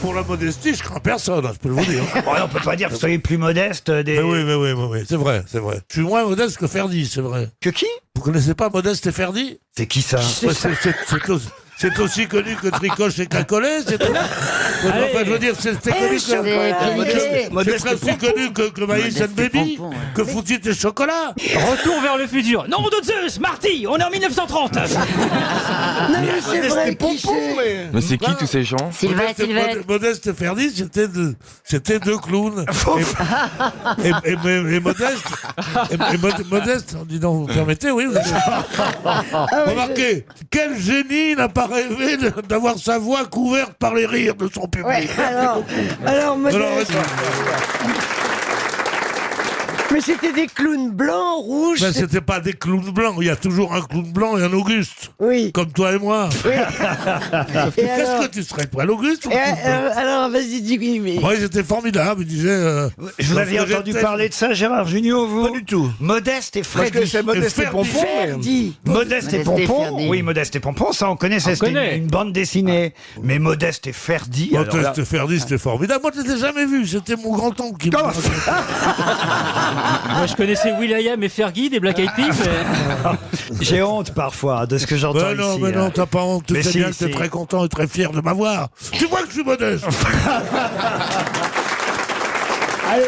Pour la modestie, je crains personne, je peux vous dire. Bon, on peut pas dire que vous soyez plus modeste Mais oui, c'est vrai, c'est vrai. Je suis moins modeste que Ferdi, c'est vrai. que qui? Vous connaissez pas Modeste et Ferdi? C'est qui ça? Ouais, c'est aussi connu que Tricoche et Cacolet, c'est tout. Enfin, je veux dire, c'est connu que... Modeste C'est aussi connu que Maïs and Baby, que Foutit et Chocolat. Retour vers le futur. Non, de Zeus, Marty, on est en 1930. Non, mais c'est vrai, qui c'est? Mais c'est qui tous ces gens? Sylvette. Modeste et Ferdi, c'était deux clowns. Et Modeste, dis donc, vous permettez, oui. Vous avez... Remarquez, quel génie n'a pas rêvé d'avoir sa voix couverte par les rires de son public. Ouais, alors, Modeste. Mais c'était des clowns blancs, rouges. Mais c'était pas des clowns blancs. Il y a toujours un clown blanc et un Auguste. Oui. Comme toi et moi. Oui. Qu'est-ce que tu serais, toi, l'Auguste ou alors, vas-y, dis-moi. Mais... Oui, c'était formidable. Il disait. Je vous avais entendu parler de ça, Gérard Jugnot, vous? Pas du tout. Modeste et Parce Freddy. que c'est Modeste et Pompon. Ferdi. Modeste et Modeste et Pompon. Ferdi. Oui, Modeste et Pompon, ça on connaît, c'était connaît. une bande dessinée. Mais Modeste et Ferdi. alors là- Modeste et Ferdi, c'était formidable. Moi, je ne l'ai jamais vu. C'était mon grand-oncle qui me Comment racontait. Moi, je connaissais Will.i.am et Fergie des Black Eyed Peas. mais- J'ai honte parfois de ce que j'entends ici. Mais non, t'as pas honte. Tu Mais sais si, bien que si. t'es très content et très fier de m'avoir. Tu vois que je suis modeste. Allez,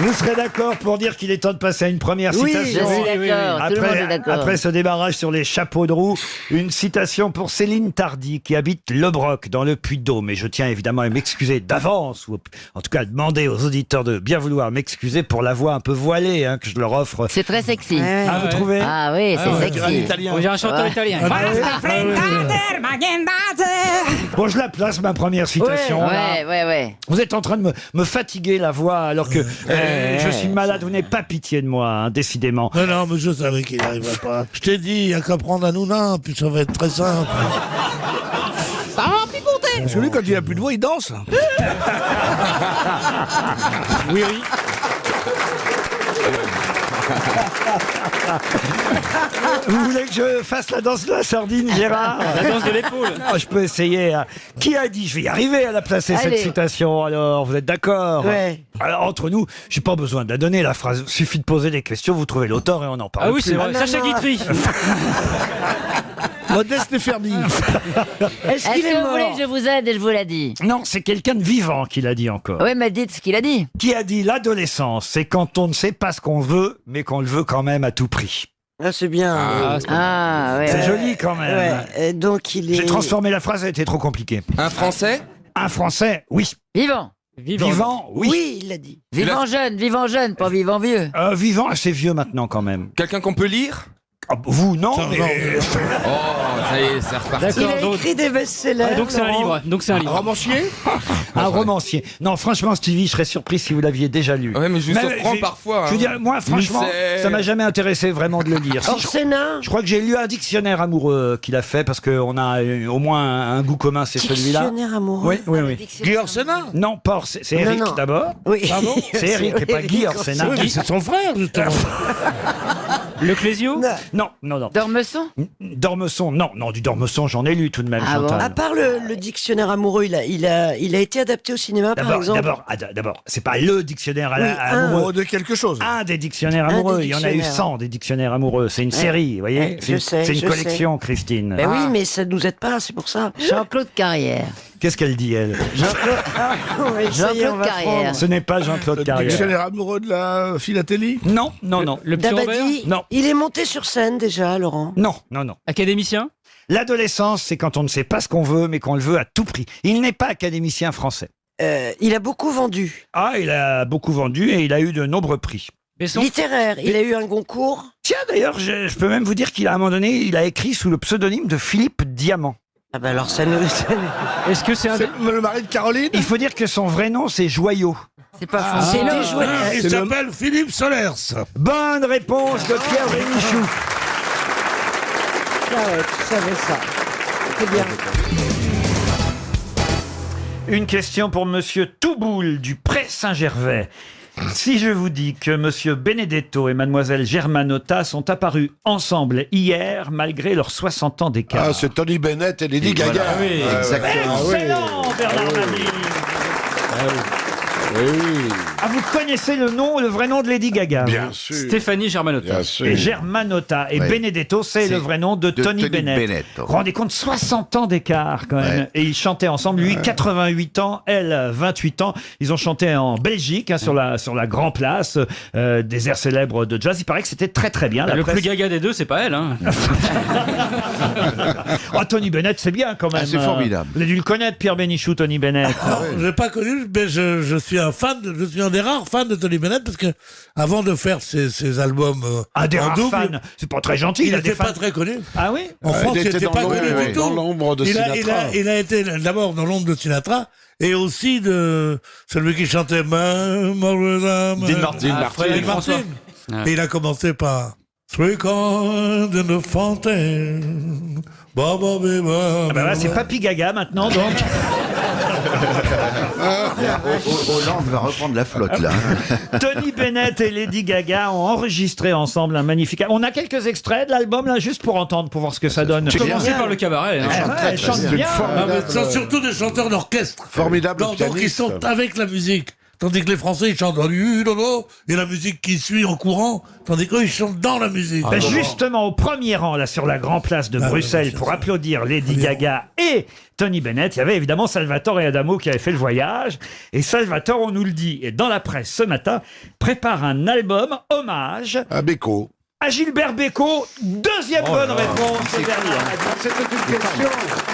vous serez d'accord pour dire qu'il est temps de passer à une première Oui, citation. je suis d'accord. Tout le monde est d'accord. Après ce démarrage sur les chapeaux de roue, une citation pour Céline Tardy qui habite Le Broc dans le Puy-de-Dôme. Et je tiens évidemment à m'excuser d'avance, ou en tout cas à demander aux auditeurs de bien vouloir m'excuser pour la voix un peu voilée que je leur offre. C'est très sexy. Ah, vous trouvez? Ah oui, c'est sexy. On dirait un chanteur italien. Bon, je la place, ma première citation. là. Ouais. Vous êtes en train de me fatiguer la voix alors que je suis malade. Vous n'avez pas pitié de moi, décidément. Non, mais je savais qu'il n'arriverait pas. Je t'ai dit, il n'y a qu'à prendre un Nouna, puis ça va être très simple. Parce que lui, quand il a plus de voix, il danse. Oui. Vous voulez que je fasse la danse de la sardine, Gérard? La danse de l'épaule. Ah, je peux essayer. Qui a dit? Je vais y arriver à la placer, cette Allez. citation. Alors, vous êtes d'accord? Ouais. Alors, entre nous, j'ai pas besoin de la donner, la phrase. Suffit de poser des questions, vous trouvez l'auteur et on en parle. Ah oui, plus. c'est vrai. Sacha Guitry. Modeste et Ferdi. Est-ce Est-ce qu'il est que vous voulez mort? que je vous aide et je vous l'ai dit? Non, c'est quelqu'un de vivant qui l'a dit encore. Oui, mais dites ce qu'il a dit. Qui a dit l'adolescence, c'est quand on ne sait pas ce qu'on veut, mais qu'on le veut quand même à tout prix. Ah, c'est bien. Ah, ouais. C'est joli quand même. Ouais. Et donc, il est... J'ai transformé la phrase, elle était trop compliquée. Un Français? Un Français, oui. Vivant. Vivant, oui. Oui, il l'a dit. Vivant jeune, pas vivant vieux. Vivant, assez vieux maintenant quand même. Quelqu'un qu'on peut lire? Ah, vous, non, Ça, mais... non. Oh, ça y est, c'est reparti. Il D'accord. a écrit des best-sellers. Donc c'est un Laurent. livre. Romancier? Un romancier. Non, franchement, Stevie, je serais surpris si vous l'aviez déjà lu. Ouais, mais je vous Mais surprends j'ai- parfois. Je veux dire, moi, franchement, Mystère. ça m'a jamais intéressé vraiment de le lire. Si, Orsénin. je crois que j'ai lu un dictionnaire amoureux qu'il a fait, parce qu'on a au moins un goût commun, c'est celui-là. Dictionnaire amoureux. Oui. Guy Orsena? Non, pas Orsena. C'est Non, Eric non. d'abord. Oui. Pardon? C'est Eric et pas Guy Orsena. Oui, mais c'est son frère, justement. Le Clésio. Non. Dormesson. Dormesson, non, du Dormesson, j'en ai lu tout de même, Ah bon? Chantal. À part le dictionnaire amoureux, il a été adapté au cinéma, par exemple. D'abord, c'est pas le dictionnaire Oui, amoureux. De quelque chose. Un des dictionnaires Un des amoureux. Il y en a eu dictionnaires. 100 des dictionnaires amoureux. C'est une série, vous voyez. Ouais, je sais, C'est une je collection, Christine. Ben oui, mais ça nous aide pas, c'est pour ça. Jean-Claude Carrière. Qu'est-ce qu'elle dit, elle? Jean-Claude. Oui, ça y est, on Jean-Claude va Carrière. prendre. Ce n'est pas Jean-Claude Le Carrière. dictionnaire amoureux de la philatélie? Non. Le petit Robert. Dabadi. Non. Il est monté sur scène déjà, Laurent. Non. Académicien. L'adolescence, c'est quand on ne sait pas ce qu'on veut, mais qu'on le veut à tout prix. Il n'est pas académicien français. Il a beaucoup vendu. Ah, il a beaucoup vendu et il a eu de nombreux prix. Besson. Littéraire. Il a eu un Goncourt. Tiens, d'ailleurs, je peux même vous dire qu'à un moment donné, il a écrit sous le pseudonyme de Philippe Diamant. Ah ben alors ça nous... Est-ce que c'est un. C'est le mari de Caroline? Il faut dire que son vrai nom, c'est Joyau. C'est pas C'est français. des jouets. Il C'est le- s'appelle Philippe Solers. Bonne réponse de Pierre Bénichou. Ah ouais, tu savais ça. C'est bien. Une question pour Monsieur Touboul du Pré Saint-Gervais. Si je vous dis que Monsieur Benedetto et Mademoiselle Germanotta sont apparus ensemble hier, malgré leurs 60 ans d'écart. Ah, c'est Tony Bennett et Lady Gaga. Voilà. Oui, Excellent, Bernard Mabille. Ah, vous connaissez le vrai nom de Lady Gaga vous Bien sûr. Stéphanie Germanotta. Bien sûr. Et Germanotta. Et Ouais. Benedetto, c'est le vrai nom de Tony Bennett. Vous vous rendez compte, 60 ans d'écart quand même. Ouais. Et ils chantaient ensemble, lui 88 ans, elle 28 ans. Ils ont chanté en Belgique, sur la Grand Place, des airs célèbres de jazz. Il paraît que c'était très très bien. La Le presse- plus gaga des deux, c'est pas elle. Hein. Oh, Tony Bennett, c'est bien quand même. Ah, c'est formidable. Vous avez dû le connaître, Pierre Bénichou, Tony Bennett. Je l'ai pas connu, mais je suis un des rares fans de Tony Bennett parce que avant de faire ses albums Des en rares double, fans. C'est pas très gentil. il a des n'était fans. pas très connu. Ah oui En France, il il était n'était pas dans connu l'ombre, du tout. dans l'ombre de Sinatra. Il a été d'abord dans l'ombre de Sinatra et aussi de celui qui chantait Dean Martin. Frédéric François. Et il a commencé par Three Corns in the Fountain. Ah bah là, c'est Papy Gaga maintenant, donc. Hollande va reprendre la flotte là. Tony Bennett et Lady Gaga ont enregistré ensemble un magnifique. On a quelques extraits de l'album là, juste pour entendre, pour voir ce que ça donne. Commencez par le cabaret. Hein. Ah ouais, elle chante C'est une bien. forme- Ah, mais ce sont surtout des chanteurs d'orchestre. Formidable Donc ils pianiste. sont avec la musique. Tandis que les Français, ils chantent dans du lolo, et la musique qui suit en courant, tandis qu'eux, ils chantent dans la musique. Ben justement, au premier rang, là, sur la Grand Place de Bruxelles, pour applaudir Lady Gaga et Tony Bennett, il y avait évidemment Salvatore et Adamo qui avaient fait le voyage. Et Salvatore, on nous le dit, et dans la presse ce matin, prépare un album hommage À Beko. à Gilbert Bécaud. Deuxième bonne réponse. de Bernard Mabille. C'était une question.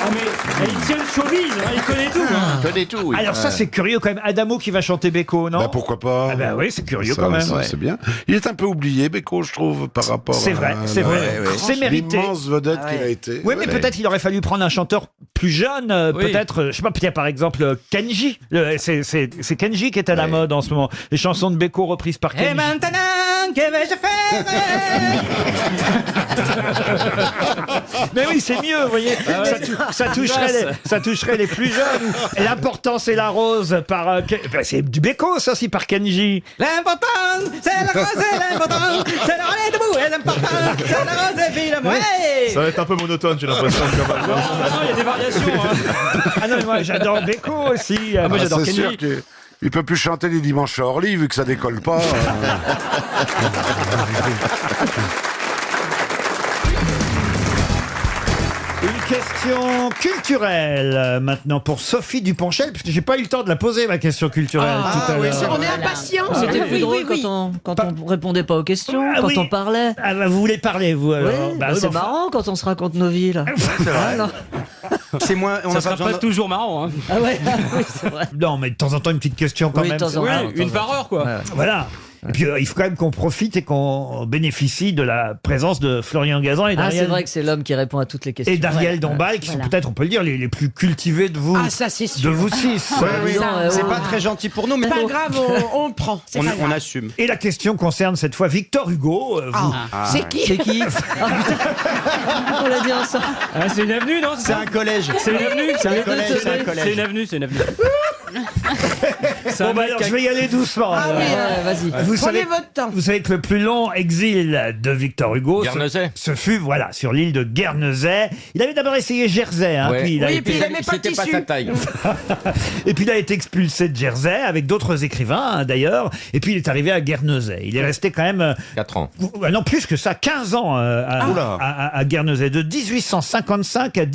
Ah, mais il tient le showbiz, hein, il connaît tout. Hein. Connais tout. Oui. Alors ça, c'est curieux quand même. Adamo qui va chanter Bécaud, non? Bah pourquoi pas. Ah bah oui, c'est curieux Ça, quand même. ça, C'est bien. Il est un peu oublié, Beko, je trouve, par rapport C'est vrai, à c'est la- vrai. ouais. C'est mérité. l'immense vedette qu'il a été. Oui, mais peut-être il aurait fallu prendre un chanteur plus jeune, Oui. peut-être, je sais pas, peut-être par exemple Kenji. C'est Kenji qui est à la mode en ce moment. Les chansons de Beko reprises par Kenji. Et maintenant, que vais-je faire? Mais oui, c'est mieux, vous voyez. Ça toucherait les plus jeunes. L'important, c'est la rose par. C'est du Beko, ça aussi, par Kenji. L'important, c'est la rose, c'est l'important, c'est la rose debout, et l'important, c'est la rose et puis le ouais. Ça va être un peu monotone, j'ai l'impression. Non, il y a des variations. Hein. Ah non, mais moi, j'adore Beko aussi. Moi, j'adore C'est sûr Kenji. qu'il peut plus chanter les dimanches à Orly vu que ça décolle pas. Une question culturelle maintenant pour Sophie Duponchel, puisque j'ai pas eu le temps de la poser, ma question culturelle tout à l'heure. On est impatients. C'était Ah, plus oui, drôle oui, oui. quand on répondait pas aux questions, Ah quand oui. on parlait. Ah bah, vous voulez parler, vous alors Oui, Bah, c'est enfin- marrant quand on se raconte nos vies là. Voilà. C'est moins. On Ça a sera pas pas besoin de- toujours marrant. Hein. Ah ouais, oui, c'est vrai. Non, mais de temps en temps, une petite question quand Oui, même. de temps c'est en vrai. temps. Une par heure, quoi. Voilà. Et puis, il faut quand même qu'on profite et qu'on bénéficie de la présence de Florian Gazan et Ah, c'est d'Ariel, vrai que c'est l'homme qui répond à toutes les questions. et d'Ariel Ouais. Dombal, qui sont Voilà. peut-être, on peut le dire, les plus cultivés de vous, Ah, ça, c'est de sûr. vous six. Oui, non, C'est ouais. pas très gentil pour nous, mais Pas grave, on prend. C'est on, pas on grave. assume. Et la question concerne cette fois Victor Hugo. Vous, C'est qui C'est qui On l'a dit ensemble. Ah, c'est une avenue, non? C'est un collège. C'est une avenue. C'est un collège. C'est un C'est une collège. avenue, c'est une avenue. C'est Bon, un bah mec alors, qui a- je vais y aller doucement. Ah alors. oui, Ouais, vas-y. Vous Prenez savez, votre temps. vous savez que le plus long exil de Victor Hugo, Guernesey. ce fut voilà sur l'île de Guernesey. Il avait d'abord essayé Jersey, hein, Ouais. puis il a Oui, été- puis il aimait pas le C'était pas tissu. sa taille. et puis il a été expulsé de Jersey avec d'autres écrivains hein, d'ailleurs. Et puis il est arrivé à Guernesey. Il est resté quand même 4 ans. non plus que ça, 15 ans à Guernesey, de 1855 à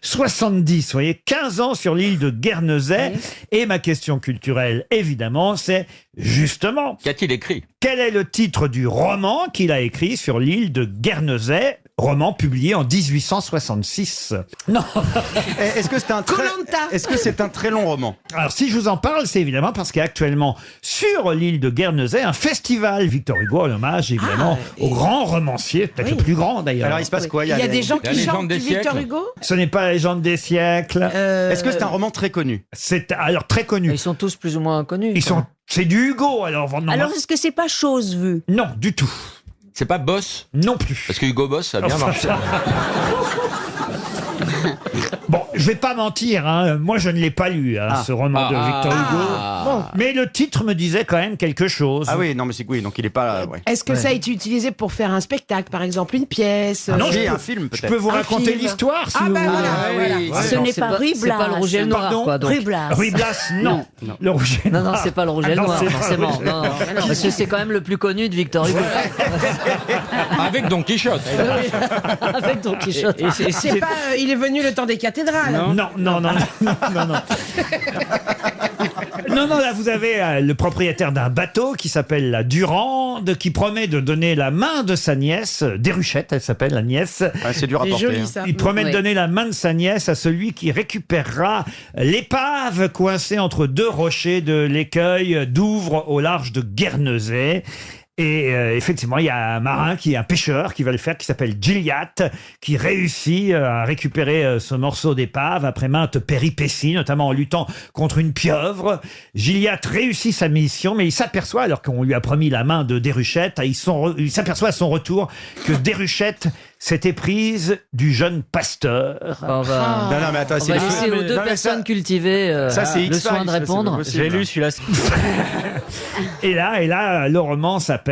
1870. Vous voyez, 15 ans sur l'île de Guernesey. Et ma question culturelle, évidemment, c'est justement, Qu'a-t-il écrit? quel est le titre du roman qu'il a écrit sur l'île de Guernesey, roman publié en 1866? Non. Est-ce que c'est un très... Koh-Lanta. Est-ce que c'est un très long roman? Alors, si je vous en parle, c'est évidemment parce qu'il y a actuellement sur l'île de Guernesey un festival Victor Hugo en hommage, évidemment, au grand romancier, peut-être Oui. le plus grand d'ailleurs. Alors il se passe quoi? Il y a des gens La qui légende chantent des du Victor siècles. Hugo. Ce n'est pas la légende des siècles. Est-ce que c'est un roman très connu? C'est alors très connu. Ils sont tous plus ou moins connus. Ils sont. C'est du Hugo alors. Non, Alors, est-ce que c'est pas chose vue? non, du tout. C'est pas Boss? Non plus. Parce que Hugo Boss, ça a bien marché. Bon, Je vais pas mentir, hein, moi je ne l'ai pas lu, ce roman de Victor Hugo. Mais le titre me disait quand même quelque chose. Ah oui, non, mais c'est oui, donc il est pas. Ouais. Est-ce que ça a été utilisé pour faire un spectacle, par exemple, une pièce? Non, Oui, je un peux- film Je peut-être. peux vous Un raconter film. l'histoire si Ah vous bah voulez. voilà, voilà. Ce n'est C'est pas Ruy c'est pas le Blas. rouge et le noir, Pardon quoi. Donc. Ruy Blas. Ruy Blas, non. Le rouge et Non, non, noir. c'est pas le rouge et le Ah non, noir, c'est pas forcément. le rouge et Non, non. Parce que c'est quand même le plus connu de Victor Hugo. Avec Don Quichotte. Avec Don Quichotte. C'est pas, il est venu le temps des cathédrales. Non, non, non, non, non, non. Non, non, là, vous avez le propriétaire d'un bateau qui s'appelle la Durande, qui promet de donner la main de sa nièce, Déruchette, elle s'appelle la nièce. Ah, c'est dur à C'est porter. joli hein. ça. Il promet de Oui. donner la main de sa nièce à celui qui récupérera l'épave coincée entre deux rochers de l'écueil d'Ouvre au large de Guernesey. Et effectivement, il y a un marin un pêcheur qui va le faire, qui s'appelle Gilliatt, qui réussit à récupérer ce morceau d'épave après maintes péripéties, notamment en luttant contre une pieuvre. Gilliatt réussit sa mission, mais il s'aperçoit, alors qu'on lui a promis la main de Déruchette, il s'aperçoit à son retour que Déruchette s'était prise du jeune pasteur. On va, Non, non, mais attends, on c'est va le- laisser aux Non, deux mais personnes cultivées Ça, c'est le X-Files, soin de ça, c'est répondre. pas possible. J'ai lu celui-là. Et là, le roman s'appelle...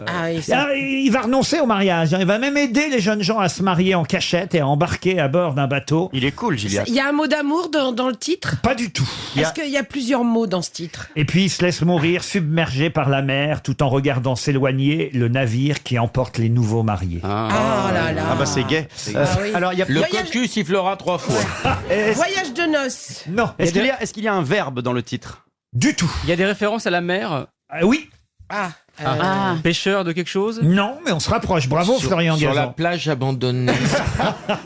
Ah, et ça- Alors, il va renoncer au mariage. Il va même aider les jeunes gens à se marier en cachette et à embarquer à bord d'un bateau. Il est cool, Gilliatt. Il y a un mot d'amour dans le titre? Pas du tout. Est-ce qu'il y a plusieurs mots dans ce titre? Et puis il se laisse mourir submergé par la mer tout en regardant s'éloigner le navire qui emporte les nouveaux mariés. Ah là là. Ah bah c'est gay. Ah oui. Alors il y a Le Voyage- cocu sifflera 3 fois. Voyage de noces. Non, Est-ce qu'il y a un verbe dans le titre? du tout. Il y a des références à la mer. Oui, Ah. Pêcheur de quelque chose. non, mais on se rapproche. Bravo Florian Sur la Gazan. plage abandonnée.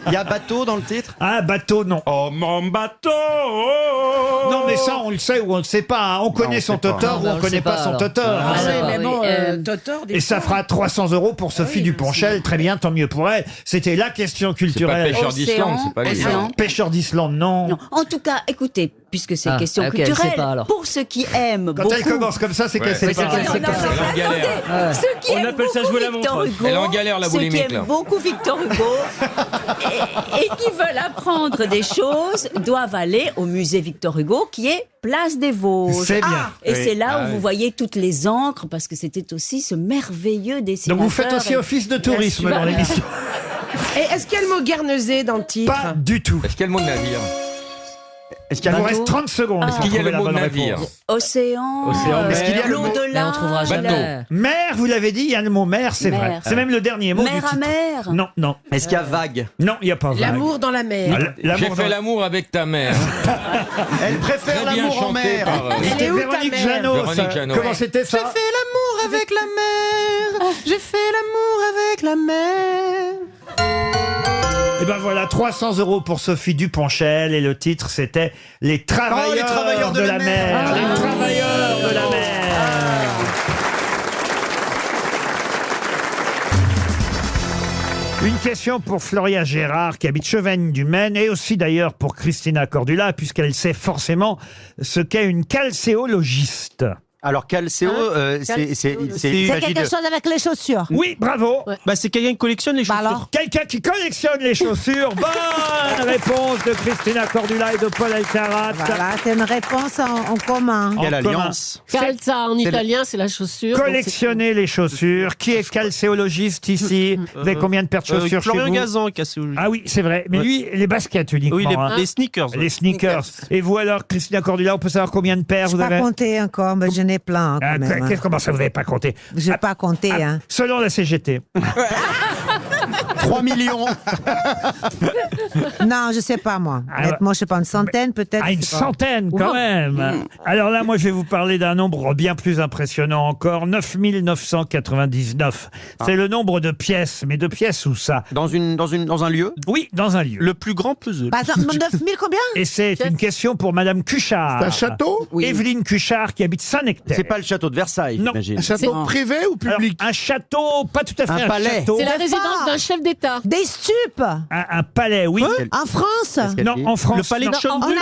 Il y a bateau dans le titre? Ah, bateau, non. Oh mon bateau. Non, mais ça, on le sait ou on le sait pas. hein. On connaît on son sait pas. totor Non, ou mais on on le connaît sait pas pas, son alors. totor. Ah, Ouais, d'accord, mais oui. bon, Totor, des Et ça fois. fera 300 € pour Sophie oui, Duponchel. Très bien, tant mieux pour elle. C'était la question C'est pas culturelle. pêcheur d'Islande, c'est pas lui. Océan. Pêcheur d'Islande, non. Non. En tout cas, écoutez, puisque c'est Ah, question ok, elle sait culturelle, pas, alors. pour ceux qui aiment Quand beaucoup... elle commence comme ça, c'est qu'elle sait Oui, c'est pas. qu'elle sait Non, pas. non, Elle est en galère. attendez, ceux qui On aiment appelle ça beaucoup jouer la Victor montre. Hugo, Elle est en galère, la ceux qui boulimique, aiment là. beaucoup Victor Hugo et qui veulent apprendre des choses doivent aller au musée Victor Hugo qui est Place des Vosges. C'est bien. Et Oui. c'est là où Ah oui. vous voyez toutes les encres parce que c'était aussi ce merveilleux dessinateur. Donc vous faites aussi et- office de tourisme dans l'émission. Et est-ce qu'il y a le mot Guernesey dans le titre? Pas du tout. Est-ce qu'il y a le mot navire? Est-ce qu'il Il y a vous un reste 30 secondes. Est-ce qu'il y a pour le trouver mot la bonne navire? réponse. Océan, Océan, Est-ce qu'il y a le mot- l'au-delà, Là, on trouvera Bateau. jamais. Mer, vous l'avez dit, il y a le mot mer, c'est Mer. vrai. C'est même le dernier mot du mer à titre. mer. Non, non. Est-ce qu'il y a vague? Non, il n'y a pas vague. L'amour dans la Ah, mer. l'amour J'ai dans- fait l'amour avec ta mère. Elle préfère Très bien l'amour en chanté mer. par. Elle C'était est où, ta Véronique mère Jeannot. Véronique ça. Jeannot. Comment c'était ça? l'amour avec la mer. J'ai fait l'amour avec la mer. Et ben voilà, 300 € pour Sophie Duponchel. Et le titre, c'était Les travailleurs, de la mer. Les travailleurs de la mer. Une question pour Floria Gérard qui habite Chevaigne-du-Maine et aussi d'ailleurs pour Christina Cordula puisqu'elle sait forcément ce qu'est une calcéologiste. Alors calcéo, il C'est s'agit quelque de- chose avec les chaussures. Oui, bravo. Bah, c'est quelqu'un qui collectionne les Bah chaussures. alors Quelqu'un qui collectionne les chaussures. Bonne réponse de Christina Cordula et de Paul Alcarat. Voilà, c'est une réponse en commun. Quelle En commun. alliance? Calza en C'est italien, c'est la chaussure. Collectionner les chaussures. Qui est calcéologiste ici? Vous avez combien de paires de chaussures chez Florian vous? Gazan, calcéologie. Ah oui, c'est vrai. Mais lui, les baskets uniquement. Oui, hein. les sneakers. Les sneakers. Et vous alors, Christina Cordula, on peut savoir combien de paires Je vous n'ai pas avez? compté encore, mais j'en ai plein Ah, quand même. comment ça, vous n'avez pas compté? Je n'ai pas compté. Ah, Hein. selon la CGT. 3 millions. Non, je ne sais pas moi. Ah, Honnêtement, je ne sais pas, une centaine peut-être. Ah, une je sais pas. centaine quand même. Alors là, moi, je vais vous parler d'un nombre bien plus impressionnant encore. 9999. C'est le nombre de pièces. Mais de pièces où ça? Dans un lieu? Oui, dans un lieu. Le plus grand puzzle. Par exemple, 9000 combien? Et c'est une question pour Madame Cuchard. C'est un château? Evelyne Cuchard qui habite Saint-Nectaire. C'est pas le château de Versailles, Non. j'imagine. Un château privé ou Alors, public? un château, pas tout à fait Un un palais. château. C'est la résidence d'un chef d'État. d'État. Des stupes. Un palais, oui. En France. Non, en France. Le palais de non. Schönbrunn.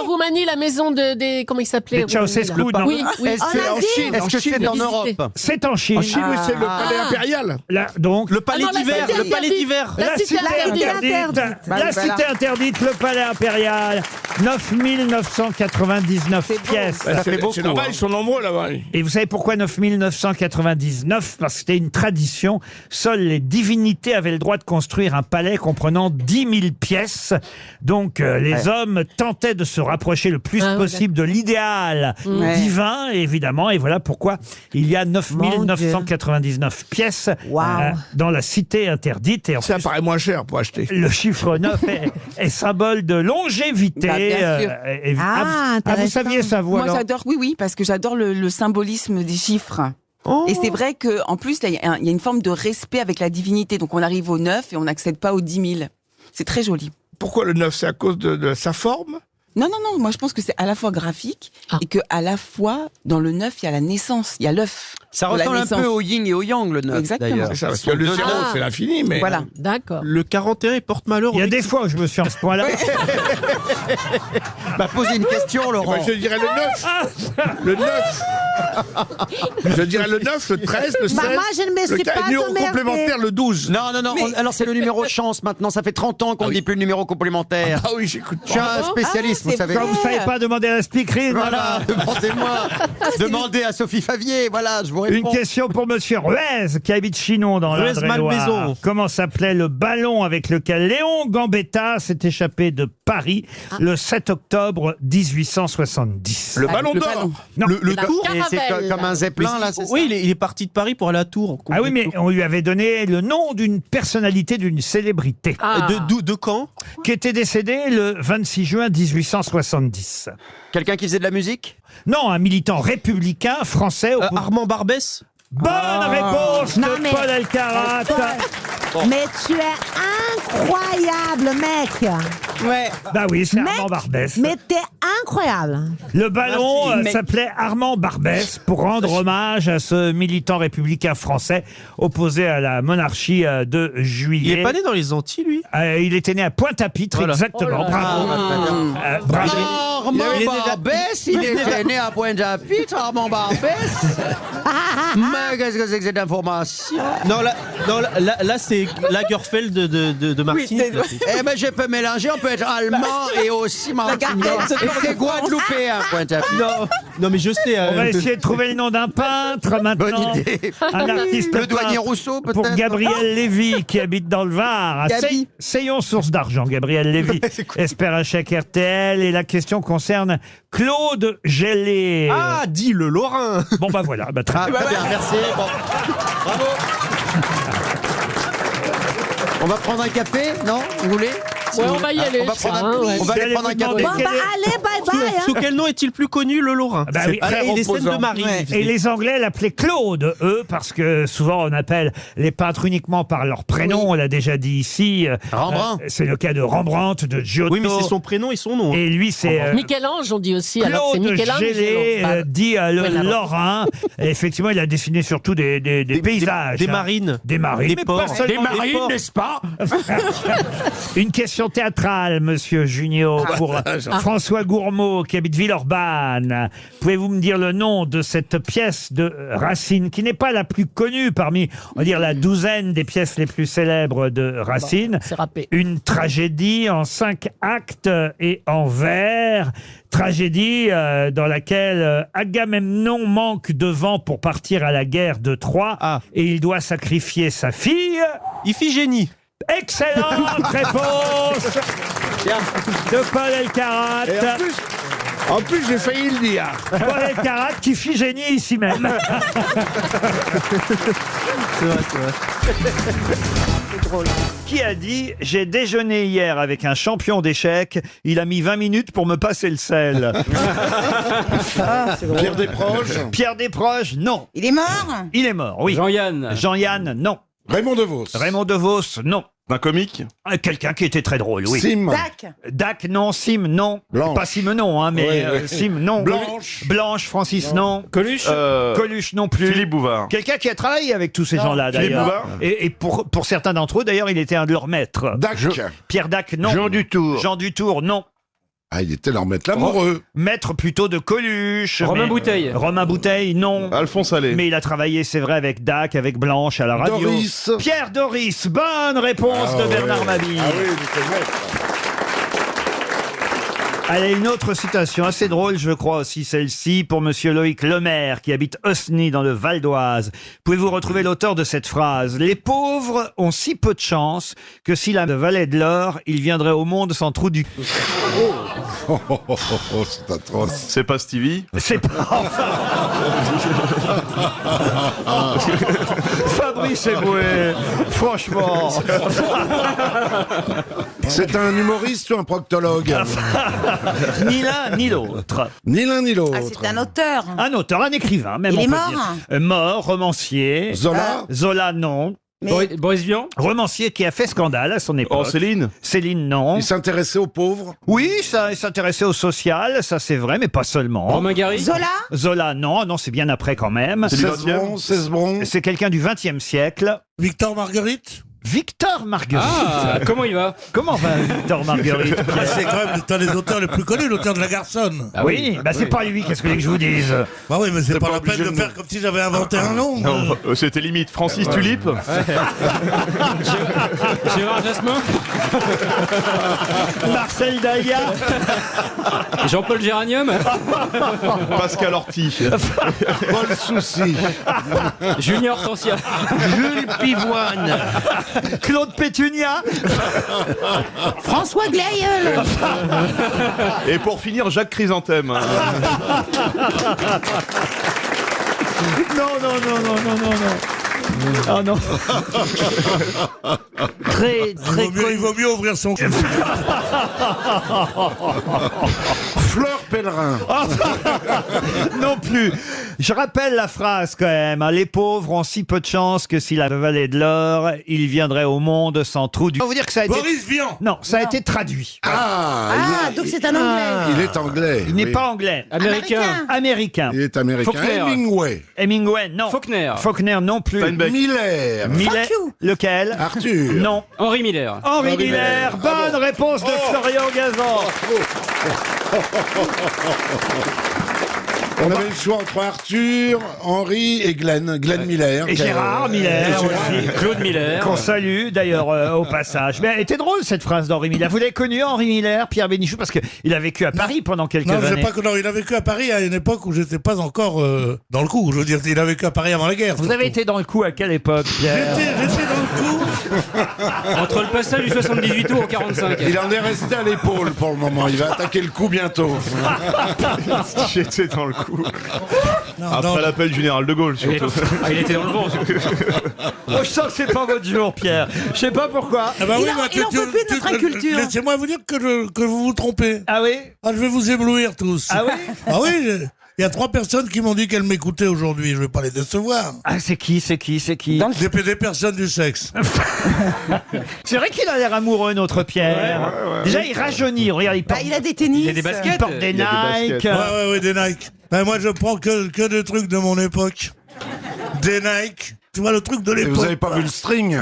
En Roumanie, la maison des comment il s'appelait? Des Ceausescu, non. Oui, oui. Est-ce que c'est en Chine? Est-ce que c'est en visiter. Europe? C'est en Chine. En Chine, oui, c'est le palais impérial. Là, donc. Le palais Ah non, la d'hiver. cité Le palais interdite. d'hiver. La cité interdite. La cité interdite, le palais impérial. 9999 pièces. Ça fait beaucoup. C'est normal, ils sont nombreux là-bas. Et vous savez pourquoi 9999? Parce que c'était une tradition. Seules les divinités avaient le droit de construire un palais comprenant 10 000 pièces. Donc, les hommes tentaient de se rapprocher le plus possible de l'idéal divin, évidemment. Et voilà pourquoi il y a 9999 pièces dans la cité interdite. Et en Ça plus, paraît moins cher pour acheter. le chiffre 9 est symbole de longévité. Bah, bien sûr. Vous saviez ça, vous Moi, alors j'adore, oui, parce que j'adore le symbolisme des chiffres. Et c'est vrai qu'en plus, il y a une forme de respect avec la divinité. Donc, on arrive au 9 et on n'accède pas aux 10 000. C'est très joli. Pourquoi le 9? C'est à cause de sa forme? Non, moi, je pense que c'est à la fois graphique et que à la fois, dans le 9, il y a la naissance, il y a l'œuf. Ça de la ressemble un naissance. peu au yin et au yang, le 9, Exactement. d'ailleurs. C'est ça, parce que le 0, c'est l'infini, mais... Voilà. D'accord. Le 41, il porte malheur. Il y a des fois où je me suis à ce point-là. Bah, posez une question, Laurent. Moi, je dirais le 9. Le 9. Je dirais le 9, le 13, le 16. Moi, je ne me suis pas numéro emmerdée. complémentaire, le 12. Non, alors c'est le numéro chance maintenant. Ça fait 30 ans qu'on ne dit plus le numéro complémentaire. Ah oui, j'écoute Je suis pas. un spécialiste, vous c'est savez. vrai. Quand vous ne savez pas demander à la speakerine. Voilà, demandez-moi. Demandez à Sophie Favier, voilà, je vous Une réponds. question pour Monsieur Ruez, qui habite Chinon dans l'Indre-et-Loire. Ruez-Malmaison. Comment s'appelait le ballon avec lequel Léon Gambetta s'est échappé de Paris le 7 octobre 1870? Le ballon le d'or. ballon. Non. Le La tour. Et c'est caravelle. comme un zeppelin, là, c'est ça? Oui, il est parti de Paris pour aller à Tours. Ah oui, mais on lui avait donné le nom d'une personnalité, d'une célébrité, De quand? qui était décédée le 26 juin 1870. Quelqu'un qui faisait de la musique? Non, un militant républicain français. Armand Barbès. Bonne réponse Non, de mais- Paul Alcarat. Mais tu es incroyable, mec. Ouais. Bah oui, c'est Mec, Armand Barbès. Mais t'es incroyable. Le ballon Merci, mec. s'appelait Armand Barbès pour rendre hommage à ce militant républicain français opposé à la monarchie de Il Juillet. est pas né dans les Antilles, lui? Il était né à Pointe-à-Pitre, Voilà. exactement. Bravo. Bravo. Armand Il est né- Barbès, il était né à Pointe-à-Pitre, Armand Barbès. Mais qu'est-ce que c'est que cette information? Non, là c'est Lagerfeld de Martinique. là, c'est- Eh ben, je peux mélanger, on peut être allemand et aussi martiniquais. Et c'est guadeloupéen, Pointe-à-Pitre. Non, mais je sais. On va essayer de trouver le nom d'un peintre maintenant. Bonne idée. Un artiste Le douanier peintre Rousseau, pour peut-être. Gabriel Lévy qui habite dans le Var. À Gabi. Seyon, source d'argent. Gabriel Lévy espère un chèque RTL et la question concerne Claude Gellé. Ah, dit le Lorrain. Bon bah voilà, bah, très Ah, bien. très bien, merci. Bon. Bravo. On va prendre un café, non? Vous voulez? Ouais, on va y aller, On va je prendre crois, un, ouais. on va aller J'allais prendre un vous demander café. Bon, bah allez, bye bye. Sous quel nom est-il plus connu, le Lorrain? Bah oui. Et les scènes de Marie. Ouais. Et les Anglais l'appelaient Claude, eux, parce que souvent on appelle les peintres uniquement par leur prénom, on l'a déjà dit ici. Rembrandt. C'est le cas de Rembrandt, de Giotto. Oui, mais c'est son prénom et son nom. Et lui, c'est Michel-Ange, on dit aussi. Alors c'est Claude Michel-Ange. Gellé, dit le Ouais, là-bas. Lorrain. Et effectivement, il a dessiné surtout des paysages. Des hein. marines. Des marines, Des mais ports. pas seulement des ports. n'est-ce pas? Une question théâtrale, monsieur Junio, pour François Gourmaud, qui habite Villeurbanne. Pouvez-vous me dire le nom de cette pièce de Racine, qui n'est pas la plus connue parmi, on va dire, la douzaine des pièces les plus célèbres de Racine? C'est râpé. Une tragédie en 5 actes et en vers. Tragédie dans laquelle Agamemnon manque de vent pour partir à la guerre de Troie et il doit sacrifier sa fille. Iphigénie. Excellente réponse de Paul Elkarat. Et en plus, j'ai failli le dire. Paul Elkarat qui fit génie ici même. C'est vrai. Qui a dit « J'ai déjeuné hier avec un champion d'échecs, il a mis 20 minutes pour me passer le sel. » Pierre Desproges. Pierre Desproges, non. Il est mort? Il est mort, oui. Jean-Yann. Jean-Yann, non. Raymond DeVos. Raymond DeVos, non. Un comique? Quelqu'un qui était très drôle, oui. Sim. Dac, non. Sim, non. Blanche. Pas Simenon, hein, mais Oui, oui. Sim, non. Blanche. Blanche, Francis, non. Coluche Coluche, non plus. Philippe Bouvard. Quelqu'un qui a travaillé avec tous ces gens-là, Philippe d'ailleurs. Bouvard. Et pour certains d'entre eux, d'ailleurs, il était un de leurs maîtres. Dac. Pierre Dac, non. Jean Dutour. Jean Dutour, non. Ah, il était leur maître l'amoureux. Maître plutôt de Coluche. Romain mais- Bouteille. Romain Bouteille, non. Alphonse Allais. Mais il a travaillé, c'est vrai, avec Dac, avec Blanche à la radio. Doris. Pierre Doris, bonne réponse de Bernard Mabille. Ah oui, il était maître. Allez, une autre citation assez drôle, je crois aussi celle-ci, pour monsieur Loïc Lemaire, qui habite Osny dans le Val d'Oise. Pouvez-vous retrouver l'auteur de cette phrase? Les pauvres ont si peu de chance que s'il valait de l'or, ils viendraient au monde sans trou du cul. C'est atroce. C'est pas Stevie? C'est pas... Fabrice Eboué, franchement... C'est un humoriste ou un proctologue? Ni l'un ni l'autre. Ni l'un ni l'autre. Ah, c'est un auteur. Un auteur, un écrivain, même. Il on est peut mort dire. Mort, romancier. Zola. Zola, non. Mais- Boris Vian. Romancier qui a fait scandale à son époque. Oh, Céline? Céline, non. Il s'intéressait aux pauvres. Oui, ça, il s'intéressait au social, ça c'est vrai, mais pas seulement. Romain Gary. Zola. Zola, non, non, c'est bien après quand même. C'est du 20e? Cesbron. C'est quelqu'un du XXe siècle. Victor Marguerite. Victor Marguerite. Ah, comment il va? Comment va Victor Marguerite? Ah, c'est quand même un des auteurs les plus connus, l'auteur de La Garçonne. Oui, bah c'est pas lui, qu'est-ce que vous voulez que je vous dise? Bah oui, mais c'est pas la obligé peine de de faire comme si j'avais inventé un nom. Non, c'était limite. Francis Tulipe? Gérard Jasmin. Marcel Daïa. Jean-Paul Géranium. Pascal Horty. Paul Soucy. Julien Hortensia. Jules Pivoine. Claude Pétunia. François Glaïeul. Et pour finir, Jacques Chrysanthème. Non, non, non, non, non, non, non. Ah non. Très, très Il vaut mieux ouvrir son cul. Fleur Pellerin. Non plus. Je rappelle la phrase quand même. Hein. Les pauvres ont si peu de chance que s'il valait de l'or, ils viendraient au monde sans trou du... Je vais vous dire que ça a été... Boris Vian. Non, ça a été traduit. Ah, donc c'est un anglais. Il est anglais. Il n'est oui. pas anglais. Américain. Américain. Il est américain. Faulkner. Hemingway. Hemingway, non. Faulkner. Faulkner, non plus. Steinbeck. Miller. Miller. you. Lequel? Arthur. Non. Henri Miller. Henri Miller. Bonne réponse de Florian Gazan. On avait le choix entre Arthur, Henri et Glenn. Glenn Miller. Et Gérard Miller aussi. Claude Miller. Qu'on salue d'ailleurs au passage. Mais elle était drôle cette phrase d'Henri Miller. Vous l'avez connu Henri Miller, Pierre Bénichou, parce qu'il a vécu à Paris pendant quelques Non, années. il a vécu à Paris à une époque où j'étais pas encore dans le coup. Je veux dire, il a vécu à Paris avant la guerre. Vous avez été dans le coup à quelle époque, Pierre? J'étais dans le coup. Entre le passage du 78 tours au 45. Il en est resté à l'épaule pour le moment. Il va attaquer le coup bientôt. J'étais dans le coup. Après non. l'appel du général de Gaulle, surtout. Ah, il était dans le vent. Oh, je sens que c'est pas votre jour, Pierre. Je sais pas pourquoi. Ah bah Il oui, en- bah, il en peut plus de notre inculture. Laissez-moi vous dire que vous vous trompez. Ah oui? Ah, je vais vous éblouir tous. Ah oui? Ah oui, il y a 3 personnes qui m'ont dit qu'elles m'écoutaient aujourd'hui. Je vais pas les décevoir. Ah, c'est qui? Des personnes du sexe. C'est vrai qu'il a l'air amoureux, notre Pierre. Déjà, il rajeunit. Regarde, il porte, Bah, il a des tennis. Il y a des baskets. il porte des Il a des Nike. baskets. Ouais, des Nike. Ben, moi, je prends que des trucs de mon époque. Des Nike. Tu vois le truc de Et l'époque. vous avez pas vu le string?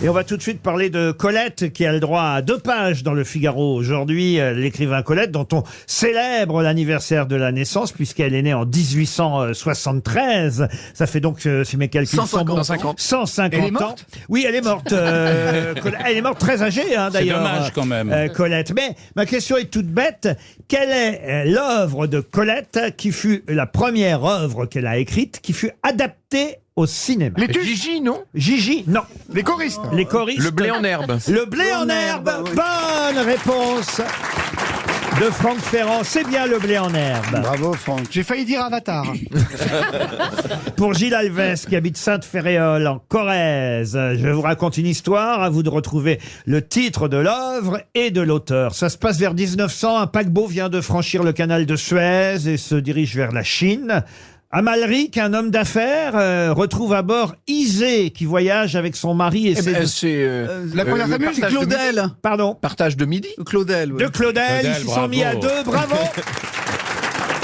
Et on va tout de suite parler de Colette, qui a le droit à 2 pages dans le Figaro aujourd'hui. L'écrivain Colette, dont on célèbre l'anniversaire de la naissance, puisqu'elle est née en 1873. Ça fait donc, si mes calculs sont bons, 150 Elle est ans. morte Oui, elle est morte. Colette. Elle est morte très âgée, hein, d'ailleurs. dommage, quand même. Colette. Mais ma question est toute bête. Quelle est l'œuvre de Colette qui fut la première œuvre qu'elle a écrite, qui fut adaptée au cinéma? Les Gigi, non? Gigi, non. Les choristes. Les choristes. Le blé en herbe. Le blé en herbe. Bonne réponse de Franck Ferrand. C'est bien le blé en herbe. Bravo, Franck. J'ai failli dire Avatar. Pour Gilles Alves, qui habite Sainte-Féréole, en Corrèze, je vous raconte une histoire. À vous de retrouver le titre de l'œuvre et de l'auteur. Ça se passe vers 1900. Un paquebot vient de franchir le canal de Suez et se dirige vers la Chine. Amalric, un homme d'affaires, retrouve à bord Isée, qui voyage avec son mari et ses... C'est La première famille, c'est Claudel. Pardon. Partage de midi. Claudel, oui. De Claudel, ils s'y sont mis à deux, bravo.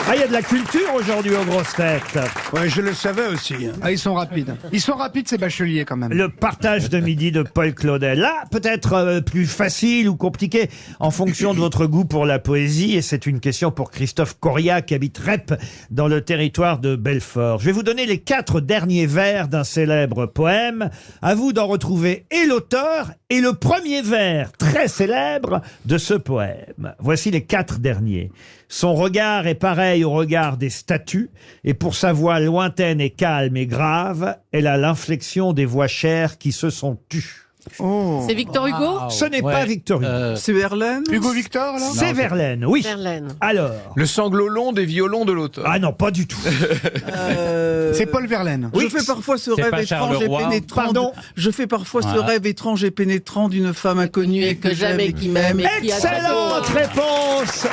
Ah, il y a de la culture aujourd'hui aux grosses têtes. Ouais, je le savais aussi. Ah, ils sont rapides. Ils sont rapides, ces bacheliers, quand même. Le partage de midi de Paul Claudel. Là, peut-être plus facile ou compliqué en fonction de votre goût pour la poésie. Et c'est une question pour Christophe Coria qui habite Rep dans le territoire de Belfort. Je vais vous donner les 4 derniers vers d'un célèbre poème. À vous d'en retrouver et l'auteur et le premier vers très célèbre de ce poème. Voici les 4 derniers. Son regard est pareil au regard des statues, et pour sa voix lointaine et calme et grave, elle a l'inflexion des voix chères qui se sont tues. Oh. C'est Victor Hugo? Ce n'est pas Victor Hugo. C'est Verlaine. Hugo Victor, là? C'est Verlaine, oui. Verlaine. Alors. Le sanglot long des violons de l'auteur. Ah non, pas du tout. C'est Paul Verlaine. Je fais parfois ce rêve étrange et pénétrant. Pardon. Je fais parfois ce rêve étrange et pénétrant d'une femme inconnue et que j'aime et qui m'aime. Excellente réponse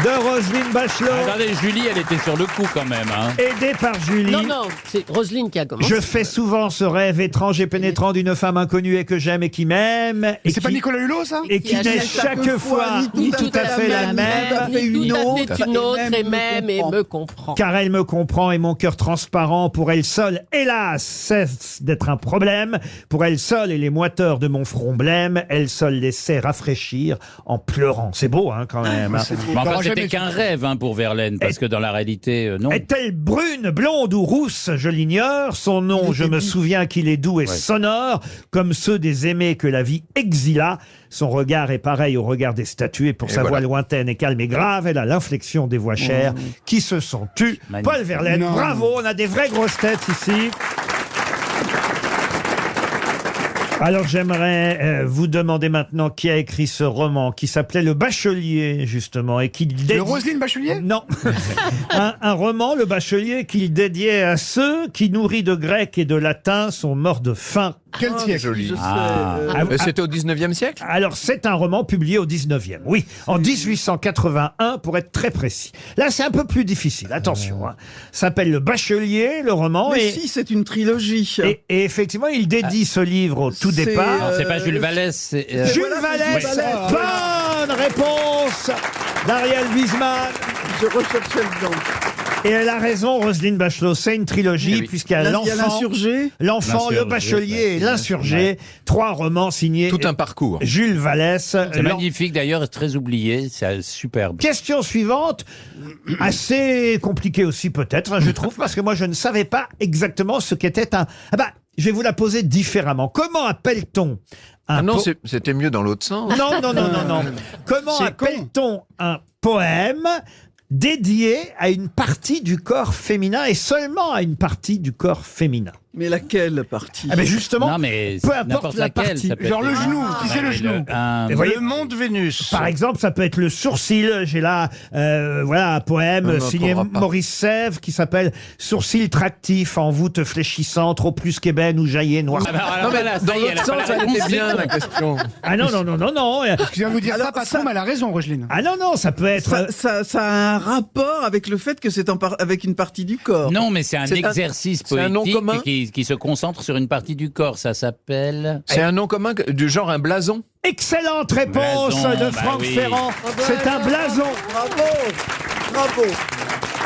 de Roselyne Bachelot. Attendez, Julie, elle était sur le coup quand même. Hein. Aidée par Julie. Non, c'est Roselyne qui a commencé. Je fais souvent ce rêve étrange et pénétrant d'une femme inconnue et que j'aime et qui m'aime. Et c'est pas Nicolas Hulot, ça? Et qui n'est chaque fois ni tout à fait la même. Ni tout à fait une autre et même et me comprend. Car elle me comprend et mon cœur transparent, pour elle seule, hélas, cesse d'être un problème. Pour elle seule et les moiteurs de mon front blême, elle seule les sait rafraîchir en pleurant. C'est beau, hein, quand même. Hein. Mais enfin, c'était qu'un rêve hein, pour Verlaine, parce que dans la réalité, non. Est-elle brune, blonde ou rousse? Je l'ignore. Son nom, je me souviens qu'il est doux et sonore, comme ceux des aimés que la vie exila. Son regard est pareil au regard des statues, et pour sa voix lointaine et calme et grave, elle a l'inflexion des voix chères qui se sont tues. Paul Verlaine, bravo, on a des vraies grosses têtes ici. Alors j'aimerais vous demander maintenant qui a écrit ce roman qui s'appelait Le Bachelier, justement, et qui Le Roselyne Bachelier? Non. un roman, Le Bachelier, qu'il dédiait à ceux qui, nourris de grec et de latin, sont morts de faim. Quel siècle? Joli. C'était au 19e siècle? Alors, c'est un roman publié au 19e, oui. En 1881, pour être très précis. Là, c'est un peu plus difficile, attention. Hein. Ça s'appelle Le Bachelier, le roman. Mais si, c'est une trilogie. Et effectivement, il dédie ce livre au tout départ. Non, c'est pas Jules Vallès. C'est Jules Vallès, bonne réponse d'Ariel Wiesman. Je recherchais le nom. Et elle a raison, Roselyne Bachelot, c'est une trilogie, puisqu'il y a l'Insurgé, le Bachelier et l'Insurgé, 3 romans signés. Tout un parcours. Jules Vallès. C'est magnifique d'ailleurs, et très oublié, c'est superbe. Question suivante, assez compliquée aussi peut-être, hein, je trouve, parce que moi je ne savais pas exactement ce qu'était un... Ah bah, je vais vous la poser différemment. Comment appelle-t-on un non, c'était mieux dans l'autre sens. Non. Comment appelle-t-on un poème dédié à une partie du corps féminin et seulement à une partie du corps féminin? Mais laquelle partie? Ah ben justement, Non, mais peu importe la laquelle, partie. ça peut Genre être- le genou, qui c'est le genou? Et voyez, Le monde Vénus. par exemple, ça peut être le sourcil. J'ai là, voilà, un poème On signé n'entendra pas. Maurice Sèvres qui s'appelle Sourcil tractif en voûte fléchissant, trop plus qu'ébène ou jaillet noir. Ah bah, alors, voilà, ça y est, elle a pas la ça réponse. était bien la question. Ah non. Je viens de vous dire ça, patron, mais elle a raison, Roselyne. Ah non, ça peut être. Ça a un rapport avec le fait que c'est avec une partie du corps. Non, mais c'est un C'est un- exercice c'est un nom poétique commun qui se concentre sur une partie du corps. Ça s'appelle... C'est un nom commun du genre un blason. Excellente réponse Blason, de bah Franck oui. Ferrand. C'est un blason. Bravo.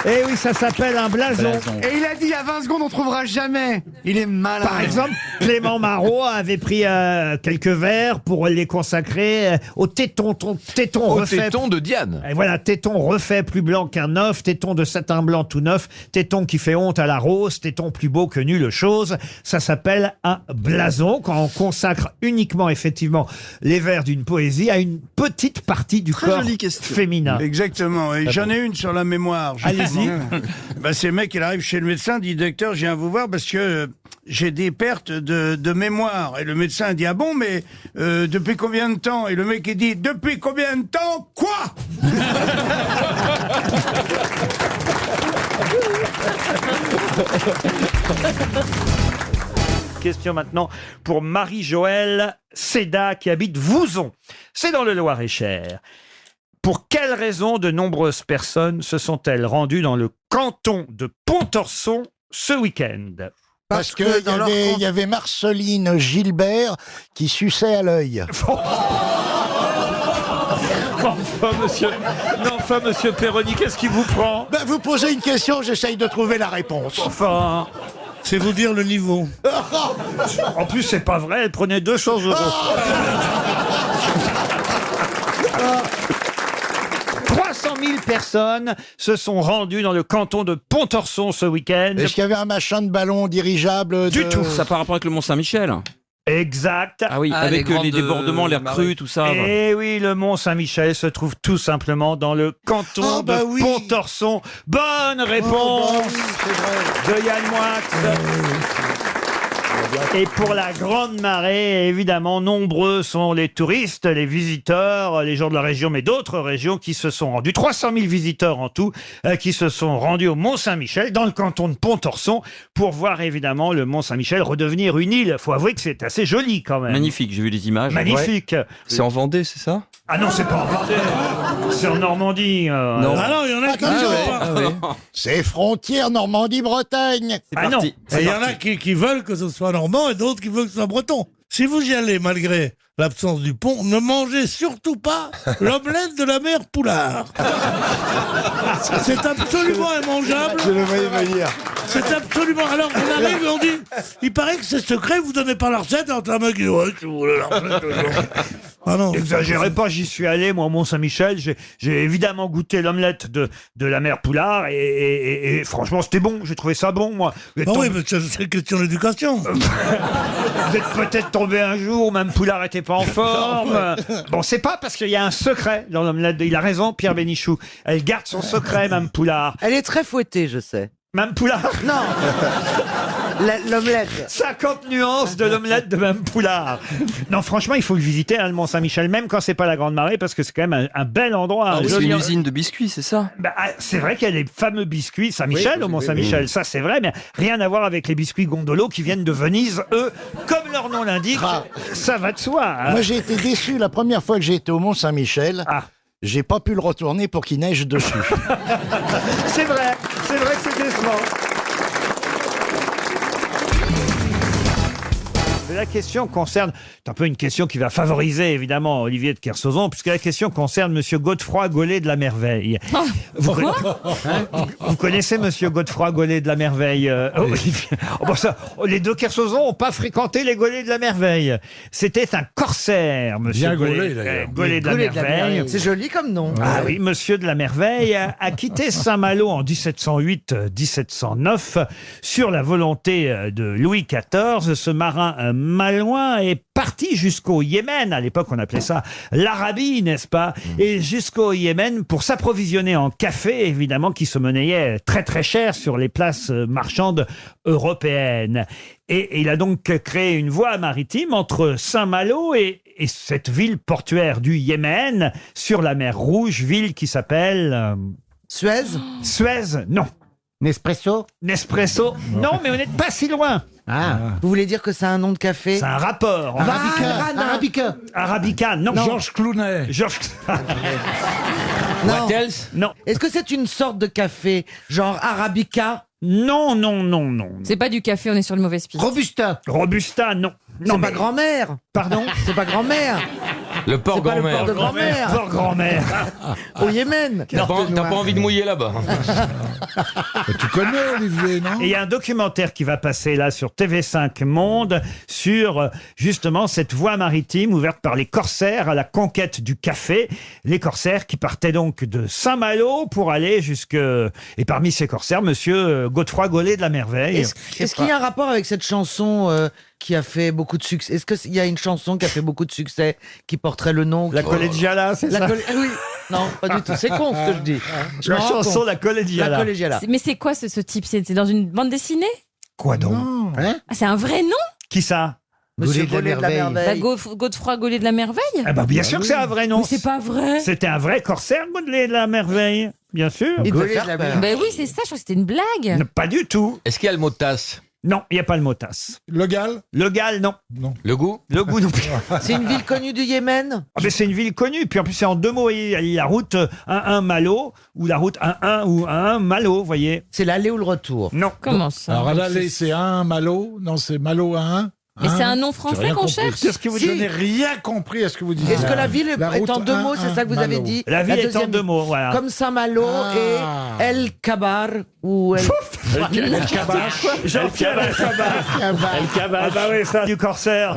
Eh oui, ça s'appelle un blason. Et il a dit il y a 20 secondes, on trouvera jamais. Il est malin. Par exemple, Clément Marot avait pris quelques vers pour les consacrer au téton Au refait. téton de Diane. Et voilà, téton refait plus blanc qu'un œuf, téton de satin blanc tout neuf, téton qui fait honte à la rose, téton plus beau que nulle chose. Ça s'appelle un blason quand on consacre uniquement, effectivement, les vers d'une poésie à une petite partie du corps jolie question. féminin. Exactement. Et j'en ai une sur la mémoire. Allez-y. Bah, c'est le mec, il arrive chez le médecin, dit docteur, je viens vous voir parce que j'ai des pertes de mémoire. Et le médecin dit ah bon, mais depuis combien de temps? Et le mec il dit depuis combien de temps? Quoi? Question maintenant pour Marie-Joëlle Seda qui habite Vouzon. C'est dans le Loir-et-Cher. Pour quelle raison de nombreuses personnes se sont-elles rendues dans le canton de Pontorson ce week-end? Parce qu'il y avait Marceline Gilbert qui suçait à l'œil. Enfin, monsieur Perroni, qu'est-ce qui vous prend? Vous posez une question, j'essaye de trouver la réponse. Enfin... C'est vous dire le niveau. En plus, c'est pas vrai, elle prenait 200 €. 300 000 personnes se sont rendues dans le canton de Pontorson ce week-end. Est-ce qu'il y avait un machin de ballon dirigeable Du tout. Ça par rapport avec le Mont-Saint-Michel. Exact. Ah oui, avec les débordements, l'air cru, tout ça. Et oui, le Mont-Saint-Michel se trouve tout simplement dans le canton de Pontorson. Bonne réponse de Yann Moix. Et pour la Grande Marée, évidemment, nombreux sont les touristes, les visiteurs, les gens de la région, mais d'autres régions qui se sont rendus. 300 000 visiteurs en tout, qui se sont rendus au Mont-Saint-Michel, dans le canton de Pontorson, pour voir évidemment le Mont-Saint-Michel redevenir une île. Faut avouer que c'est assez joli quand même. Magnifique, j'ai vu les images. Magnifique. Ouais. C'est en Vendée, c'est ça? Ah non, c'est pas en Vendée. C'est en Normandie. Non. Ah non, il y en a qui veulent pas. C'est frontière Normandie-Bretagne. Ah non. Et il y en a qui veulent que ce soit normand et d'autres qui veulent que ce soit breton. Si vous y allez malgré l'absence du pont, ne mangez surtout pas l'omelette de la mère Poulard. C'est absolument immangeable. Je le voyais venir. C'est absolument... Alors on arrive et on dit, il paraît que c'est secret, vous donnez pas la recette, entre la mec qui dit, ouais, tu voulais la recette. Ah non. N'exagérez pas, j'y suis allé, moi, au Mont-Saint-Michel. J'ai évidemment goûté l'omelette de la mère Poulard et franchement, c'était bon. J'ai trouvé ça bon, moi. Ah oui, mais c'est une question d'éducation. Vous êtes peut-être tombé un jour où Mme Poulard était pas en forme. Bon, c'est pas parce qu'il y a un secret dans l'omelette. Il a raison, Pierre Bénichou. Elle garde son secret, Mme Poulard. Elle est très fouettée, je sais. Mme Poulard? Non. L'omelette. 50 nuances de l'omelette de Mme Poulard. Non, franchement, il faut le visiter, hein, le Mont-Saint-Michel, même quand c'est pas la Grande Marée, parce que c'est quand même un bel endroit. Ah oui, c'est une usine de biscuits, c'est ça? C'est vrai qu'il y a les fameux biscuits Saint-Michel Oui, au Mont-Saint-Michel, ça c'est vrai, mais rien à voir avec les biscuits Gondolo qui viennent de Venise. Eux, comme leur nom l'indique, ça va de soi. Hein. Moi, j'ai été déçu la première fois que j'ai été au Mont-Saint-Michel. J'ai pas pu le retourner pour qu'il neige dessus. C'est vrai que c'est décevant. La question concerne, c'est un peu une question qui va favoriser évidemment Olivier de Kersauzon, puisque la question concerne Monsieur Godefroy Gaulet de la Merveille. Vous connaissez Monsieur Godefroy Gaulet de la Merveille, Olivier? Les deux Kersauzon n'ont pas fréquenté les Gaulets de la Merveille. C'était un corsaire, Monsieur Bien Gaulet, Gaulet, d'ailleurs. Gaulet de la Merveille. C'est joli comme nom. Ah oui, Monsieur de la Merveille a quitté Saint-Malo en 1708-1709 sur la volonté de Louis XIV. Ce marin malouin est parti jusqu'au Yémen. À l'époque, on appelait ça l'Arabie, n'est-ce pas? Et jusqu'au Yémen pour s'approvisionner en café, évidemment, qui se monnayait très très cher sur les places marchandes européennes. Et il a donc créé une voie maritime entre Saint-Malo et cette ville portuaire du Yémen sur la mer Rouge, ville qui s'appelle... Suez? Suez, non. Nespresso? Nespresso, non, mais vous n'êtes pas si loin. Vous voulez dire que c'est un nom de café? C'est un rapport. Arabica. Arabica, non. Georges Clooney. Non. Non. Est-ce que c'est une sorte de café, genre Arabica? Non. C'est pas du café, on est sur une mauvaise piste. Robusta? Robusta, non. C'est pas grand-mère? Pardon? C'est pas grand-mère? Le port C'est pas le port grand-mère. de grand-mère? Port grand-mère. Au Yémen? T'as pas envie de mouiller là-bas. Tu connais Olivier, non? Et il y a un documentaire qui va passer là sur TV5 Monde sur justement cette voie maritime ouverte par les corsaires à la conquête du café. Les corsaires qui partaient donc de Saint-Malo pour aller jusque... Et parmi ces corsaires, Monsieur Godefroy Gaulet de la Merveille. Est-ce qu'il y a un rapport avec cette chanson qui a fait beaucoup de succès? Est-ce qu'il y a une chanson qui a fait beaucoup de succès qui porterait le nom? La Collegiala, c'est ça? Oui. Non, pas du tout. C'est con ce que je dis. Je La me rends chanson compte. La Collegiala. La Collegiala. Mais c'est quoi ce type? C'est dans une bande dessinée? Quoi donc? Ah, c'est un vrai nom? Qui ça? Monsieur Gaulet de la Merveille. Godefroy Gaulet de la Merveille? Ah bah bien sûr que c'est un vrai nom. Mais c'est pas vrai. C'était un vrai corsaire, Gaulet de la Merveille. Bien sûr. Il devait faire peur. Ben oui, c'est ça, je crois que c'était une blague. Pas du tout. Est-ce qu'il y a le mot tasse? Non, il n'y a pas le mot tasse. Le Gall? Le Gall, non. Non. Le goût? Le goût non plus. C'est une ville connue du Yémen? Ah, mais c'est une ville connue, puis en plus c'est en 2 mots. Il y a la route 1-1 Malo, ou la route 1-1 ou 1-1 Malo, vous voyez. C'est l'aller ou le retour? Non. Comment ça? Alors, l'aller, c'est 1, Malo. Non, c'est Malo 1. Mais c'est un nom français qu'on cherche? Qu'est-ce que vous Je n'ai rien compris à ce que vous dites. Est-ce que la ville est route en 2 mots? C'est ça que vous avez Malo. dit? La ville est en deuxième- 2 mots, voilà. Comme Saint-Malo et El Kabar ou El... El Kabash. Jean-Pierre Elkabbach. Ah bah oui, ça, du Corsaire.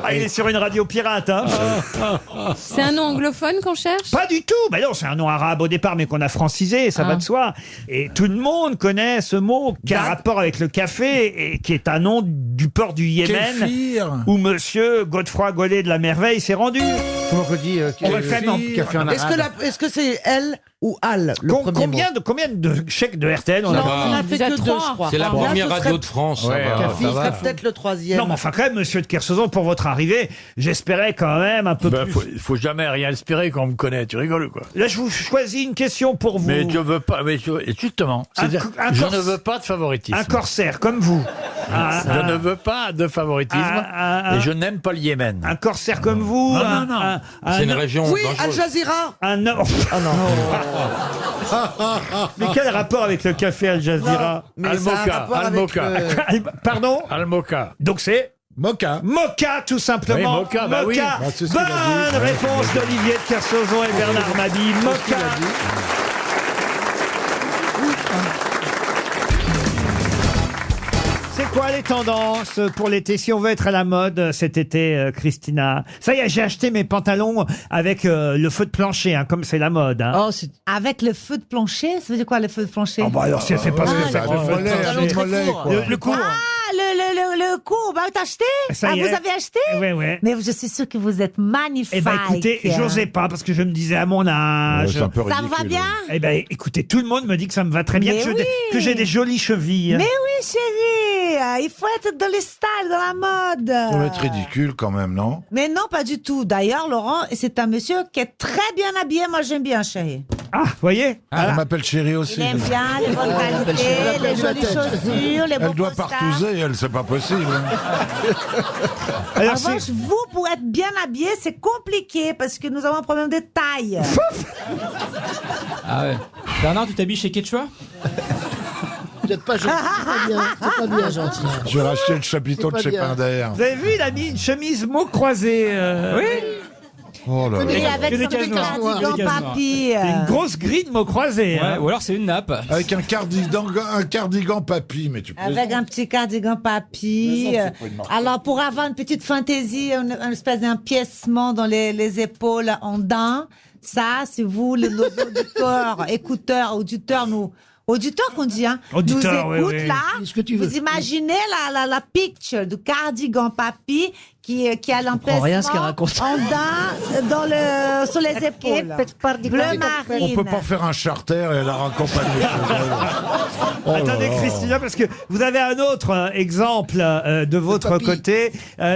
Ah, il est sur une radio pirate, hein. C'est un nom anglophone qu'on cherche? Pas du tout. Bah non, c'est un nom arabe au départ, mais qu'on a francisé, ça va de soi. Et tout le monde connaît ce mot qui a un rapport avec le café et qui est un nom du port du Yémen Kéfir. où monsieur Godefroy Gaulet de la Merveille s'est rendu. Comment on dit On va faire café en arabe. Est-ce que c'est El ou Al le premier mot? Combien de chèques de RTL on Non, a on a fait Vous êtes que 2, trois. je crois. C'est la Là, première ce serait- radio de France. ça va, Café ça va. serait peut-être le 3e. Non, mais enfin, quand même, monsieur de Kersauzon, pour votre arrivée, j'espérais quand même un peu plus. Faut jamais rien espérer quand on me connaît, tu rigoles ou quoi? Là, je vous choisis une question pour vous. Mais je veux pas, justement, je ne veux pas de favoritisme. Un corsaire comme vous. Je ne veux pas de favoritisme et je n'aime pas le Yémen. Un corsaire comme vous. Non. C'est une région Oui, Al dangereuse. Jazeera. Ah non. Mais quel rapport avec le café Al Jazeera? Mais ça a un rapport avec le- Pardon? Al-Moka. Donc c'est Moka. Moka, tout simplement. Oui, Moka, bah oui. Bah, c'est ce qu'il a dit. Bonne réponse d'Olivier de Kersauzon et Bernard Mabille. Moka. C'est quoi les tendances pour l'été? Si on veut être à la mode cet été, Christina. Ça y est, j'ai acheté mes pantalons avec le feu de plancher, hein, comme c'est la mode. Hein. Oh, Avec le feu de plancher? Ça veut dire quoi, le feu de plancher? Ah bah alors, c'est pas ce que Ça c'est. le mollet, le mollet, quoi. Le cours. Ah, le cours, bah t'as acheté? Ça y vous est. avez acheté? Ouais. Mais je suis sûre que vous êtes magnifique. Eh ben écoutez, j'osais pas parce que je me disais à mon âge. C'est un peu Ça ridicule. va bien? Eh ben écoutez, tout le monde me dit que ça me va très bien, Mais que oui. j'ai des jolies chevilles. Mais oui, chérie, il faut être dans les styles, dans la mode. Ça va être ridicule quand même, non? Mais non, pas du tout. D'ailleurs, Laurent, c'est un monsieur qui est très bien habillé. Moi, j'aime bien, chérie. Ah, voyez. Elle m'appelle chérie aussi. Il aime bien les bonnes qualités, les jolies chaussures, les beaux Elle doit costards. partouzer, elle, c'est pas possible. En Alors, revanche, vous, pour être bien habillé, c'est compliqué parce que nous avons un problème de taille. Ah ouais. Bernard, tu t'habilles chez Quechua? Vous n'êtes pas gentil, c'est pas bien gentil. Je vais racheter le chapiteau de C'est chez pas bien. Pinder. Vous avez vu, il a mis une chemise mots croisés. Oui. Oh là Et là. avec que des son cases petit noires. cardigan Que des cases papy. C'est une grosse grille de mots croisés. Ouais, hein. ou alors c'est une nappe. Avec un cardigan papy, mais tu peux. Avec un petit cardigan papy. Mais non, c'est pas une marque. Alors, pour avoir une petite fantaisie, une espèce d'empiècement dans les épaules en dents, ça, c'est vous, nos auditeurs, écouteurs, auditeurs qu'on dit, hein, Auditeurs, nous oui, écoutent oui. là. Dis ce que tu veux. Vous imaginez la picture du cardigan papy qui a l'empiècement rien ce qu'il raconte. en dents sur les épaules. Bleu marine. On peut pas faire un charter et la raccompagner. Oh là Attendez, là. Christina, parce que vous avez un autre exemple de votre côté.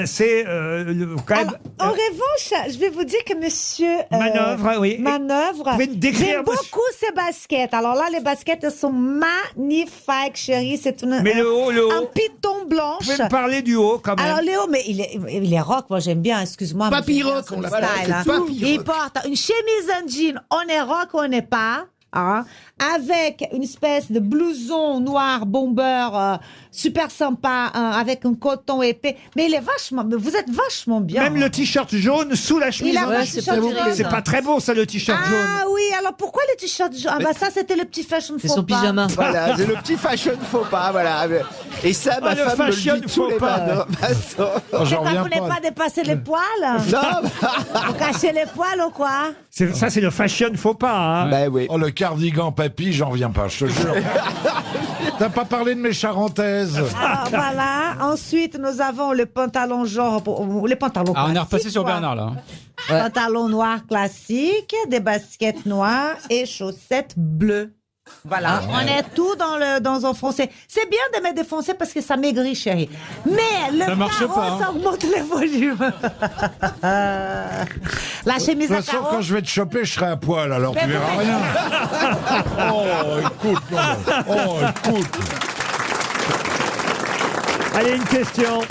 C'est quand même. En revanche, je vais vous dire que monsieur Manœuvre, oui. Manœuvre, pouvez me décrire, j'aime monsieur- beaucoup ces baskets. Alors là, les baskets elles sont magnifiques, chérie. C'est une Mais le haut. un piton Vous blanche. pouvez me parler du haut quand même. Alors Léo, mais il est rock, moi j'aime bien, excuse-moi. mais Papy j'aime bien rock, son on l'appelle, style, c'est hein. papy Il rock. porte une chemise en jean, on est rock, on n'est pas. Hein, avec une espèce de blouson noir bomber super sympa, hein, avec un coton épais. Mais il est vachement, mais vous êtes vachement bien. Même le t-shirt jaune sous la chemise. Il a en pas jean. de t-shirt jaune. C'est pas très beau ça le t-shirt jaune. Ah oui, alors pourquoi les t-shirts jaunes? Ah bah ça c'était le petit fashion C'est faux son pas. pyjama. Voilà, c'est le petit fashion faux pas, voilà. Et ça, ma Ah, le femme me le fashion dit tous faux les pas. matins. C'est quoi, vous n'avez pas dépassé les poils? Vous cachez les poils ou quoi? Ça c'est le fashion faux pas. Hein. Ben oui. Oh, le cardigan papy, j'en reviens pas, je te jure. T'as pas parlé de mes charentaises. Alors voilà, ensuite nous avons le pantalon genre, les pantalons Ah, on est classiques, repassé sur quoi. Bernard là. Pantalon noir classique, des baskets noires et chaussettes bleues. Voilà, on est tout dans un foncé. C'est bien de mettre des foncés parce que ça maigrit, chérie. Mais le Ça marche carreau, pas, hein. ça augmente les volumes. La chemise De à toute façon, carreaux. quand je vais te choper, je serai à poil, alors tu verras rien. Oh, écoute, non. Oh, écoute. Allez, une question.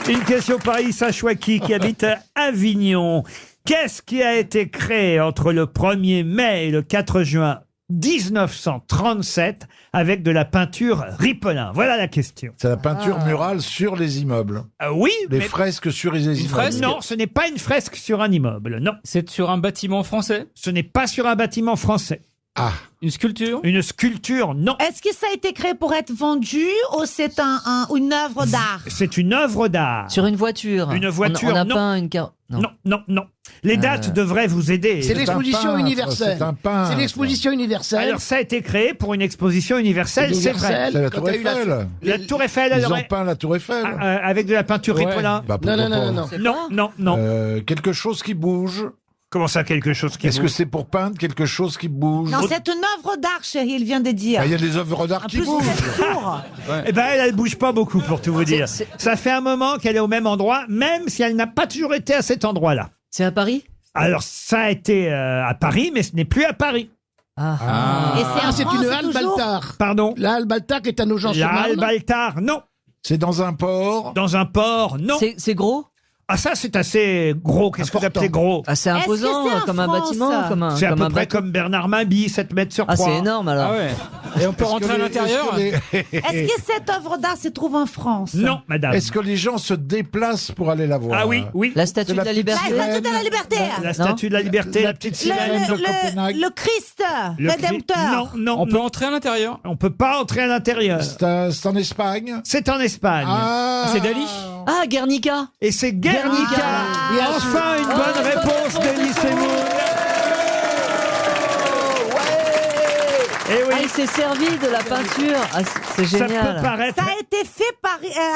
Une question par Issa Chouaki qui habite à Avignon. Qu'est-ce qui a été créé entre le 1er mai et le 4 juin 1937 avec de la peinture Ripolin? Voilà la question. C'est la peinture murale sur les immeubles. Oui. Les mais- fresques sur les immeubles. Non, ce n'est pas une fresque sur un immeuble, non. C'est sur un bâtiment français? Ce n'est pas sur un bâtiment français. Ah. Une sculpture? Une sculpture, non. Est-ce que ça a été créé pour être vendu ou c'est une œuvre d'art? C'est une œuvre d'art. Sur une voiture. Une voiture, On a non. peint une car... Non, non, non. Les dates devraient vous aider. C'est l'exposition universelle. C'est un peintre. C'est l'exposition universelle. Alors ça a été créé pour une exposition universelle, c'est vrai. C'est la Quand Tour t'as eu la- Eiffel. La Tour Eiffel, Ils alors, ont peint la Tour Eiffel. avec de la peinture Ouais. Ripolin. Bah, pourquoi Non, non, pas. non, non. Non, non, non. Quelque chose qui bouge. Comment ça, quelque chose qui Est-ce que bouge c'est pour peindre quelque chose qui bouge? Non, c'est une œuvre d'art, chérie, il vient de dire. Ah, il y a des œuvres d'art En qui plus, vous bougent. êtes sourd. Eh ben, elle bouge pas beaucoup, pour tout vous dire. Ça fait un moment qu'elle est au même endroit, même si elle n'a pas toujours été à cet endroit-là. C'est à Paris? Alors, ça a été à Paris, mais ce n'est plus à Paris. Et c'est en C'est France, une halle toujours Baltard. Pardon? La halle Baltard qui est à La Nogent-sur-Marne. halle Baltard, non. C'est dans un port. Dans un port, non. C'est gros? Ah, ça, c'est assez gros. Qu'est-ce que vous appelez gros? Ah, c'est Est-ce que imposant, c'est en comme un France, bâtiment, ça comme un, C'est à comme peu un près bateau. comme Bernard Mabie, 7 mètres sur 3. Ah, c'est énorme, alors. Ah ouais. Et on peut rentrer à l'intérieur? Est-ce que cette œuvre d'art se trouve en France? Non, madame. Est-ce que les gens se déplacent pour aller la voir? Ah oui, oui. La statue C'est de la la petite liberté. La statue de la liberté. La statue de la liberté, la petite sirène de Copenhague. Le Christ, Le rédempteur. Non, non, On peut non. entrer à l'intérieur? On peut pas entrer à l'intérieur. C'est en Espagne. C'est en Espagne. Ah, C'est Dali? Ah, Guernica. Et c'est Guernica. Bien Enfin, une bonne réponse d'Elie Semoun. Eh Ah, oui, il s'est servi de la peinture. Ah, c'est ça génial. peut paraître... Ça a été fait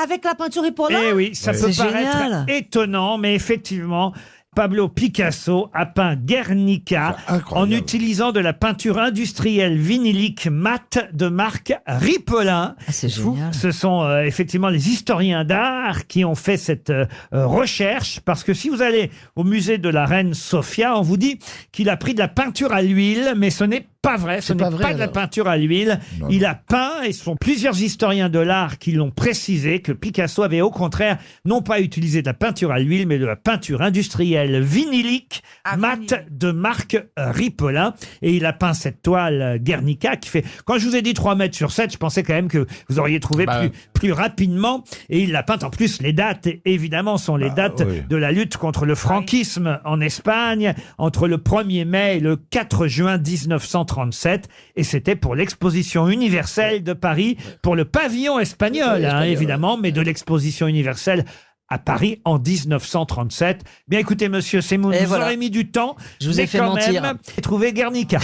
avec la peinture Ripolin. Eh oui, ça peut C'est paraître génial. étonnant, mais effectivement, Pablo Picasso a peint Guernica C'est incroyable. en utilisant de la peinture industrielle vinylique mate de marque Ripolin. Ah, c'est génial. Ce sont effectivement les historiens d'art qui ont fait cette recherche, parce que si vous allez au musée de la reine Sofia, on vous dit qu'il a pris de la peinture à l'huile, mais ce n'est pas vrai, ce C'est n'est pas pas, vrai, de la alors. peinture à l'huile. Non, Il a peint, et ce sont plusieurs historiens de l'art qui l'ont précisé, que Picasso avait au contraire non pas utilisé de la peinture à l'huile, mais de la peinture industrielle vinylique mate de marque Ripolin. Et il a peint cette toile Guernica qui fait... Quand je vous ai dit 3 mètres sur 7, je pensais quand même que vous auriez trouvé plus rapidement. Et il l'a peinte. En plus, les dates, évidemment, sont les dates oui. de la lutte contre le franquisme en Espagne, entre le 1er mai et le 4 juin 1937. Et c'était pour l'exposition universelle de Paris, pour le pavillon espagnol, hein, évidemment, mais de l'exposition universelle à Paris en 1937. Bien écoutez, monsieur Semoun, Et vous voilà. aurez mis du temps. Je vous ai mais fait quand mentir. même, trouvé Guernica.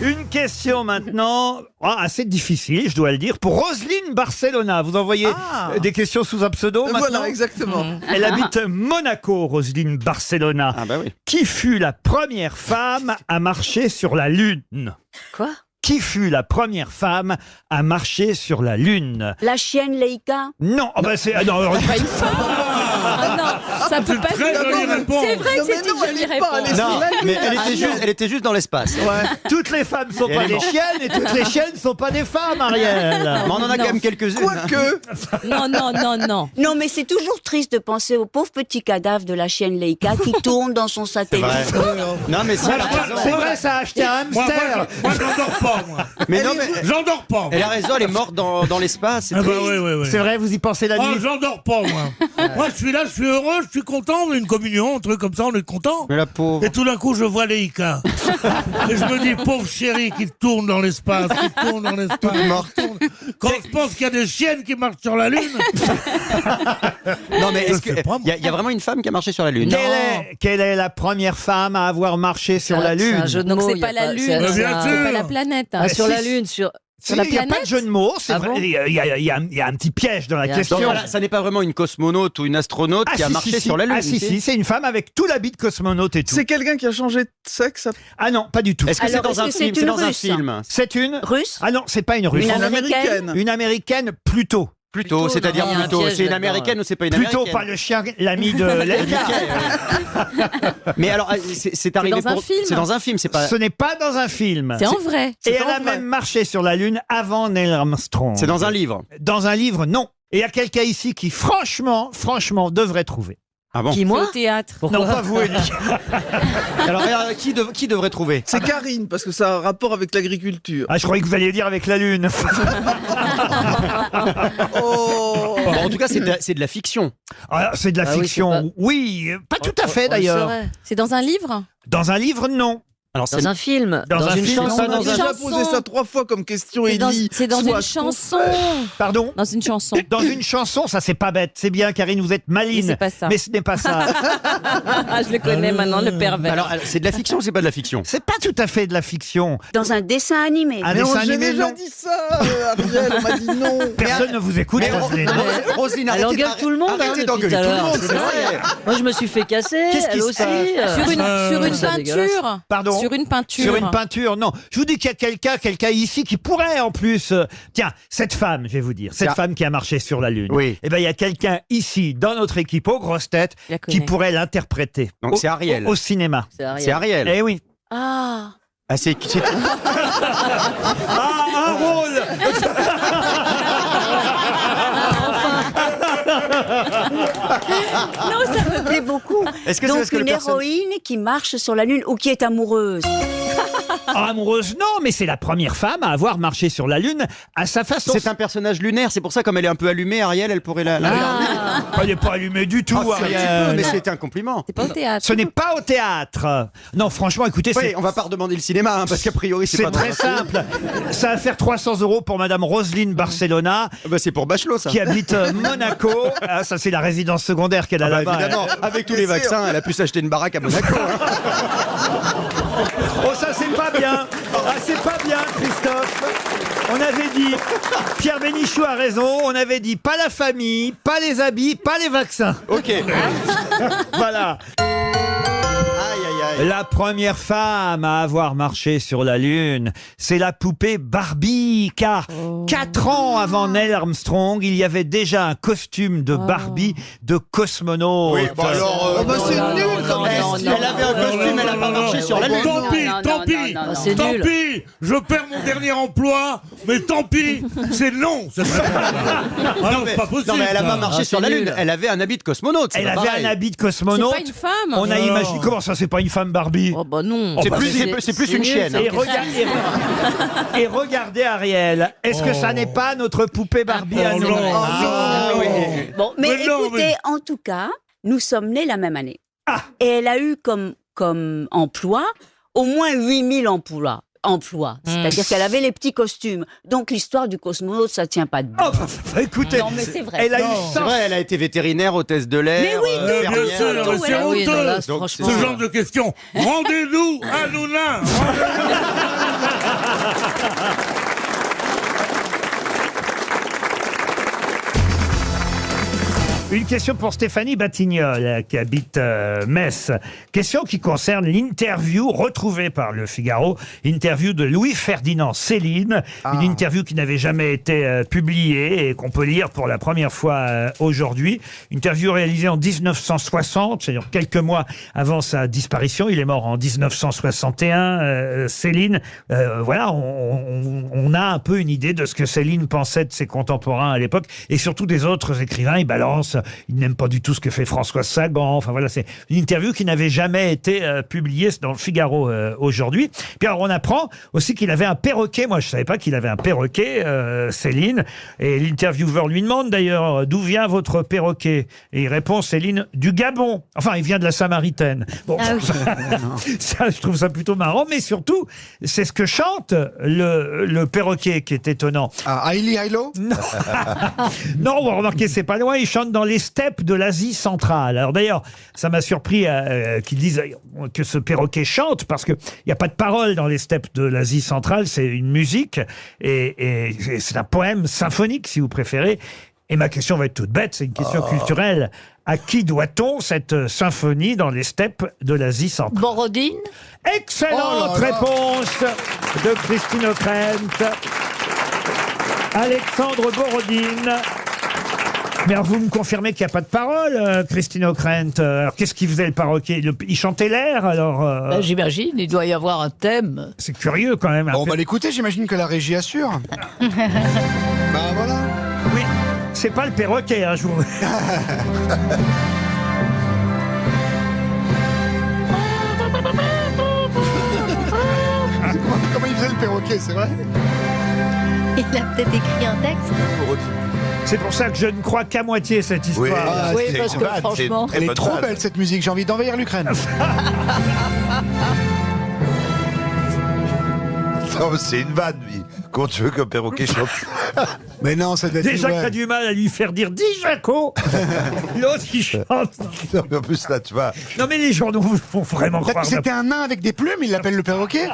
Une question maintenant, assez difficile, je dois le dire, pour Roselyne Barcelona. Vous envoyez des questions sous un pseudo maintenant. Voilà, exactement. Elle habite Monaco, Roselyne Barcelona. Ah bah oui. Qui fut la première femme à marcher sur la Lune? Quoi? Qui fut la première femme à marcher sur la Lune? La chienne Leica. Non, oh bah c'est... ah non, alors- Ah non, ça peut pas être Très jolie une réponse. C'est vrai que c'est une jolie réponse. Non, mais elle était juste dans l'espace. Toutes les femmes sont Et pas elle est des morte. chiennes et toutes les chiennes sont pas des femmes, Ariel. Mais on en a quand même quelques-unes. Quoique, Non, non, non, non. Non, mais c'est toujours triste de penser au pauvre petit cadavre de la chienne Leica qui tourne dans son C'est satellite. vrai. Non, mais ça, elle a raison. C'est vrai, ça a acheté un Moi, hamster. j'endors pas, moi. Mais non, mais J'endors pas. moi. elle a raison, elle est morte dans l'espace. c'est Ah bah triste. oui. C'est vrai, vous y pensez la Oh, nuit. j'endors pas, moi. Moi, je suis là, je suis heureux, je suis content, une communion, un truc comme ça, on est content. Mais la pauvre. Et tout d'un coup, je vois Leica. Et je me dis, pauvre chérie qui tourne dans l'espace, qui tourne dans l'espace. morte. qui tourne. Quand je pense qu'il y a des chiennes qui marchent sur la Lune. Non, mais Je est-ce sais pas, moi. qu'il y a vraiment une femme qui a marché sur la Lune? Quelle est la première femme à avoir marché sur la C'est Lune? un jeu de Donc mots, c'est y a pas la Lune, Mais c'est bien sûr. pas la planète. Ah, sur si, la Lune, sur Si, la il n'y a pas planète. de jeu de mots, c'est Ah vrai. bon Il y a un petit piège dans la Il y a un question. Donc voilà, ça n'est pas vraiment une cosmonaute ou une astronaute qui a si, marché si, sur la Lune. Ah si, c'est une femme avec tout l'habit de cosmonaute et tout. c'est quelqu'un qui a changé de sexe. Ah non, pas du tout. Est-ce que c'est Alors, dans un est-ce que film? c'est C'est une dans un Russe film. C'est une Russe. Ah non, c'est pas une russe. Une américaine. Une américaine plutôt. Plutôt, c'est-à-dire non, il y a un plutôt. piège C'est une là-dedans, américaine ou c'est pas une Plutôt américaine pas le chien, l'ami de Leica. Mais alors, c'est arrivé dans un film. C'est dans un film, c'est pas. Ce n'est pas dans un film. C'est en vrai. Et elle a même marché sur la Lune avant Neil Armstrong. C'est dans un livre. Dans un livre, non. Et il y a quelqu'un ici qui, franchement, devrait trouver. Ah bon? Qui, moi? Au théâtre. Non, pas vous, Élie. Alors, qui devrait trouver? C'est Karine, parce que ça a un rapport avec l'agriculture. Ah, je croyais que vous alliez dire avec la Lune. Oh. Bon, en tout cas, c'est de la fiction. Ah, c'est de la fiction. Oui, pas tout à fait d'ailleurs. C'est dans un livre? Dans un livre, non. Alors, Dans un film. Dans un une film, chanson. On a déjà posé ça 3 fois comme question, Élie. C'est dans Soit une ce qu'on chanson. Pardon? Dans une chanson. Dans une chanson, ça c'est pas bête. C'est bien, Karine, vous êtes maline. Mais c'est pas ça. Mais ce n'est pas ça. Je le connais maintenant, le pervers. Alors, c'est de la fiction ou c'est pas de la fiction? C'est pas tout à fait de la fiction. Dans un dessin animé. Un Mais dessin j'ai animé, déjà non. dit ça, Ariel, on m'a dit non. Personne ne vous écoute, Roselyne. Roselyne, Elle engueule tout le monde, arrêtez depuis d'engueuler tout à tout le l'heure. monde, C'est c'est vrai. vrai. Moi, je me suis fait casser, Qu'est-ce qui elle se aussi. passe Sur une ça, dégueulasse. peinture. Pardon? Sur une peinture. Sur une peinture, non. Je vous dis qu'il y a quelqu'un ici qui pourrait en plus. Tiens, cette femme, je vais vous dire, cette femme qui a marché sur la Lune. Oui. Eh ben, il y a quelqu'un ici dans notre équipe aux grosses têtes Je la qui connais. pourrait l'interpréter. Donc c'est Ariel. Au cinéma. C'est Ariel. Eh oui. Ah. Ah, c'est. Ah, un rôle. Non, ça me plaît beaucoup. Est-ce que c'est Donc parce que une le perso- héroïne qui marche sur la Lune ou qui est amoureuse. Ah, amoureuse, non, mais c'est la première femme à avoir marché sur la Lune à sa façon. C'est un personnage lunaire, c'est pour ça, comme elle est un peu allumée, Ariel, elle pourrait la. Elle n'est pas allumée du tout, Ah, si, un petit Ariel. peu, mais c'était un compliment. C'est pas au théâtre. Ce n'est pas au théâtre. Non, franchement, écoutez, Oui, c'est on va pas redemander le cinéma, hein, parce qu'a priori, c'est pas très simple. Ça va faire 300 € pour Madame Roselyne Barcelona. Bah, c'est pour Bachelot, ça. Qui habite Monaco. Ah, ça, c'est la résidence secondaire qu'elle a Ah bah, là-bas. évidemment, avec tous les vaccins, elle a pu s'acheter une baraque à Monaco. Oh, ça, c'est pas bien. Ah, c'est pas bien, Christophe. On avait dit, Pierre Bénichou a raison, on avait dit pas la famille, pas les habits, pas les vaccins. Ok. Voilà. Aïe, aïe, aïe. La première femme à avoir marché sur la Lune, c'est la poupée Barbie, car 4 ans avant Neil Armstrong, il y avait déjà un costume de Barbie de cosmonaute. Oui, bah alors. Oh, bah, c'est nul comme question. Elle avait un costume, elle a pas marché sur la Lune. Tant pis, je perds mon dernier emploi, mais tant pis, c'est non. C'est pas possible. Non, mais elle a pas ça. marché sur la Lune. Elle avait un habit de cosmonaute. Elle avait un habit de cosmonaute. C'est pas une femme. On a imaginé, comment ça, c'est pas une femme Barbie? Oh bah non. C'est plus une chienne. Et, et regardez Ariel, est-ce que ça n'est pas notre poupée Barbie à nous? non. Bon, mais Mais non, écoutez, en tout cas, nous sommes nés la même année. Et elle a eu comme emploi au moins 8000 emplois. C'est-à-dire qu'elle avait les petits costumes. Donc l'histoire du cosmonaute, ça tient pas debout. Oh, écoutez, Non, mais c'est vrai. elle a eu C'est vrai, elle a été vétérinaire, hôtesse de l'air. Mais oui, Bien tout, sûr, tout, mais c'est elle a- oui, non, là, honteux. franchement. Ce genre de questions. Rendez-nous à Nouna. Une question pour Stéphanie Batignolles, qui habite Metz. Question qui concerne l'interview retrouvée par Le Figaro, interview de Louis-Ferdinand Céline, une interview qui n'avait jamais été publiée et qu'on peut lire pour la première fois aujourd'hui. Interview réalisée en 1960, c'est-à-dire quelques mois avant sa disparition. Il est mort en 1961. Céline, voilà, on a un peu une idée de ce que Céline pensait de ses contemporains à l'époque et surtout des autres écrivains. Il balance, il n'aime pas du tout ce que fait François Sagan. Enfin voilà, c'est une interview qui n'avait jamais été publiée dans Le Figaro aujourd'hui. Puis alors on apprend aussi qu'il avait un perroquet. Moi je savais pas qu'il avait un perroquet, Céline. Et l'intervieweur lui demande d'ailleurs d'où vient votre perroquet. Et il répond, Céline, du Gabon. Enfin, il vient de la Samaritaine. Bon, ça, je trouve ça plutôt marrant, mais surtout, c'est ce que chante le perroquet qui est étonnant. Ah, Hailey Hailo? Non, vous remarquez, c'est pas loin. Il chante dans les steppes de l'Asie centrale. Alors d'ailleurs, ça m'a surpris qu'ils disent que ce perroquet chante parce que il n'y a pas de paroles dans les steppes de l'Asie centrale. C'est une musique et c'est un poème symphonique, si vous préférez. Et ma question va être toute bête, c'est une question culturelle. À qui doit-on cette symphonie dans les steppes de l'Asie centrale? Borodine. Excellente réponse de Christine O'Krent. Alexandre Borodine. Mais alors, vous me confirmez qu'il n'y a pas de parole, Christine O'Krent. Alors, qu'est-ce qu'il faisait, le perroquet? Il chantait l'air, alors Ben, j'imagine, il doit y avoir un thème. C'est curieux, quand même. On va l'écouter, j'imagine que la régie assure. Bah voilà. Oui, c'est pas le perroquet, hein, je vous... Comment il faisait le perroquet, c'est vrai? Il a peut-être écrit un texte. C'est pour ça que je ne crois qu'à moitié cette histoire. Oui, parce que franchement... Elle est trop belle cette musique, j'ai envie d'envahir l'Ukraine. Non, c'est une vanne, lui. Comment tu veux qu'un perroquet chante? Mais non, ça doit être... Déjà ouais. que t'as du mal à lui faire dire « Dis Jaco !» L'autre qui chante. Non, mais en plus, là, tu vois... Non mais les journaux vous font vraiment Peut-être croire... que c'était un nain avec des plumes, il l'appelle le perroquet.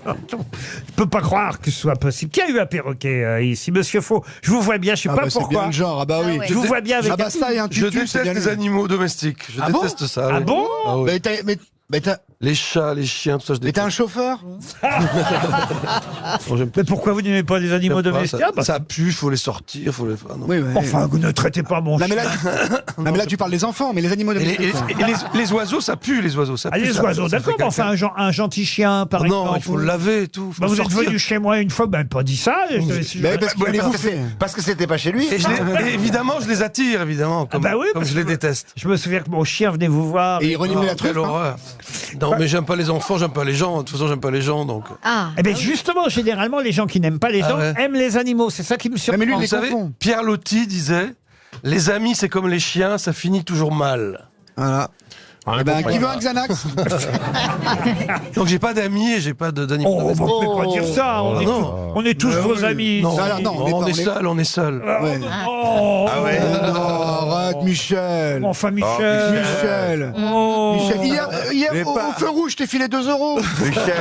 Je peux pas croire que ce soit possible. Qui a eu un perroquet ici? Monsieur Faux, je vous vois bien, je sais pas C'est pourquoi. bien le genre, ah bah oui. Je vous vois bien avec... Ah bah ça et un Je tutu, c'est déteste bien les le- animaux domestiques. Je Ah bon déteste ça. Ah oui. bon Ah oui. Mais t'as Les chats, les chiens, tout ça, je mais t'es déteste. un chauffeur? Bon, j'aime Mais pourquoi vous n'aimez pas les animaux pas, domestiques? Ah, bah, ça pue, faut les sortir, faut les... Ah, non. Oui, mais... Enfin, vous ne traitez pas mon Non mais, chien. non, mais là tu parles des enfants, mais les animaux Et domestiques. les oiseaux, ça pue, les oiseaux. Ça Ah, pue, les ça- oiseaux, ça fait d'accord, mais enfin caca. un gentil chien, par exemple. Non, il faut le laver et tout. Faut Bah, le vous êtes sortir. venu chez moi une fois, ben pas dit ça. Mais parce qu'il allait bouffer. Parce que c'était pas chez lui. Et évidemment, je les attire, évidemment, comme, Ah bah oui, comme parce je les que- déteste. Je me souviens que mon chien venait vous voir. Et il reniflait la Quelle truffe. Hein. horreur. Non, mais j'aime pas les enfants, j'aime pas les gens. De toute façon, j'aime pas les gens, donc... Ah, Eh bien, justement, généralement, les gens qui n'aiment pas les Ah gens ouais. aiment les animaux. C'est ça qui me surprend. mais lui, il Vous les savez, confond. Pierre Loti disait « Les amis, c'est comme les chiens, ça finit toujours mal. Voilà. Eh ben, qui veut un Xanax? » Donc j'ai pas d'amis et j'ai pas d'animaux. Oh, on ne peut pas dire ça. On est tous vos amis. Non, Alors, non, on est seul, on est seul. Ouais. Oh, Ah ouais. Non, arrête, Michel. enfin, Michel. Michel. Oh. Michel. Hier au feu rouge, je t'ai filé 2 €. Michel.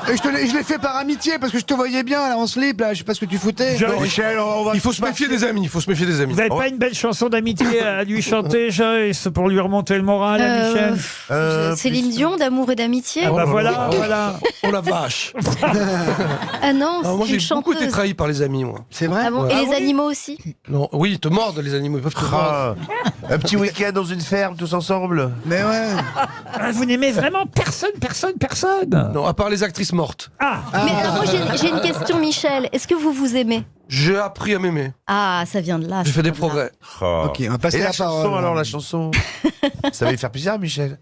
Et je l'ai fait par amitié parce que je te voyais bien là en slip là, je sais pas ce que tu foutais. Joyce. Michel, on va Il faut se méfier des amis, il faut se méfier des amis. Vous n'avez pas une belle chanson d'amitié à lui chanter, Joyce, pour lui remonter le moral à Michel? Céline Dion, d'amour et d'amitié. Ah bah voilà, voilà. Oh la vache. Ah non, Non, moi c'est une j'ai beaucoup été chanteuse. trahi par les amis, moi. C'est vrai? Ah bon, Ouais. et Ah les oui. animaux aussi. Non, oui, ils te mordent les animaux, ils peuvent te mordre. Un petit week-end dans une ferme, tous ensemble. Mais ouais. Ah, vous n'aimez vraiment personne. Non, à part les actrices mortes. Ah, Mais alors moi j'ai une question, Michel. Est-ce que vous vous aimez? J'ai appris à m'aimer. Ah, ça vient de là. J'ai ça fait des vient de là. progrès. Ok, on va passer Et la la chanson, parole. alors, la chanson. Ça va lui faire plaisir, Michel.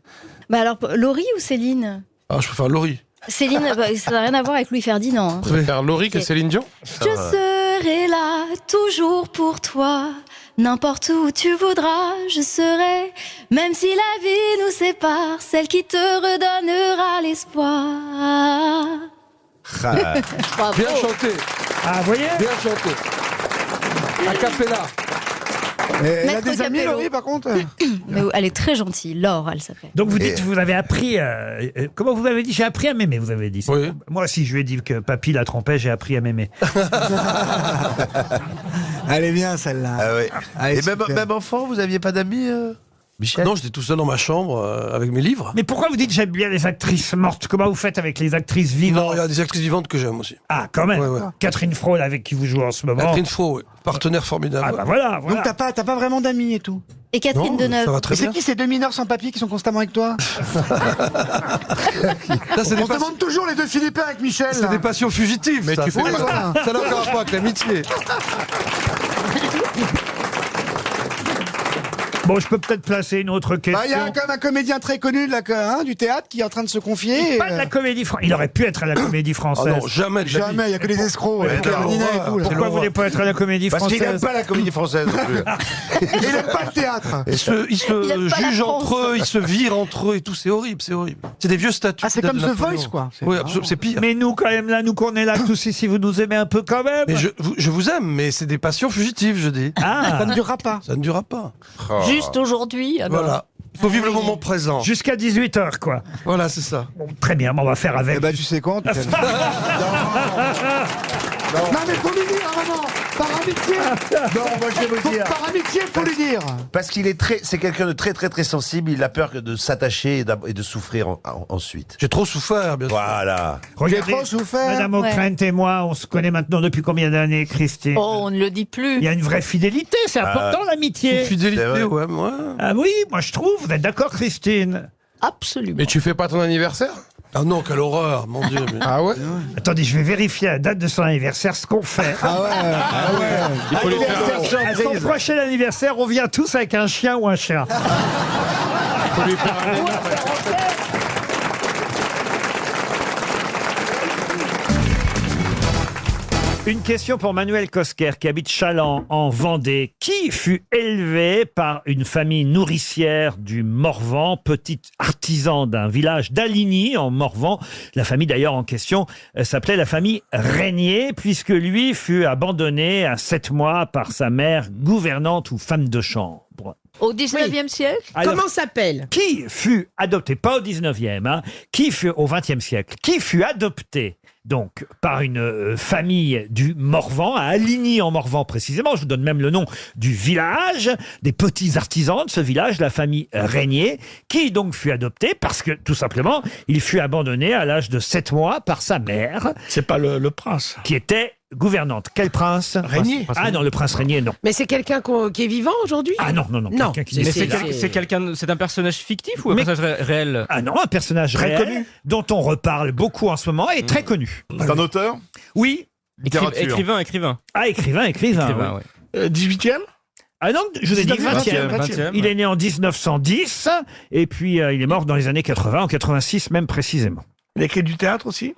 Bah alors, Laurie ou Céline? Ah, je préfère Laurie. Céline, bah, ça n'a rien à voir avec Louis Ferdinand. Hein. Je préfère Laurie que Céline Dion. Je serai là toujours pour toi. N'importe où tu voudras, je serai. Même si la vie nous sépare, celle qui te redonnera l'espoir. Bravo. Bien chanté, ah, vous voyez? bien chanté. A cappella. Elle a Maître des amis, Capello. Laurie, par contre? Mais elle est très gentille, Laure, elle s'appelle. Donc vous dites que vous avez appris... comment vous avez dit? J'ai appris à m'aimer, vous avez dit. Oui. Moi aussi, je lui ai dit que papy la trompait, j'ai appris à m'aimer. Elle est bien celle-là. Ah ouais. Ah, Et super. même enfant, vous aviez pas d'amis, Michel? Non, j'étais tout seul dans ma chambre avec mes livres. Mais pourquoi vous dites j'aime bien les actrices mortes? Comment vous faites avec les actrices Non, vivantes? il y a des actrices vivantes que j'aime aussi. Ah, quand même. Ouais, ouais. Catherine Frôle, avec qui vous jouez en ce moment. Catherine Fro, oui. Partenaire formidable. Ah bah voilà, voilà. Donc t'as pas vraiment d'amis et tout. Et Catherine Non, Deneuve. ça va Mais très c'est bien. qui ces 2 mineurs sans papier qui sont constamment avec toi? Ça, c'est On se demande toujours les 2 Philippins avec Michel. C'est là. des passions fugitives. Mais ça. tu fais Oui, pas ça n'a aucun rapport avec l'amitié. Bon, je peux peut-être placer une autre question. Bah, il y a quand même un comédien très connu du théâtre qui est en train de se confier. Pas de la comédie française. Il aurait pu être à la comédie Ah française. non, jamais de la vie. Jamais, il n'y a que les escrocs. Ouais, Pierre non, Ninet et tout, là. Pourquoi vous voulez pas être à la comédie Parce qu'il française? n'aime pas la comédie française non plus. Il n'aime pas le théâtre. Ils se Il aime pas la jugent France. entre eux, ils se virent entre eux et tout, c'est horrible, c'est horrible. C'est des vieux statuts. Ah, c'est de comme The Napoléon. Voice, quoi. C'est Oui, marrant. absolument, c'est pire. Mais nous, quand même, là, nous qu'on est là tous ici, vous nous aimez un peu quand même. Mais je vous aime, mais c'est des passions fugitives, je dis. Ah, Ça ne durera pas. Ça ne durera pas. Juste aujourd'hui, alors. Voilà. Il faut vivre le moment présent. jusqu'à 18h, quoi. Voilà, c'est ça. Bon, très bien, on va faire avec. Eh ben, tu sais quoi, Michel Non, mais faut lui dire, maman. Par amitié. Non, moi je vais vous dire. Par amitié, faut lui dire. Parce qu'il est c'est quelqu'un de très sensible. Il a peur de s'attacher et de souffrir ensuite. J'ai trop souffert, bien sûr. Voilà. Regardez, trop souffert. Madame O'Krent et moi, on se connaît maintenant depuis combien d'années, Christine? Oh, on ne le dit plus. Il y a une vraie fidélité, c'est important l'amitié. Fidélité, ouais, moi. Ah oui, moi je trouve, vous êtes d'accord, Christine? Absolument. Mais tu fais pas ton anniversaire? Ah non, quelle horreur, mon Dieu. Ah ouais? Attendez, je vais vérifier la date de son anniversaire, ce qu'on fait. Ah ouais. Il faut lui faire À son prochain anniversaire, on vient tous avec un chien ou un chat. faut lui faire un... Une question pour Manuel Cosquer qui habite Chaland en Vendée. Qui fut élevé par une famille nourricière du Morvan, petit artisan d'un village d'Aligny en Morvan? La famille d'ailleurs en question s'appelait la famille Régnier, puisque lui fut abandonné à 7 mois par sa mère gouvernante ou femme de chambre. Au 19e siècle? Alors, Comment s'appelle? qui fut adopté, pas au 19e, hein, qui fut au 20e siècle, qui fut adopté donc par une famille du Morvan, à Aligny en Morvan précisément, je vous donne même le nom du village, des petits artisans de ce village, la famille Régnier, qui donc fut adopté parce que tout simplement, il fut abandonné à l'âge de 7 mois par sa mère. C'est pas le prince. Qui était gouvernante. Quel prince? Régnier. Ah non, le prince Régnier, non. Mais c'est quelqu'un qui est vivant aujourd'hui? Ah non, non, non. Non. Quelqu'un qui Mais décède. c'est un personnage fictif ou un personnage réel? Ah non, un personnage Très réel, connu. dont on reparle beaucoup en ce moment et très connu. C'est un auteur? Oui. Écrivain. Ah, écrivain. oui. Ouais. 18e? Ah non, je vous ai dit 20e. 20e. Il est né en 1910 et puis il est mort dans les années 80, en 86 même précisément. Il a écrit du théâtre aussi?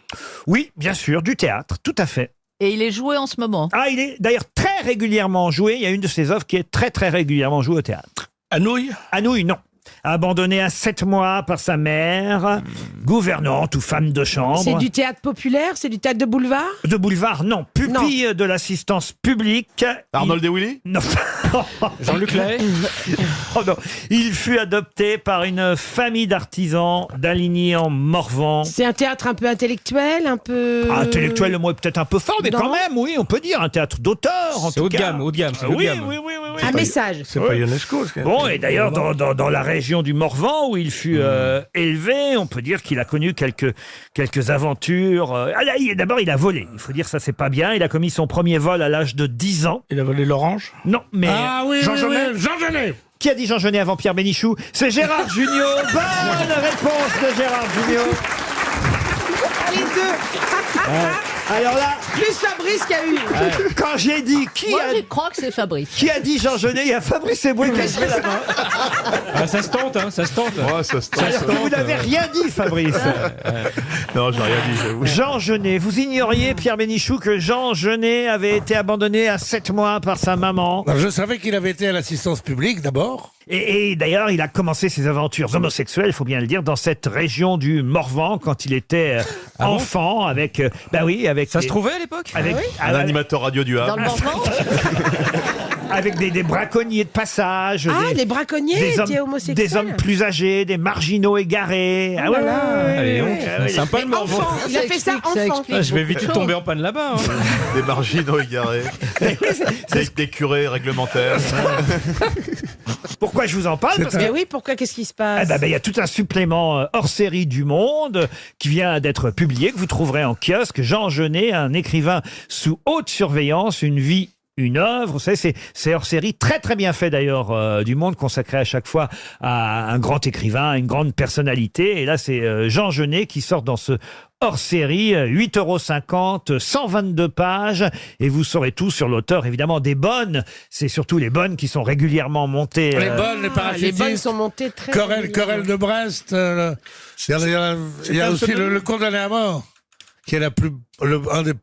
Oui, bien sûr, du théâtre, tout à fait. Et il est joué en ce moment. Ah, il est d'ailleurs très régulièrement joué. Il y a une de ses œuvres qui est très très régulièrement jouée au théâtre. Anouilh? Anouilh, non. Abandonné à 7 mois par sa mère, gouvernante ou femme de chambre. C'est du théâtre populaire? C'est du théâtre de boulevard? De boulevard, non. Pupille de l'assistance publique. Arnold de Willy? Non. Jean-Luc Lahaye? Oh non. Il fut adopté par une famille d'artisans d'Aligny en Morvan. C'est un théâtre un peu intellectuel, un peu... Intellectuel, le mot est peut-être un peu fort, mais Non. quand même, oui, on peut dire un théâtre d'auteur. en C'est tout haut de cas. gamme, haut de gamme. c'est haut de Oui, gamme. oui. Un message. C'est pas Ionesco. Bon, et d'ailleurs, dans la région du Morvan, où il fut élevé, on peut dire qu'il a connu quelques aventures. D'abord, il a volé. Il faut dire ça, c'est pas bien. Il a commis son premier vol à l'âge de 10 ans. Il a volé l'orange? Non, mais... Ah oui, Jean oui, Genet? oui, Jean Genet. Qui a dit Jean Genet avant Pierre Bénichou? C'est Gérard Junior. Bonne réponse de Gérard Junior. Les deux. Alors là, Plus Fabrice qu'il y a eu. quand j'ai dit Moi, je crois que c'est Fabrice. qui a dit Jean Genet, il y a Fabrice Eboué qui a levé la main. Ah, ça se tente, hein, ça se tente. Ouais, ça se C'est-à-dire que vous n'avez rien dit, Fabrice. Non, j'ai rien dit, j'avoue. Jean Genet, vous ignoriez, Pierre Bénichou, que Jean Genet avait été abandonné à 7 mois par sa maman. Alors, je savais qu'il avait été à l'assistance publique d'abord. Et d'ailleurs, il a commencé ses aventures homosexuelles, il faut bien le dire, dans cette région du Morvan quand il était enfant, avec, avec. Ça se trouvait à l'époque? Avec, Un animateur radio du Havre. Dans le Morvan? avec des braconniers de passage. Ah, les braconniers étaient des homosexuels. hommes plus âgés, des marginaux égarés. Oh là là, Allez, ouais, donc, ouais. sympa le Morvan. Enfant, il a fait ça enfant. Ah, je vais éviter de tomber en panne là-bas. hein. Des marginaux égarés. Des curés réglementaires. Pourquoi je vous en parle? Parce que Mais oui, pourquoi? Qu'est-ce qui se passe? il y a tout un supplément hors série du Monde qui vient d'être publié, que vous trouverez en kiosque. Jean Genet, un écrivain sous haute surveillance, une vie, une œuvre. Vous savez, c'est hors série, très très bien fait d'ailleurs, du Monde, consacré à chaque fois à un grand écrivain, à une grande personnalité. Et là, c'est Jean Genet qui sort dans ce hors série, 8,50 €, 122 pages, et vous saurez tout sur l'auteur, évidemment, des bonnes. C'est surtout les bonnes qui sont régulièrement montées. Les bonnes, les parachutistes. Les bonnes sont montées très... Corel de Brest. Il y a aussi le condamné à mort, qui est un des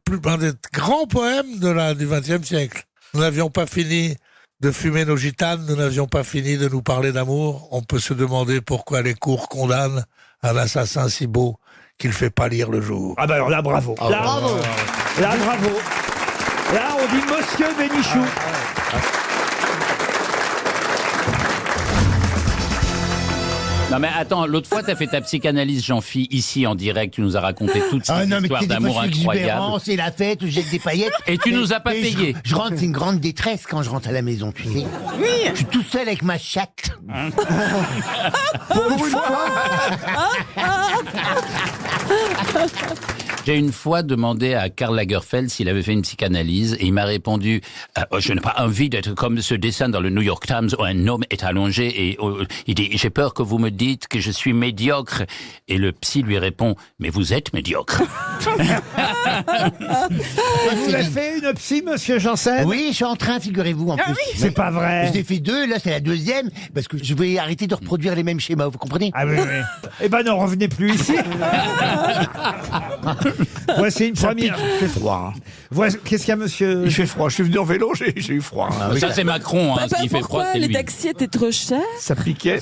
grands poèmes du XXe siècle. Nous n'avions pas fini de fumer nos gitanes, nous n'avions pas fini de nous parler d'amour. On peut se demander pourquoi les cours condamnent un assassin si beau qu'il fait pâlir le jour. Ah bah alors là, bravo. Là, bravo. Là, bravo. Là, on dit Monsieur Bénichou. Non mais attends, l'autre fois t'as fait ta psychanalyse Jean-Phi ici en direct, tu nous as raconté toute cette histoire d'amour incroyable. C'est la fête, je jette des paillettes. Et tu nous as pas payé. Je rentre, c'est une grande détresse quand je rentre à la maison, tu sais. Oui. Je suis tout seul avec ma chatte. Pour une fois. J'ai une fois demandé à Karl Lagerfeld s'il avait fait une psychanalyse et il m'a répondu je n'ai pas envie d'être comme ce dessin dans le New York Times où un homme est allongé et il dit j'ai peur que vous me dites que je suis médiocre et le psy lui répond mais vous êtes médiocre. Vous avez fait une psy, monsieur Janssen? Oui, je suis en train, figurez-vous, en plus. C'est pas vrai. J'ai fait 2, là c'est la 2e, parce que je vais arrêter de reproduire les mêmes schémas, vous comprenez? Ah oui, oui. Eh ben non, revenez plus ici. Voici une première. Il fait froid. Qu'est-ce qu'il y a, monsieur? Il fait froid. Je suis venu en vélo, j'ai eu froid. Ça c'est Macron, hein, ce qui fait froid, c'est les lui. taxis étaient trop chers? Ça piquait.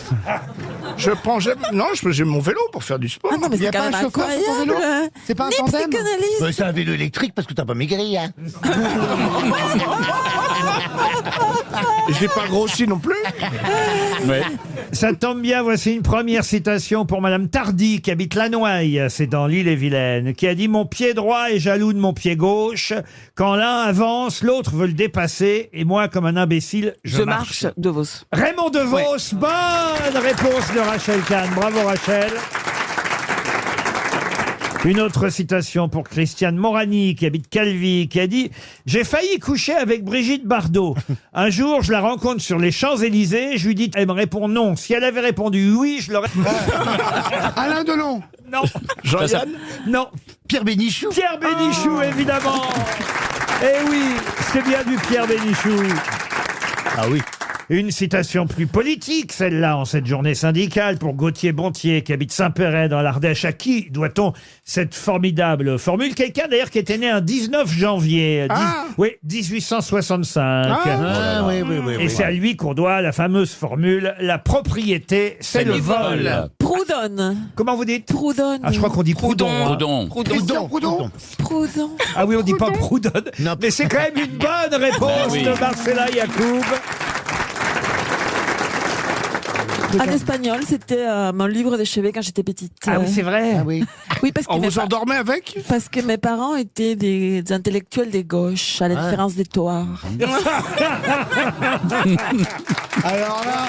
Je prends non, j'ai mon vélo pour faire du sport. Ah non, mais Il y a c'est quand pas même un chauffeur sur ton vélo. incroyable. C'est pas un Ni tandem psychanalyste. C'est un vélo électrique parce que t'as pas maigri, hein. Je n'ai pas grossi non plus. Ouais. Ça tombe bien, voici une première citation pour Madame Tardy, qui habite Lannoy, c'est dans l'Île-et-Vilaine, qui a dit « Mon pied droit est jaloux de mon pied gauche. Quand l'un avance, l'autre veut le dépasser. Et moi, comme un imbécile, je marche. » De Vos. Raymond DeVos, ouais. Bonne réponse de Rachel Kahn. Bravo Rachel. Une autre citation pour Christiane Morani, qui habite Calvi, qui a dit « J'ai failli coucher avec Brigitte Bardot. Un jour, je la rencontre sur les Champs-Élysées. Je lui dis, elle me répond non. Si elle avait répondu oui, je l'aurais... » Alain Delon. Non. Jean-Yann. Non. Pierre Bénichou. Pierre Bénichou, évidemment. Eh oui, c'est bien du Pierre Bénichou. Ah oui. Une citation plus politique, celle-là, en cette journée syndicale, pour Gauthier Bontier, qui habite Saint-Péret dans l'Ardèche. À qui doit-on cette formidable formule? Quelqu'un, d'ailleurs, qui était né un 19 janvier 1865. Et c'est à lui qu'on doit la fameuse formule « La propriété, c'est le vol ». Proudhon. Comment vous dites? Proudhon. Ah, je crois qu'on dit Proudhon. Proudhon. Proudhon. Proudhon. Ah oui, on dit pas Proudhon. Mais c'est quand même une bonne réponse de Marcella Yacoub. En espagnol, c'était mon livre de chevet quand j'étais petite. Ah oui, c'est vrai. Ah oui. Oui, parce que On vous endormait avec? Parce que mes parents étaient des intellectuels de gauche, à la différence des toits. Alors là,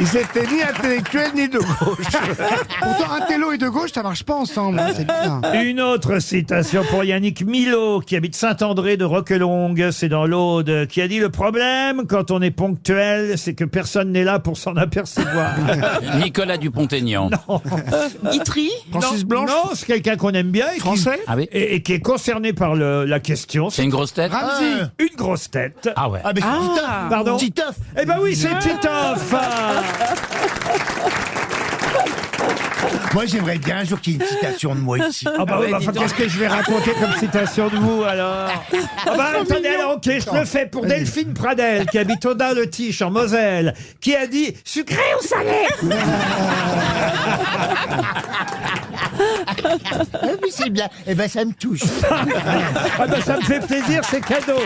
Ils étaient ni intellectuels ni de gauche. pourtant un télo et de gauche, ça marche pas ensemble. C'est bien. Une autre citation pour Yannick Milot, qui habite Saint-André de Roquelongue, c'est dans l'Aude, qui a dit « Le problème, quand on est ponctuel, c'est que personne n'est là pour s'en apercevoir. » Nicolas Dupont-Aignan. Guitry. Francis Blanche. Non, c'est quelqu'un qu'on aime bien. Et Français. Ah oui. et qui est concerné par la question. C'est une grosse tête. Une grosse tête. Ah ouais. Ah, mais c'est Titoff. Pardon. Titoff. Eh ben oui, c'est Titoff. Moi, j'aimerais bien un jour qu'il y ait une citation de moi ici. Ah bah oui, bah, enfin, qu'est-ce que je vais raconter comme citation de vous alors? Ah bah attendez, alors ok, je le fais pour Delphine Pradel, qui habite Audun-le-Tiche en Moselle, qui a dit « Sucré ou salé ?» Ah oui, c'est bien. Eh ben, ça me touche. Ah bah ça me fait plaisir, c'est cadeau.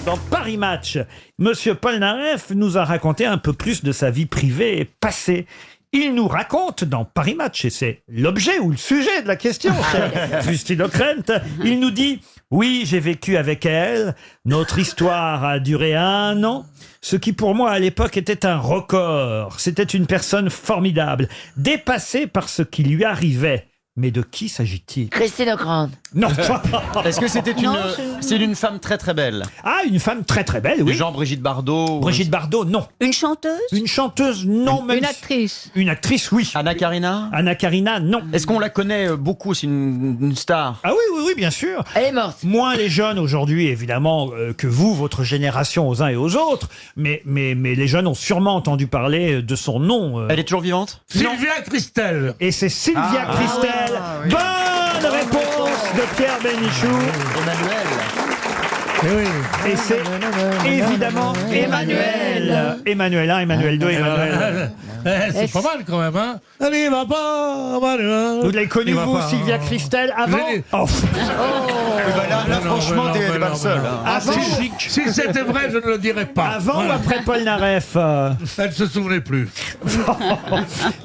Dans Paris Match, Monsieur Polnareff nous a raconté un peu plus de sa vie privée et passée. Il nous raconte dans Paris Match, et c'est l'objet ou le sujet de la question, cher Justine Ockrent, il nous dit « Oui, j'ai vécu avec elle. Notre histoire a duré 1 an. Ce qui pour moi à l'époque était un record. C'était une personne formidable, dépassée par ce qui lui arrivait. » Mais de qui s'agit-il? Christine Ockrent. Non. Est-ce que c'était c'est une femme très très belle? Ah, une femme très très belle, oui. Du genre Brigitte Bardot? Brigitte Bardot, non. Une chanteuse? Une chanteuse, non. Une actrice? Une actrice, oui. Anna Karina? Anna Karina, non. Est-ce qu'on la connaît beaucoup? C'est une star? Ah oui, bien sûr. Elle est morte. Moins les jeunes aujourd'hui, évidemment, que vous, votre génération, aux uns et aux autres. Mais les jeunes ont sûrement entendu parler de son nom. Elle est toujours vivante? Sylvia Christel. Et c'est Sylvia Christel. oui. Bonne réponse de Pierre Bénichou. Emmanuel. Et c'est évidemment Emmanuel. Emmanuel 1, Emmanuel 2, Emmanuel. C'est pas mal quand même, hein. Allez, va pas, Vous l'avez connu, vous, Sylvia Christel, avant? Oh. Là, franchement, t'es pas le seul. Avant, si c'était vrai, je ne le dirais pas. Avant ou après Polnareff Elle ne se souvenait plus.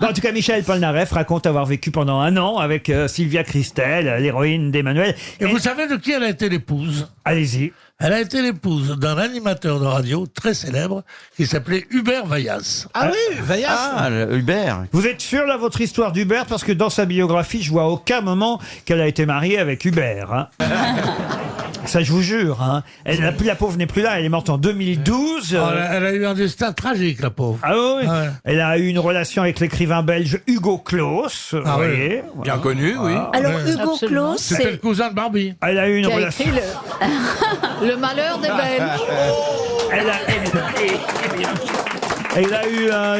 En tout cas, Michel Polnareff raconte avoir vécu pendant 1 an avec Sylvia Christel, l'héroïne d'Emmanuel. Et vous savez de qui elle a été l'épouse? Allez-y. Elle a été l'épouse d'un animateur de radio très célèbre qui s'appelait Hubert Vaillas. Ah oui, Vaillas. Ah, Hubert. Vous êtes sûr, là, votre histoire d'Hubert? Parce que dans sa biographie, je vois à aucun moment qu'elle a été mariée avec Hubert. Hein. Ça, je vous jure. Hein. La pauvre n'est plus là. Elle est morte en 2012. Elle a eu un destin tragique, la pauvre. Ah oui. Ouais. Elle a eu une relation avec l'écrivain belge Hugo Claus. Vous voyez. Bien connu, oui. Alors, Hugo Absolument. Claus, C'était le cousin de Barbie. Elle a eu une Qui a relation. écrit le malheur des Belges. Elle a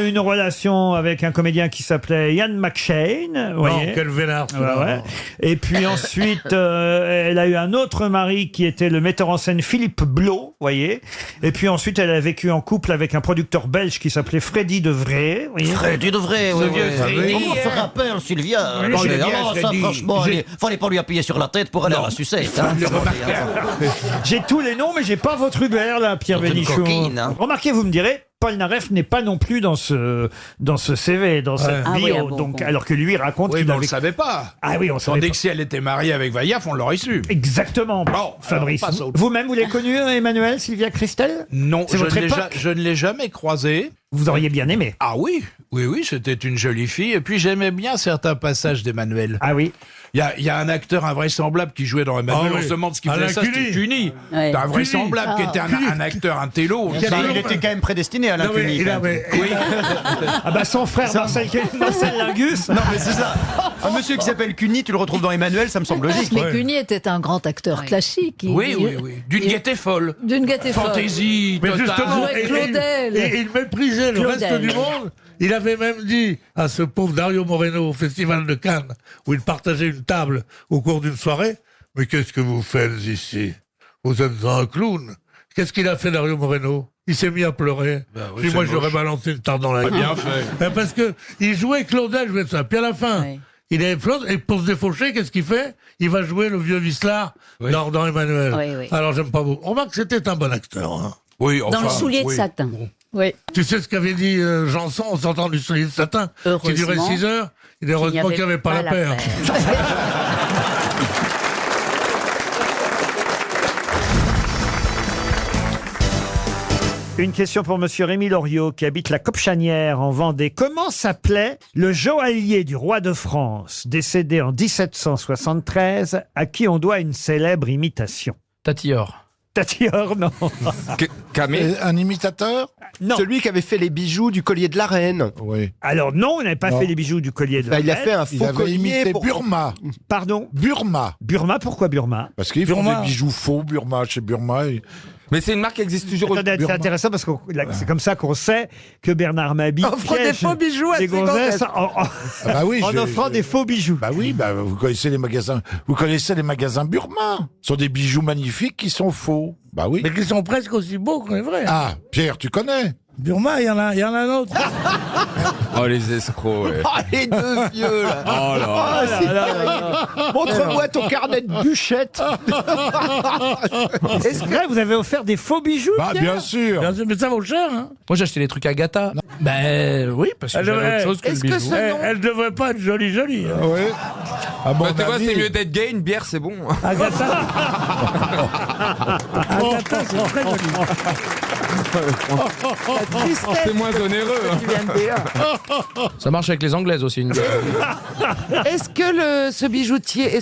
eu une relation avec un comédien qui s'appelait Ian McShane. Vous voyez. Quel vénard. Ouais. Et puis ensuite, elle a eu un autre mari qui était le metteur en scène Philippe Blot, voyez. Et puis ensuite, elle a vécu en couple avec un producteur belge qui s'appelait Freddy Devray. Voyez. Freddy Devray, oui. Comment se rappelle, Sylvia? Ça, franchement, fallait pas lui appuyer sur la tête pour aller à la sucette. Hein. J'ai tous les noms, mais j'ai pas votre Hubert, là, Pierre C'est une Bénichou. coquine, hein. Remarquez, vous me direz, Polnareff n'est pas non plus dans ce CV, dans cette Ah oui, bio, ah bon, donc, bon. alors que lui raconte Oui, qu'il mais on avait... le savait pas. Ah oui, on savait Tandis pas. que si elle était mariée avec Vaillas, on l'aurait su. Exactement, Bon, Fabrice. alors, on passe à autre Vous-même, vous l'avez connu, Emmanuel, Sylvia Christel? Non, C'est votre époque? je ne l'ai jamais croisée. Vous auriez bien aimé. Ah oui, c'était une jolie fille. Et puis j'aimais bien certains passages d'Emmanuel. Ah oui. Il y a un acteur invraisemblable qui jouait dans Emmanuel. Ah oui. On se demande ce qu'il Alain faisait ça. Cuny. C'était Cuny. Ouais. C'est invraisemblable qui était un acteur, un télo. Il était quand même prédestiné à Non, mais l'incunie. il avait- Ah bah son frère Marcel Lingus. Non, mais c'est ça. Un monsieur qui s'appelle Cuny, tu le retrouves dans Emmanuel, ça me semble logique. Mais Cuny était un grand acteur classique. Oui. D'une gaieté folle. D'une gaieté folle. Fantaisie, Mais totale. justement, Ouais, Claudel. et il méprisait le Claudel. reste du monde. Il avait même dit à ce pauvre Dario Moreno au Festival de Cannes, où il partageait une table au cours d'une soirée, « Mais qu'est-ce que vous faites ici? Vous êtes un clown !» Qu'est-ce qu'il a fait, Dario Moreno? Il s'est mis à pleurer. oui, Puis c'est moi, moche. j'aurais balancé une tarte dans la gueule. Bien fait. Parce que il jouait Claudel, jouait ça. Puis à la fin, Oui. il est et pour se défaucher, qu'est-ce qu'il fait? Il va jouer le vieux Vislar dans Emmanuel. Oui, oui. Alors j'aime pas beaucoup. On remarque que c'était un bon acteur. Hein. Oui, Dans le soulier de satin. Oui. Tu sais ce qu'avait dit Janson en sortant du soulier de satin, qui durait Heureusement 6 heures? Il est heureusement qu'il n'y avait pas la paire. Une question pour monsieur Rémi Loriot, qui habite la Copchanière en Vendée. Comment s'appelait le joaillier du roi de France, décédé en 1773, à qui on doit une célèbre imitation? Tatillor. Tatillor, non. Camé. Un imitateur? Non. Celui qui avait fait les bijoux du collier de la reine. Oui. Alors non, on n'avait pas Non. fait les bijoux du collier de la Il a reine. fait un Il faux avait collier imité pour... Burma. Pardon? Burma. Burma, pourquoi Burma? Parce qu'ils font Burma. des bijoux faux, Burma, chez Burma. Mais c'est une marque qui existe toujours. Attendez, c'est intéressant parce que c'est comme ça qu'on sait que Bernard Mabie Offre des piège faux bijoux à les ses gonzesses gonzesses. Ah bah oui, en offrant des faux bijoux. Bah oui, bah vous connaissez les magasins. Vous connaissez les magasins Burma. Ce sont des bijoux magnifiques qui sont faux. Bah oui. Mais qui sont presque aussi beaux que les vrais. Ah, Pierre, tu connais? Burma, il y en a un autre. Oh, les escrocs, ouais. Oh, les deux vieux, là. Oh là. Ah, c'est terrible. Montre-moi ton carnet de bûchettes. Est-ce que vous avez offert des faux bijoux? Bah Pierre bien sûr. Bien sûr, mais ça vaut cher, hein. Moi, j'ai acheté des trucs Agatha. Ben oui, parce que Elle j'avais devrait- autre chose que le Est-ce que bijou. ce nom- Elle devrait pas être jolie. Hein. Oui. À mon Bah, tu vois, avis. c'est mieux d'être gay, une bière, c'est bon. Agatha. Agatha, c'est très joli. C'est moins onéreux. Tu viens de dire. Ça marche avec les Anglaises aussi, une bière. Est-ce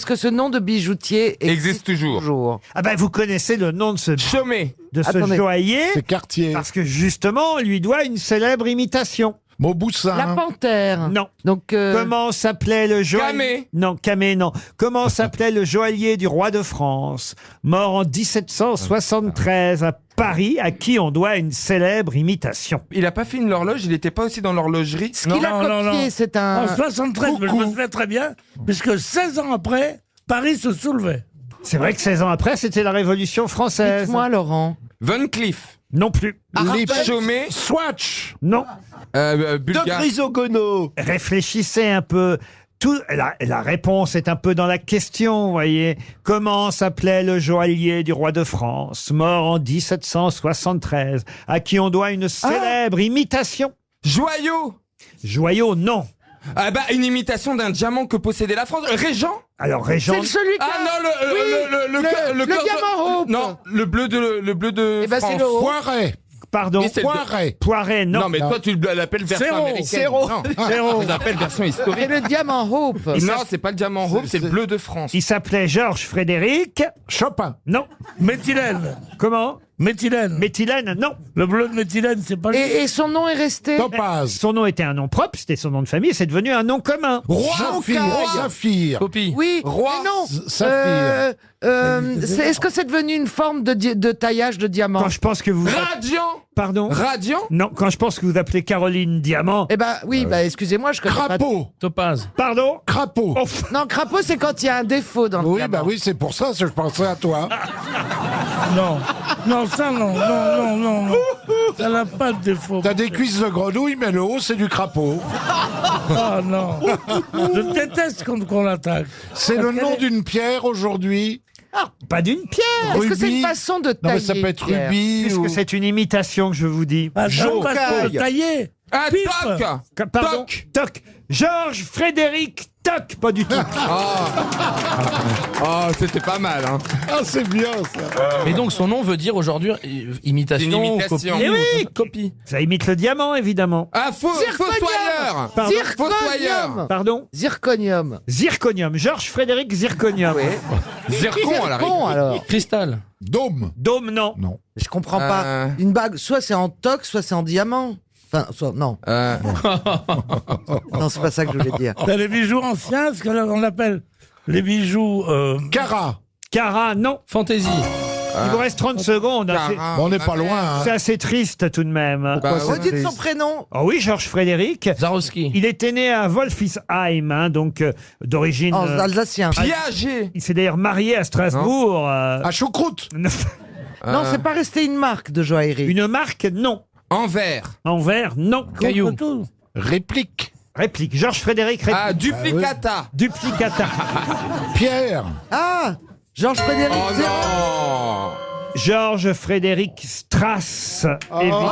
que ce nom de bijoutier Existe toujours. Ah ben vous connaissez le nom de ce Chômé. Attendez. joaillier C'est Cartier. parce que justement on lui doit une célèbre imitation. Mauboussin. La panthère. Non. Donc, Comment s'appelait le joaillier? Camé. Non, Camé, non. Comment s'appelait le joaillier du roi de France, mort en 1773 à Paris, à qui on doit une célèbre imitation? Il a pas fait une horloge, il était pas aussi dans l'horlogerie. ce qu'il a copié, c'est un... En 73, mais je me souviens très bien, puisque 16 ans après, Paris se soulevait. C'est vrai que 16 ans après, c'était la Révolution française. Dites-moi, Laurent. Van Cleef. Non plus. Chaumet. Swatch. Non. Bulgare. Grisogono. Réfléchissez un peu. La réponse est un peu dans la question, vous voyez. Comment s'appelait le joaillier du roi de France, mort en 1773, à qui on doit une célèbre imitation? Joyau. Joyau, non. Une imitation d'un diamant que possédait la France. Régent. Alors, Régent... C'est celui qui a... le diamant Hope. Non, le bleu de ben, France. c'est le Hope. Poiret. Pardon. Oui, c'est le- Poiret. Poiret, non. Non, mais toi, tu l'appelles version Zéro. américaine. Zéro. Non, Zéro. tu l'appelles version historique. C'est le diamant Hope. Non, c'est pas le diamant Hope, c'est le bleu de France. Il s'appelait Georges Frédéric... Chopin. Non. Méthylène. Comment? Méthylène. Méthylène, non. Le bleu de méthylène, c'est pas lui. Et son nom est resté. Topaz. Son nom était un nom propre, c'était son nom de famille, c'est devenu un nom commun. Saphir. Copie. Oui, Roi. mais non. Saphir. Est-ce que c'est devenu une forme de taillage de diamant? Quand je pense que vous... Radiant. Pardon? Radiant. Non, quand je pense que vous appelez Caroline Diamant... Eh ben oui, excusez-moi, je connais Crapaud. Topaz. Pardon? Crapaud. Oh, pas. Non, crapaud, c'est quand il y a un défaut dans le Oui, diamant. bah oui, c'est pour ça que je pensais à toi. Non. Non, ça, non. Ça n'a pas de défaut. T'as des cuisses de grenouille, mais le haut, c'est du crapaud. Ah non. Je déteste qu'on l'attaque. C'est le nom d'une pierre aujourd'hui. pas d'une pierre. Est-ce que c'est Rubis. une façon de Non, tailler? mais ça peut être Pierre rubis Puisque ou... c'est une imitation que je vous dis. Ah, non, pas de tailler. Ah, Pipe. toc. Pardon? Toc. Toc. Georges Frédéric Toc, pas du tout. Oh, c'était pas mal, hein. Ah, c'est bien, ça. Mais donc son nom veut dire aujourd'hui imitation, Une imitation. copie. Eh oui, copie. Ça imite le diamant, évidemment. Ah, fossoyeur. Pardon. Zirconium. Pardon? Zirconium. Zirconium. Georges Frédéric Zirconium. Zircon, à la rigueur. alors. Cristal. Dôme. Dôme, non. Non. Je comprends pas. Une bague, soit c'est en toc, soit c'est en diamant. Enfin, soit, non. Non, c'est pas ça que je voulais dire. T'as les bijoux anciens, ce qu'on appelle les bijoux... Cara. Cara, non. Fantaisie. Il vous reste 30 secondes. hein. Bon, on n'est pas loin. Hein. C'est assez triste tout de même. Redites son prénom. Ah oui, Georges Frédéric. Zarowski. Il était né à Wolfisheim, hein, donc d'origine... En alsacien. Piaget. Il s'est d'ailleurs marié à Strasbourg. À choucroute. Non, c'est pas resté une marque de joaillerie. Une marque, non. Envers. Envers, non. Caillou. Réplique. Réplique. Georges Frédéric réplique. Ah, duplicata. Duplicata. Pierre. Ah, Georges Frédéric. Oh non. Georges Frédéric Strass, évidemment.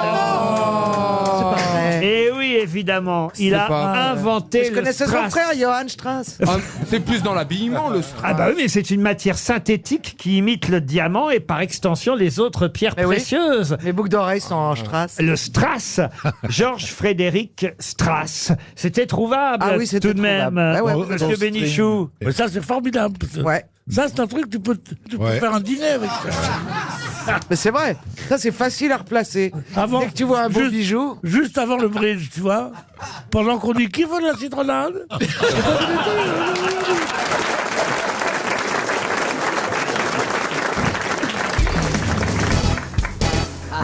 C'est pas vrai. Et oui, évidemment. Il a pas- inventé Je le connaissais son strass. frère, Johann Strass. Ah, c'est plus dans l'habillement, le strass. Ah bah oui, mais c'est une matière synthétique qui imite le diamant et par extension les autres pierres Mais oui. précieuses. Les boucles d'oreilles sont en Strass. Le Strass, Georges Frédéric Strass. C'était trouvable Ah oui, c'était tout de même, trouvable. Ah ouais, Monsieur Bénichou. Mais ça, c'est formidable. Ouais. Ça, c'est un truc, tu peux Ouais. faire un dîner avec ça. Mais c'est vrai. Ça, c'est facile à replacer. Avant- Dès que tu vois un beau juste- bijou. Juste avant le bridge, tu vois. Pendant qu'on dit qui veut de la citronnade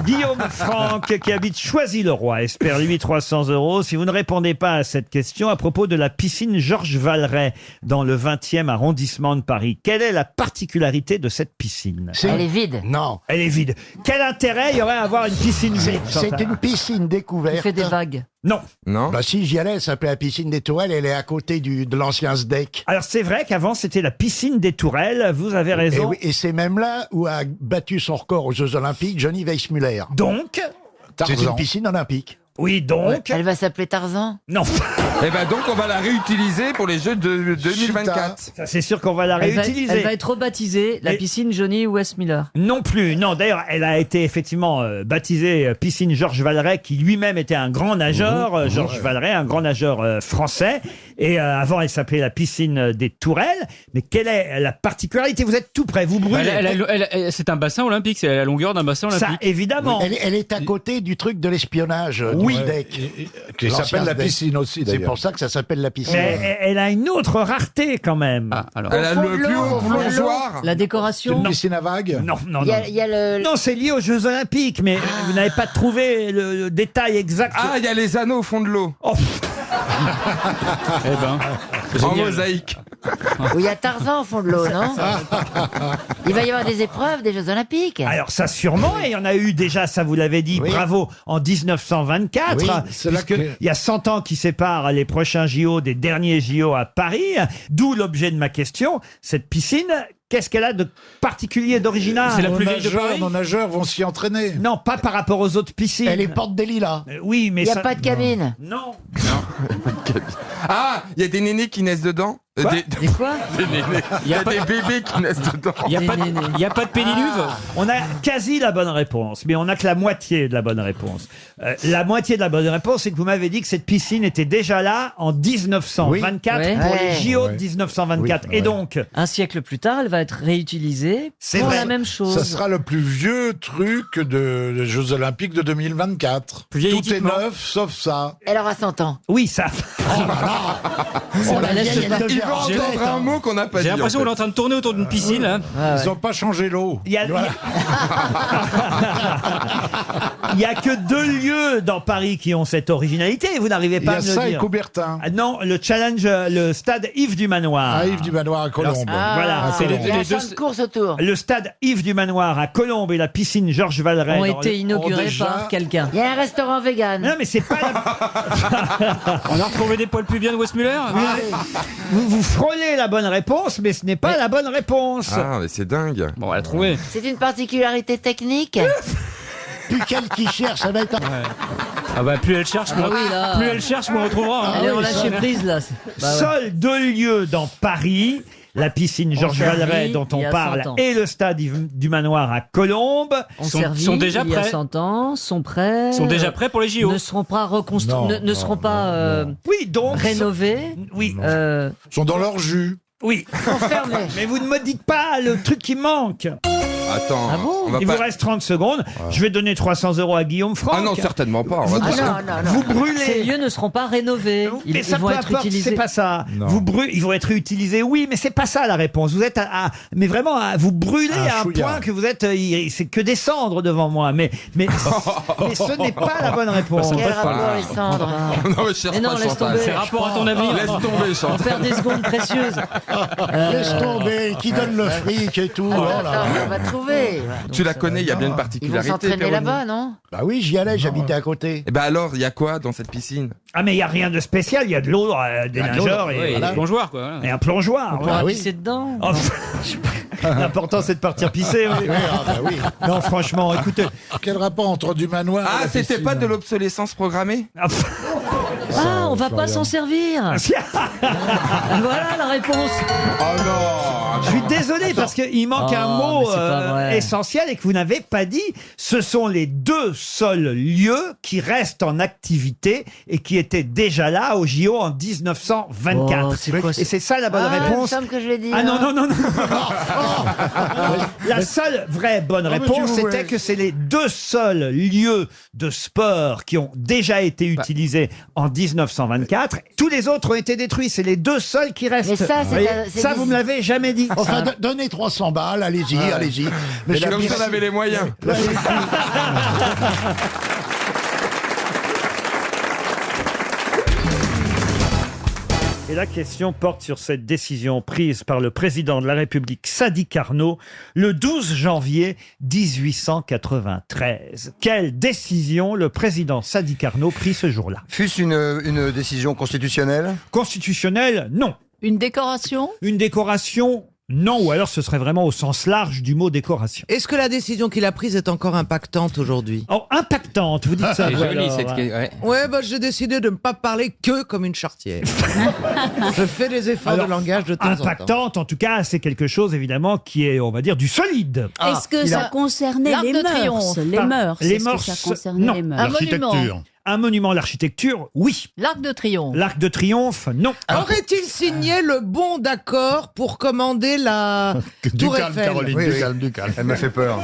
Guillaume Franck, qui habite Choisy-le-Roi, espère lui 300 €. Si vous ne répondez pas à cette question à propos de la piscine Georges Valeret dans le 20e arrondissement de Paris, quelle est la particularité de cette piscine? Elle est vide. Non. Elle est vide. Quel intérêt il y aurait à avoir une piscine vide? C'est Chantal une piscine Il découverte. fait des vagues. Non. Non. Bah si, j'y allais, elle s'appelait la piscine des Tourelles, elle est à côté de l'ancien SDEC. Alors c'est vrai qu'avant c'était la piscine des Tourelles, vous avez Et, raison. oui, et c'est même là où a battu son record aux Jeux Olympiques Johnny Weissmuller. Donc, C'est Tarzan. une piscine olympique. oui donc, Elle va s'appeler Tarzan. non. Eh ben donc on va la réutiliser pour les Jeux de 2024. Ça c'est sûr qu'on va la Elle va réutiliser. être rebaptisée la Et- piscine Johnny Westmiller. Non plus, non. D'ailleurs, elle a été effectivement baptisée piscine Georges Valeret, qui lui-même était un grand nageur, Georges Valeret, un grand nageur français. Et avant, elle s'appelait la piscine des Tourelles. Mais quelle est la particularité? Vous êtes tout près, vous brûlez. C'est un bassin olympique, c'est la longueur d'un bassin Ça, olympique. évidemment. Elle est à côté du truc de l'espionnage Oui. du SDEC. Qui L'ancien s'appelle la SDEC. piscine aussi, C'est d'ailleurs. pour ça que ça s'appelle la piscine. Mais elle a une autre rareté quand même. Ah, alors. Elle a fond de le plus l'eau, haut au fond de l'eau. plongeoir. La décoration. Une piscine à vagues. Non, non, Il y non. a, il y a le. Non, c'est lié aux Jeux Olympiques, mais vous n'avez pas trouvé le détail exact. Ah, il y a les anneaux au fond de l'eau. Oh, Eh ben. En mosaïque. Où il y a Tarzan au fond de l'eau, non? Il va y avoir des épreuves des Jeux Olympiques. Alors ça sûrement, et il y en a eu déjà, ça vous l'avez dit, bravo, en 1924, Oui, c'est là puisque il y a 100 ans qui séparent les prochains JO des derniers JO à Paris, d'où l'objet de ma question, cette piscine. Qu'est-ce qu'elle a de particulier et d'original? C'est la plus vieille de Paris. Nos nageurs vont s'y entraîner. Non, pas par rapport aux autres piscines. Elle est porte des lilas. Oui, mais Il n'y a ça... pas de cabine. Non. Ah, il y a des nénés qui naissent dedans. Quoi Des quoi? Des nénés. Il y a des bébés qui naissent dedans. Il n'y a pas de péniluve. On a quasi la bonne réponse, mais on n'a que la moitié de la bonne réponse. La moitié de la bonne réponse, c'est que vous m'avez dit que cette piscine était déjà là en 1924 Oui. pour Ouais. les JO de 1924. Oui, Et donc, Un siècle plus tard, elle va être réutilisée C'est pour vrai. la même chose. Ça sera le plus vieux truc des Jeux Olympiques de 2024. Plus vieil Tout équipement. est neuf, sauf ça. Elle aura 100 ans. oui, ça. Oh, la vieille, elle Il devient va architecte, entendre un hein. mot qu'on n'a pas dit. J'ai l'impression en qu'on est en train de tourner autour d'une piscine. Là. Ils n'ont pas changé l'eau. Il y a, il y a que 2 lieux dans Paris qui ont cette originalité, et vous n'arrivez Il y pas à a me le ça et dire. Coubertin. Ah non, le challenge, le stade Yves du Manoir. À Yves du Manoir à Colombes. Voilà, À c'est Colombes. Il y a un les champ deux- de course autour. le stade Yves du Manoir à Colombes et la piscine Georges Valeret. Ont dans été le- inaugurés déjà- par quelqu'un. Il y a un restaurant vegan. Non, mais c'est pas la... On a retrouvé des poils plus bien de Westmuller. vous frôlez la bonne réponse, mais ce n'est pas la bonne réponse. Ah, mais c'est dingue. Bon, on l'a trouvé. C'est une particularité technique. Plus qu'elle qui cherche, ça va être... Ah bah plus elle cherche, moins, oui, là. plus elle cherche, moins on retrouvera. hein. Allez, on lâche prise là. Bah ouais. Seuls 2 lieux dans Paris, la piscine Georges servi Valeret dont il on y a parle 100 ans. et le stade Yves du Manoir à Colombes. Ont Sont- servi sont déjà il y a prêts. 100 ans, sont prêts. Ils sont déjà prêts pour les JO. Ne seront pas reconstruits, Non, ne seront pas Oui, donc... rénovés. Oui, Euh, Ils sont dans leur jus. oui. Mais vous ne me dites pas le truc qui manque. Attends. Ah bon on va Il pas... vous reste 30 secondes. Je vais donner 300 € à Guillaume Franck. Ah non, certainement pas. On va Vous, pas- vous Ces brûlez. lieux ne seront pas rénovés. Ils, Mais ils ça vont peu être importe, utilisés. c'est pas ça. Non. Vous brûlez, ils vont être réutilisés, oui, mais c'est pas ça la réponse. Vous êtes mais vraiment, vous brûlez Un à un chouïa. point que vous êtes, c'est que des cendres devant moi. Mais ce n'est pas la bonne réponse. Quel rapport les cendres? Non, mais cherche Mais non, pas, laisse Chantal. tomber. C'est rapport à ton avenir. Laisse tomber, On Chantal. perd des secondes précieuses. Laisse tomber, qui donne le fric et tout. Oh là là. Attends, on va trouver. Tu la connais, il y a bien une Ils vont particularité. s'entraîner Péroni. là-bas, non? Bah oui, j'y allais, j'habitais à côté. Et ben alors, il y a quoi dans cette piscine? Ah, mais il y a rien de spécial. Il y a de l'eau, des de l'eau, nageurs Oui, et, les plongeoires, quoi. voilà. et un plongeoir. On voilà. pourra oui. pisser dedans. Oh, L'important, c'est de partir pisser. oui. Ah bah oui. Non, franchement, écoutez. Quel rapport entre du manoir et Ah, la c'était piscine pas de l'obsolescence programmée? Ah, pff. Ah, on va pas Florian. s'en servir. Voilà la réponse. Oh non. Je suis désolé parce qu'il manque un Oh, mot mais c'est pas vrai. essentiel et que vous n'avez pas dit. Ce sont les 2 seuls lieux qui restent en activité et qui étaient déjà là au JO en 1924. Oh, c'est quoi, et c'est ça la bonne Ah, il me réponse. semble que je l'ai dit. Ah non, hein. non, non, non. La seule vraie bonne mais réponse, tu c'était voulais. que c'est les 2 seuls lieux de sport qui ont déjà été utilisés en 1924. Tous les autres ont été détruits. C'est les 2 seuls qui restent. Mais ça, c'est Vous voyez, c'est ça des- vous me l'avez jamais dit. Enfin, donnez 300 balles, allez-y, allez-y. Mais la comme ça, piscine- on avait les moyens. Et la question porte sur cette décision prise par le président de la République, Sadi Carnot, le 12 janvier 1893. Quelle décision le président Sadi Carnot prit ce jour-là? Fût-ce une décision constitutionnelle? Constitutionnelle, non. Une décoration? Une décoration, non. Ou alors ce serait vraiment au sens large du mot décoration. Est-ce que la décision qu'il a prise est encore impactante aujourd'hui? Oh, impactante, vous dites ça. C'est vous, joli, alors, cette... hein. ouais. Ouais, bah j'ai décidé de ne pas parler que comme une charretière. Je fais des efforts Alors, de langage de temps en temps. Impactante, en tout cas, c'est quelque chose évidemment qui est, on va dire, du solide. Est-ce que ça concernait l'Arc les de mœurs? Triomphe. Les mœurs. Les Est-ce que mœurs, ça concernait non. les mœurs? Un monument. Un monument, l'architecture, oui. L'Arc de Triomphe. L'Arc de Triomphe, non. Aurait-il signé le bon d'accord pour commander la Du Tour calme, Eiffel? Caroline, Oui, du oui. calme, du calme. Elle m'a fait peur.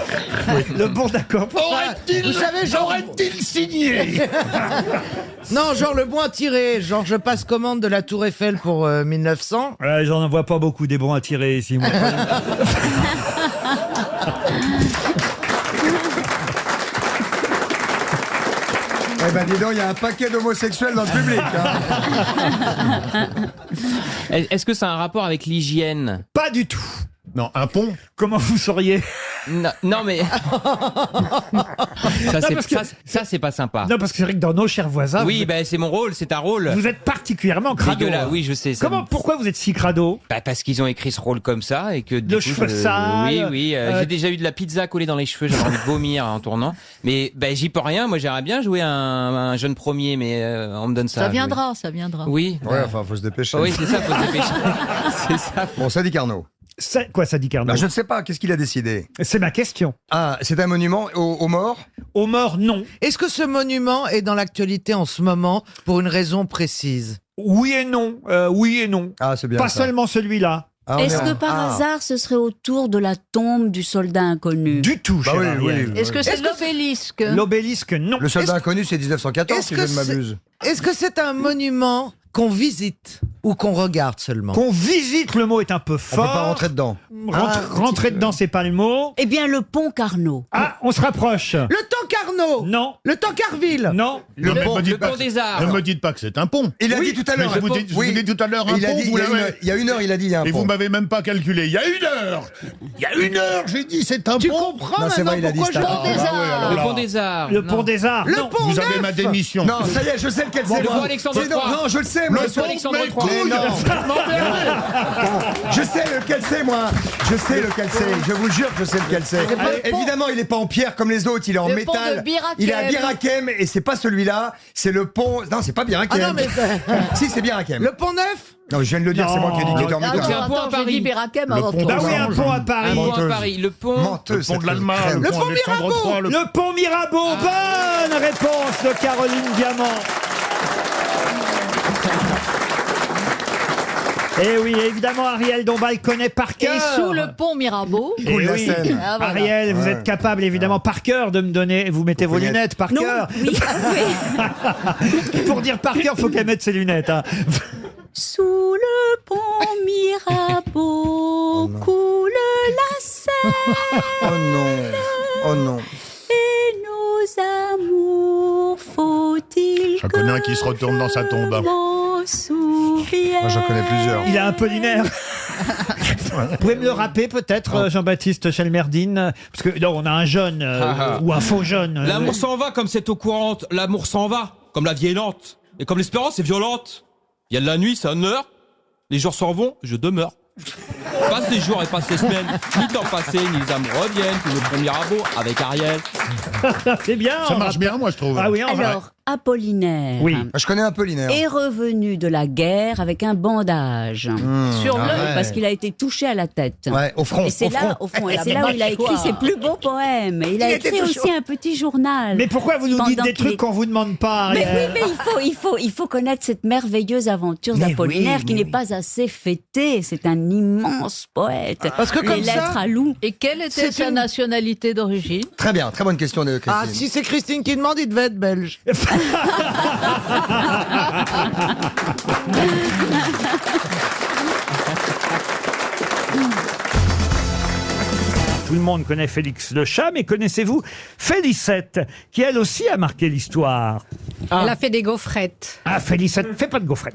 Le bon d'accord. Vous savez, genre... Aurait-il signé Non, genre le bon à tirer. Genre, je passe commande de la Tour Eiffel pour 1900. J'en vois pas beaucoup des bons à tirer ici, moi. ben dis donc, il y a un paquet d'homosexuels dans le public. Hein. Est-ce que ça a un rapport avec l'hygiène? Pas du tout. Non, un pont. Comment vous sauriez? Non, mais ça c'est pas sympa. Non, parce que c'est vrai que dans Nos chers voisins... Oui, ben c'est mon rôle, c'est ta rôle. Vous êtes particulièrement crado. Dégueulasse, oui, je sais. Pourquoi vous êtes si crado? Parce qu'ils ont écrit ce rôle comme ça et que De cheveux sales. Oui, j'ai déjà eu de la pizza collée dans les cheveux, j'avais envie de vomir en tournant. Mais j'y peux rien, moi j'aimerais bien jouer un jeune premier, mais on me donne ça. Ça viendra, ça viendra. Oui. Ouais, enfin, faut se dépêcher. Oui, c'est ça, faut se dépêcher. C'est ça. Bon, ça dit Carnot. Quoi, ça dit Carnot? Je ne sais pas, qu'est-ce qu'il a décidé? C'est ma question. Ah, c'est un monument aux morts? Aux morts, non. Est-ce que ce monument est dans l'actualité en ce moment pour une raison précise? Oui et non. Oui et non. Ah, c'est bien. Pas ça. seulement celui-là. Ah, Est-ce que par hasard ce serait autour de la tombe du soldat inconnu? Du tout, Bah cher oui, Ariel. oui. Est-ce que c'est l'obélisque? L'obélisque, non. Le soldat inconnu, c'est 1914, si je ne m'abuse. Est-ce que c'est un monument qu'on visite ou qu'on regarde seulement? Qu'on visite, le mot est un peu On fort. peut pas rentrer dedans. Rentrer dedans, c'est pas le mot. Eh bien, le pont Carnot. Ah, on se rapproche. Le Tancarno? Non. Le Tancarville? Non. Le pont des Arts. Ne me dites pas que c'est un pont. Il a dit tout à l'heure. Je vous dis tout à l'heure un Il a pont, dit, vous il y a l'avez. il y a une heure, il a dit il y a un Et pont. vous m'avez même pas calculé. Il y a une heure. Il y a une heure, j'ai dit c'est un Tu pont. comprends Non, c'est maintenant vrai, il a dit pourquoi ça. je Ah, bah oui, alors Le là. pont des Arts. Le pont des Arts. Le non. pont Vous avez neuf. ma démission. Non, ça y est, je sais lequel c'est. Le moi. pont Alexandre C'est- non, III. non, je le sais, moi. Le Sur pont Alexandre mes III. couilles. Je sais lequel c'est, moi. Je sais lequel c'est. Je vous jure que je sais lequel c'est. Évidemment, il est pas en pierre comme les autres. Il est en Le pont métal. de Birakem. Il est à Birakem et c'est pas celui-là. C'est le pont. Non, c'est pas Birakem. Ah non, mais Si, c'est Birakem. le pont neuf? Non, je viens de le dire. C'est moi qui ai dit qu'il était en Ah, métal. C'est un pont à attends, j'ai Paris. dit Birakem Le avant pont toi. Bah oui, un pont à Un Paris. pont à Menteuse. Paris. Le pont. Menteuse, Le pont de cette l'Allemagne, crème. le Le pont pont Alexandre Mirabeau. III. Le pont Mirabeau. Bonne réponse de Caroline Diamant. Eh oui, évidemment, Ariel Dombal connaît par cœur. Et sous le pont Mirabeau. Eh Coule la oui. Seine. Ah, voilà. Ariel, vous Ouais. êtes capable évidemment par cœur de me donner. Vous mettez vos lunettes par Non, cœur. oui, Pour dire par cœur, faut qu'elle mette ses lunettes. Hein. Sous le pont Mirabeau coule la Seine Oh non. Oh non. et nos amours, faut-il J'en connais un qui se retourne dans sa tombe. m'en souvienne. Moi, j'en connais plusieurs. Il a Apollinaire. Vous pouvez me le rappeler peut-être, Jean-Baptiste Chelmerdine? Parce que non, on a un jeune ou un faux jeune. L'amour s'en va comme cette eau courante. L'amour s'en va comme la vie est lente. Et comme l'espérance est violente. Il y a de la nuit, c'est un heure. Les jours s'en vont, je demeure. Passe les jours et passe les semaines. Ni temps passé, ni les âmes reviennent. Tout le pont Mirabeau avec Ariel. C'est bien. Ça marche bien, moi, je trouve. Ah oui, en vrai. Alors, Apollinaire Oui. Je connais un peu Linaire. est revenu de la guerre avec un bandage sur l'œil ouais. parce qu'il a été touché à la tête. Ouais, au front. Et c'est là, au fond, et c'est là où il a écrit ses plus beaux poèmes. Et il a écrit aussi un petit journal. Mais pourquoi vous nous dites pendant des qu'il trucs qu'on vous demande pas, Ariel? Mais oui, mais il faut connaître cette merveilleuse aventure Mais d'Apollinaire oui, qui mais n'est pas assez fêtée. C'est un immense poète. Parce que comme Les ça- lettres à loup. Et quelle était sa nationalité d'origine? Très bien, très bonne question de Christine. Ah, si c'est Christine qui demande, il devait être belge. Tout le monde connaît Félix le chat, mais connaissez-vous Félicette, qui elle aussi a marqué l'histoire? Elle a fait des gaufrettes. Ah, Félicette, fais pas de gaufrettes.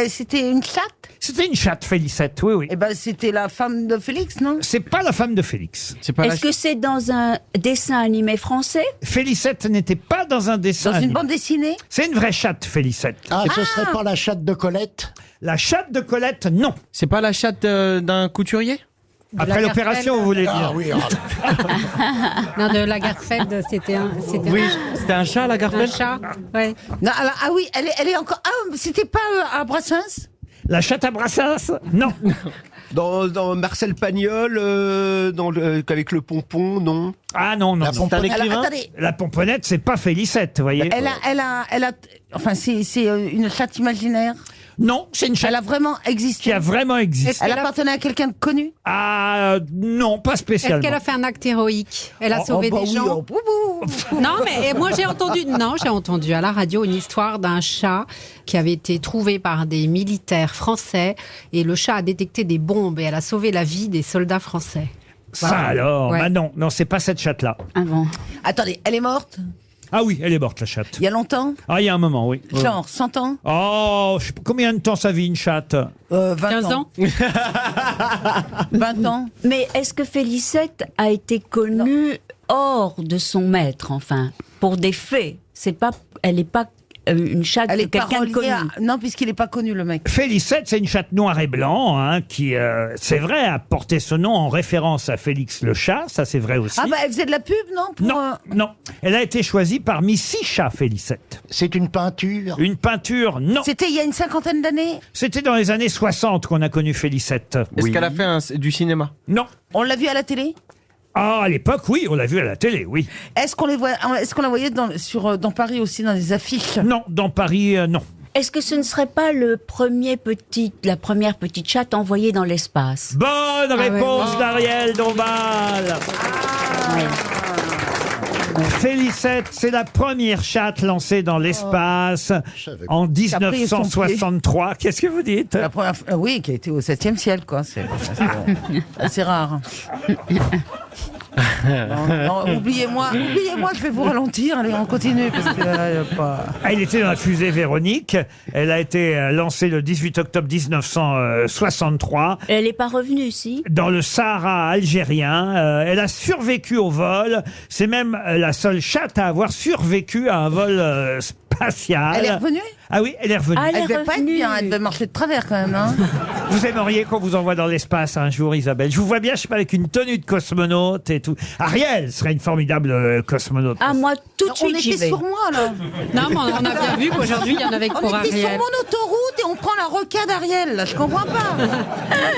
C'était une chatte. C'était une chatte, Félicette, oui, oui. Eh ben, c'était la femme de Félix, non? C'est pas la femme de Félix. Est-ce que c'est dans un dessin animé français? Félicette n'était pas dans un dessin. Dans une animé. bande dessinée? C'est une vraie chatte, Félicette. Ah, ce serait pas la chatte de Colette? La chatte de Colette, non. C'est pas la chatte d'un couturier? Après l'opération, vous voulez dire? Ah oui, Non, de la Garfeld, c'était un. Oui, c'était un chat, la Garfeld? Un chat, ouais. Non, ah oui, elle est encore. Ah, c'était pas à Brassens? La chatte à Brassens? Non. Dans Marcel Pagnol, avec le pompon, non? Ah non, non. C'est un écrivain? Attendez. La pomponnette, c'est pas Félicette, vous voyez. Elle a. Enfin, c'est une chatte imaginaire. Non, c'est une chatte. Elle a vraiment existé. Qui a vraiment existé. Elle appartenait à quelqu'un de connu? Ah non, pas spécialement. Est-ce qu'elle a fait un acte héroïque? Elle a Oh, sauvé oh, bah des oui, gens? oh. Non, mais moi j'ai entendu à la radio une histoire d'un chat qui avait été trouvé par des militaires français et le chat a détecté des bombes et elle a sauvé la vie des soldats français. Ça Voilà. alors, Ouais. bah non, c'est pas cette chatte-là. Ah bon. Attendez, elle est morte? Ah oui, elle est morte, la chatte. Il y a longtemps? Ah, il y a un moment, oui. Genre 100 ans? Oh, je sais pas combien de temps ça vit une chatte? 20 15 ans. 20 ans? Mais est-ce que Félicette a été connue hors de son maître, enfin, pour des faits? Elle n'est pas une chatte Elle de est pas quelqu'un de connu. reliée à... Non, puisqu'il n'est pas connu, le mec. Félicette, c'est une chatte noire et blanc, hein, qui, c'est vrai, a porté ce nom en référence à Félix le chat, ça c'est vrai aussi. Ah bah, elle faisait de la pub, non? Non, elle a été choisie parmi 6 chats, Félicette. C'est une peinture? Une peinture, non. C'était il y a une 50aine d'années? C'était dans les années 60 qu'on a connu Félicette. Est-ce qu'elle a fait du cinéma? Non. On l'a vu à la télé? Ah, à l'époque, oui, on l'a vu à la télé, oui. Est-ce qu'on la voyait dans Paris aussi, dans les affiches? Non, dans Paris, non. Est-ce que ce ne serait pas la première petite chatte envoyée dans l'espace? Bonne réponse d'Ariel Dombal. Félicette, c'est la première chatte lancée dans l'espace en 1963. Qu'est-ce que vous dites? La première, oui, qui a été au 7e ciel, quoi. C'est rare. Non, oubliez-moi, je vais vous ralentir. Allez, on continue. Parce que, Elle était dans la fusée Véronique. Elle a été lancée le 18 octobre 1963. Elle n'est pas revenue, si? Dans le Sahara algérien. Elle a survécu au vol. C'est même la seule chatte à avoir survécu à un vol spatial. Elle est revenue? Ah oui, elle est revenue. Elle devait pas être bien, elle devait marcher de travers quand même. Hein. Vous aimeriez qu'on vous envoie dans l'espace un jour, Isabelle? Je vous vois bien, je sais pas, avec une tenue de cosmonaute et tout. Ariel serait une formidable cosmonaute. Ah, moi, tout de suite, on j'y était vais. sur moi, là. Non, mais on a bien vu qu'aujourd'hui, il y en avait pour On était sur Ariel. mon autoroute et on prend la rocade Ariel, là. Je comprends pas.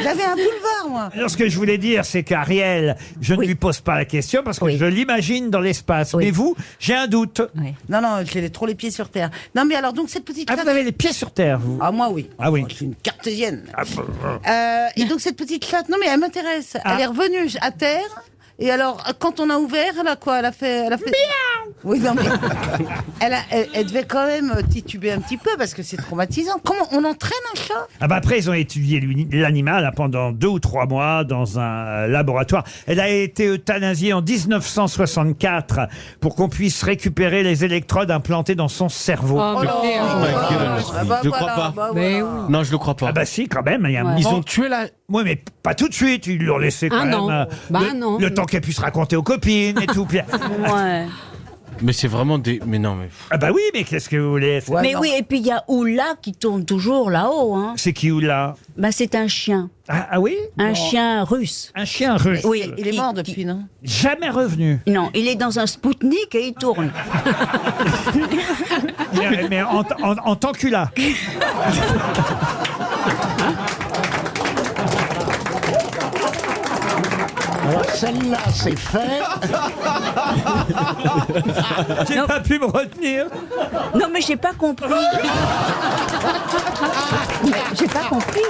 J'avais un boulevard, moi. Alors, ce que je voulais dire, c'est qu'Ariel, je ne lui pose pas la question parce que je l'imagine dans l'espace. Mais vous, j'ai un doute. Non, j'ai trop les pieds sur terre. Non, mais alors, donc, cette petite chatte... vous avez les pieds sur terre, vous? Ah, moi, oui. Ah oui. Moi, je suis une cartésienne. Et donc, cette petite chatte, non, mais elle m'intéresse. Elle est revenue à terre. Et alors, quand on a ouvert, elle a quoi? Elle a fait... Oui, non, mais... elle devait quand même tituber un petit peu, parce que c'est traumatisant. Comment on entraîne un chat? Ah bah après, ils ont étudié l'animal pendant 2 ou 3 mois dans un laboratoire. Elle a été euthanasiée en 1964 pour qu'on puisse récupérer les électrodes implantées dans son cerveau. Oh, Je crois pas. Non, je le crois pas. Ah bah si, quand même. Ils ont tué la... Oui, mais pas tout de suite. Ils l'ont laissé quand même. Le temps qu'elle puisse raconter aux copines et tout. Puis... Ouais. Mais c'est vraiment des... Mais non, mais... Ah bah oui, mais qu'est-ce que vous voulez? Mais oui, et puis il y a Oula qui tourne toujours là-haut. Hein. C'est qui Oula? Bah, c'est un chien. Ah oui? Un chien russe. Un chien russe? Oui. Il est mort depuis, non? Jamais revenu. Non, il est dans un Spoutnik et il tourne. mais en tant que là. Alors celle-là, c'est fait. J'ai pas pu me retenir. Non, mais j'ai pas compris. J'ai pas compris.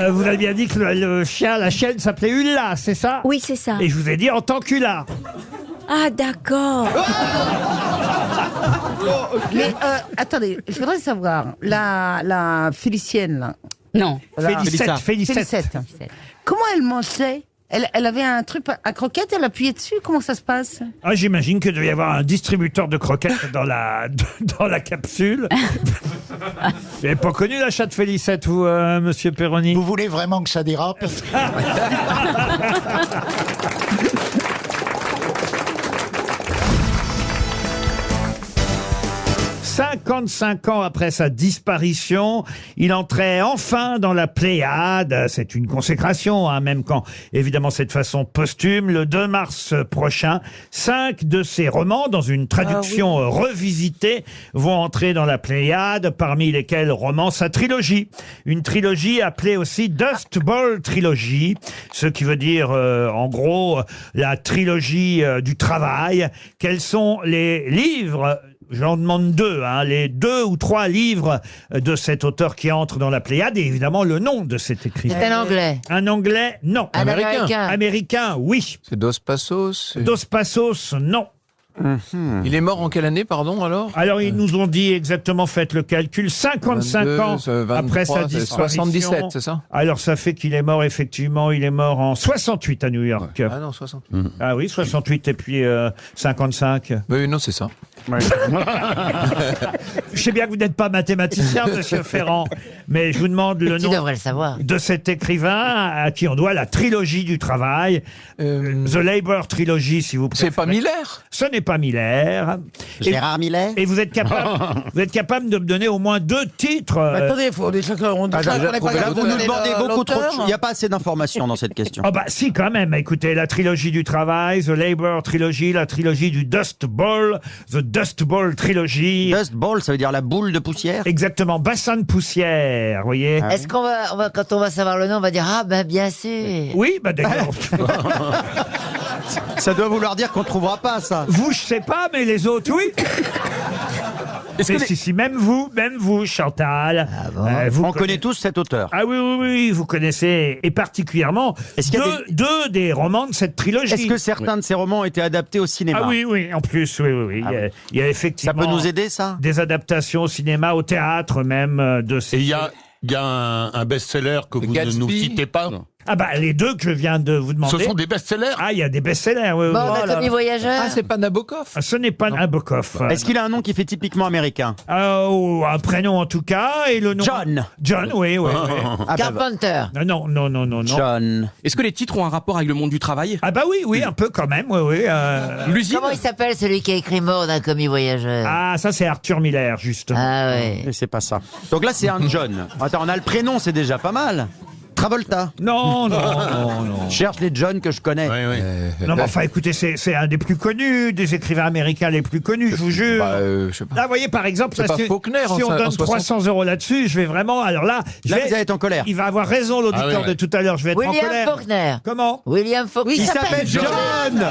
Vous avez bien dit que le chien, la chienne s'appelait Ulla, c'est ça? Oui, c'est ça. Et je vous ai dit en tant qu'Ulla. Ah, d'accord. Mais attendez, je voudrais savoir, la Félicienne, là. Non. Félicette. Comment elle mangeait? Elle avait un truc à croquettes, elle appuyait dessus, comment ça se passe? Ah, j'imagine qu'il devait y avoir un distributeur de croquettes dans la capsule. Vous n'avez pas connu la chatte Félicette, vous, monsieur Perroni? Vous voulez vraiment que ça dérape? 55 ans après sa disparition, il entrait enfin dans la Pléiade. C'est une consécration, hein, même quand, évidemment, c'est de façon posthume. Le 2 mars prochain, 5 de ses romans, dans une traduction revisitée, vont entrer dans la Pléiade, parmi lesquels roman sa trilogie. Une trilogie appelée aussi Dust Bowl Trilogy, ce qui veut dire, en gros, la trilogie du travail. Quels sont les livres? J'en demande 2, hein, les 2 ou 3 livres de cet auteur qui entre dans la Pléiade, et évidemment le nom de cet écrivain. C'est un anglais. Un anglais, non. Un américain. Américain, oui. C'est Dos Passos. Dos Passos, non. Il est mort en quelle année, pardon, alors? Alors, ils nous ont dit exactement, faites le calcul, 55 ans 23, après sa c'est disparition. 77, c'est ça? Alors, ça fait qu'il est mort, effectivement, il est mort en 68 à New York. Ah non, 68. Ah oui, 68 et puis 55. Oui, non, c'est ça. Je sais bien que vous n'êtes pas mathématicien, monsieur Ferrand, mais je vous demande le Tu nom devrais le savoir. de cet écrivain à qui on doit la trilogie du travail. The Labour Trilogy, si vous préférez. C'est pas Miller? Ce n'est pas Miller. Gérard Miller. Et vous êtes capable de me donner au moins 2 titres. Attendez, il faut déjà qu'on Là, vous nous demandez beaucoup trop de choses. Il n'y a pas assez d'informations dans cette question. Ah bah si, quand même. Écoutez, la trilogie du travail, The Labour Trilogy, la trilogie du Dust Bowl, The Dust Bowl Trilogy. Dust Bowl, ça veut dire la boule de poussière? Exactement, bassin de poussière, vous voyez. Est-ce qu'on va, quand on va savoir le nom, on va dire ah ben bien sûr. Oui, bah d'ailleurs. Ça doit vouloir dire qu'on trouvera pas ça. Vous, je sais pas, mais les autres, oui. Mais si, même vous, Chantal. On connaît tous cet auteur. Ah oui, vous connaissez, et particulièrement deux des romans de cette trilogie. Est-ce que certains de ces romans ont été adaptés au cinéma? Ah oui, en plus, oui. Il y a effectivement... Ça peut nous aider, ça? Des adaptations au cinéma, au théâtre même, de ces... Et il y a un best-seller que vous ne nous citez pas. Ah bah, les 2 que je viens de vous demander. Ce sont des best-sellers? Ah, il y a des best-sellers, oui. Bon, Anatomie voyageur. Ah, c'est pas Nabokov? Ce n'est pas Nabokov. Est-ce qu'il a un nom qui fait typiquement américain? Un prénom en tout cas, et le nom... John, oui. Carpenter. Non. John. Est-ce que les titres ont un rapport avec le monde du travail? Ah bah oui, un peu quand même, oui. L'usine? Comment il s'appelle celui qui a écrit Mort d'un commis voyageur? Ah, ça c'est Arthur Miller, justement. Ah ouais. Et c'est pas ça. Donc là, c'est un John. Attends, on a le prénom, c'est déjà pas mal. Travolta. Non. Cherche les John que je connais. Non, mais enfin, écoutez, c'est un des plus connus, des écrivains américains les plus connus, je vous jure. Je sais pas. Là, vous voyez, par exemple, C'est pas Faulkner, si on en donne 60. 300 € là-dessus, je vais vraiment... Alors là, Là, vous allez être en colère. Il va avoir raison, l'auditeur de tout à l'heure, je vais être en William colère. Faulkner. Comment? William Faulkner. Il s'appelle John.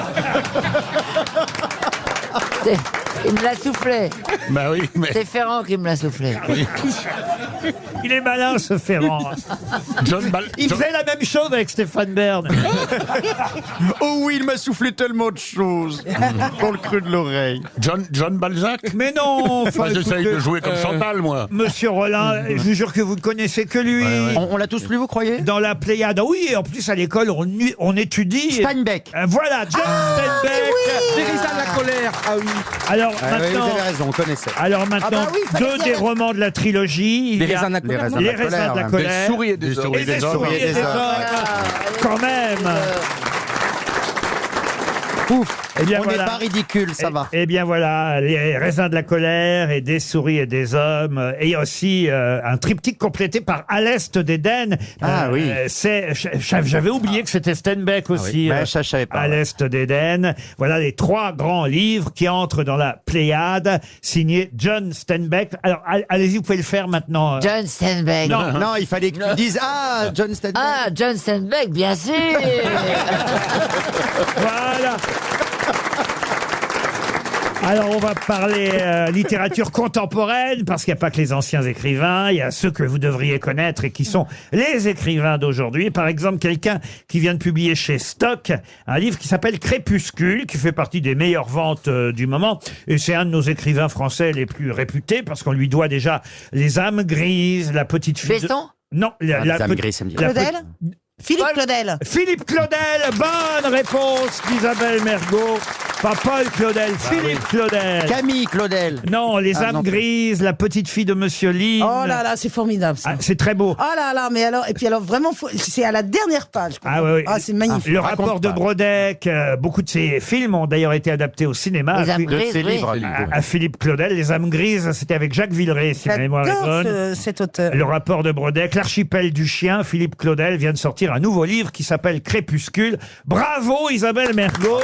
Il me l'a soufflé. Bah oui, mais... C'est Ferrand qui me l'a soufflé. Il est malin, ce Ferrand. Il faisait la même chose avec Stéphane Bern. Oh oui, il m'a soufflé tellement de choses. Dans le creux de l'oreille. John Balzac? Mais non, enfin, j'essaye écoutez, de jouer comme Chantal, moi. Monsieur Rollin, je vous jure que vous ne connaissez que lui. On l'a tous lu, vous croyez? Dans la Pléiade. Ah oui, et en plus à l'école, on étudie. Steinbeck. Voilà, John Steinbeck. Teresa de la colère. Ah oui. Alors vous maintenant, avez raison, on connaissait. alors maintenant, fallait 2 des romans de la trilogie. Les Il y a raisins de la colère. Les raisins de la colère. Des souris et des hommes. Et des souris et des hommes. Quand même. Ouf. Eh bien, On n'est pas ridicule, ça va. Eh bien voilà, les raisins de la colère et des souris et des hommes. Et il y a aussi un triptyque complété par À l'Est d'Éden. Ah oui. J'avais oublié que c'était Steinbeck aussi. Ouais, ça, je savais pas. À l'Est d'Éden. Voilà les 3 grands livres qui entrent dans la Pléiade, signés John Steinbeck. Alors allez-y, vous pouvez le faire maintenant. John Steinbeck. Non, il fallait que tu dises John Steinbeck. Ah, John Steinbeck, bien sûr. Voilà. Alors on va parler littérature contemporaine, parce qu'il n'y a pas que les anciens écrivains, il y a ceux que vous devriez connaître et qui sont les écrivains d'aujourd'hui. Par exemple, quelqu'un qui vient de publier chez Stock un livre qui s'appelle Crépuscule, qui fait partie des meilleures ventes du moment. Et c'est un de nos écrivains français les plus réputés, parce qu'on lui doit déjà Les âmes grises, La petite fille... Besson ? Non, Les âmes grises, ça me dit. Claudel Philippe Claudel. Philippe Claudel, bonne réponse d'Isabelle Mergot. Pas Paul Claudel, Philippe Claudel. Camille Claudel. Non, Les âmes non. grises, La petite fille de Monsieur Lynn. Oh là là, c'est formidable ça. Ah, c'est très beau. Oh là là, mais alors, et puis alors vraiment, c'est à la dernière page. quoi. Ah oui. Ah, c'est magnifique. Le rapport de Brodeck, beaucoup de ses films ont d'ailleurs été adaptés au cinéma. Les âmes grises, oui. À Philippe Claudel. Les âmes grises, c'était avec Jacques Villeray, si ma mémoire est bonne. J'adore cet auteur. Le rapport de Brodeck, L'archipel du chien, Philippe Claudel vient de sortir un nouveau livre qui s'appelle Crépuscule. Bravo Isabelle Mergot.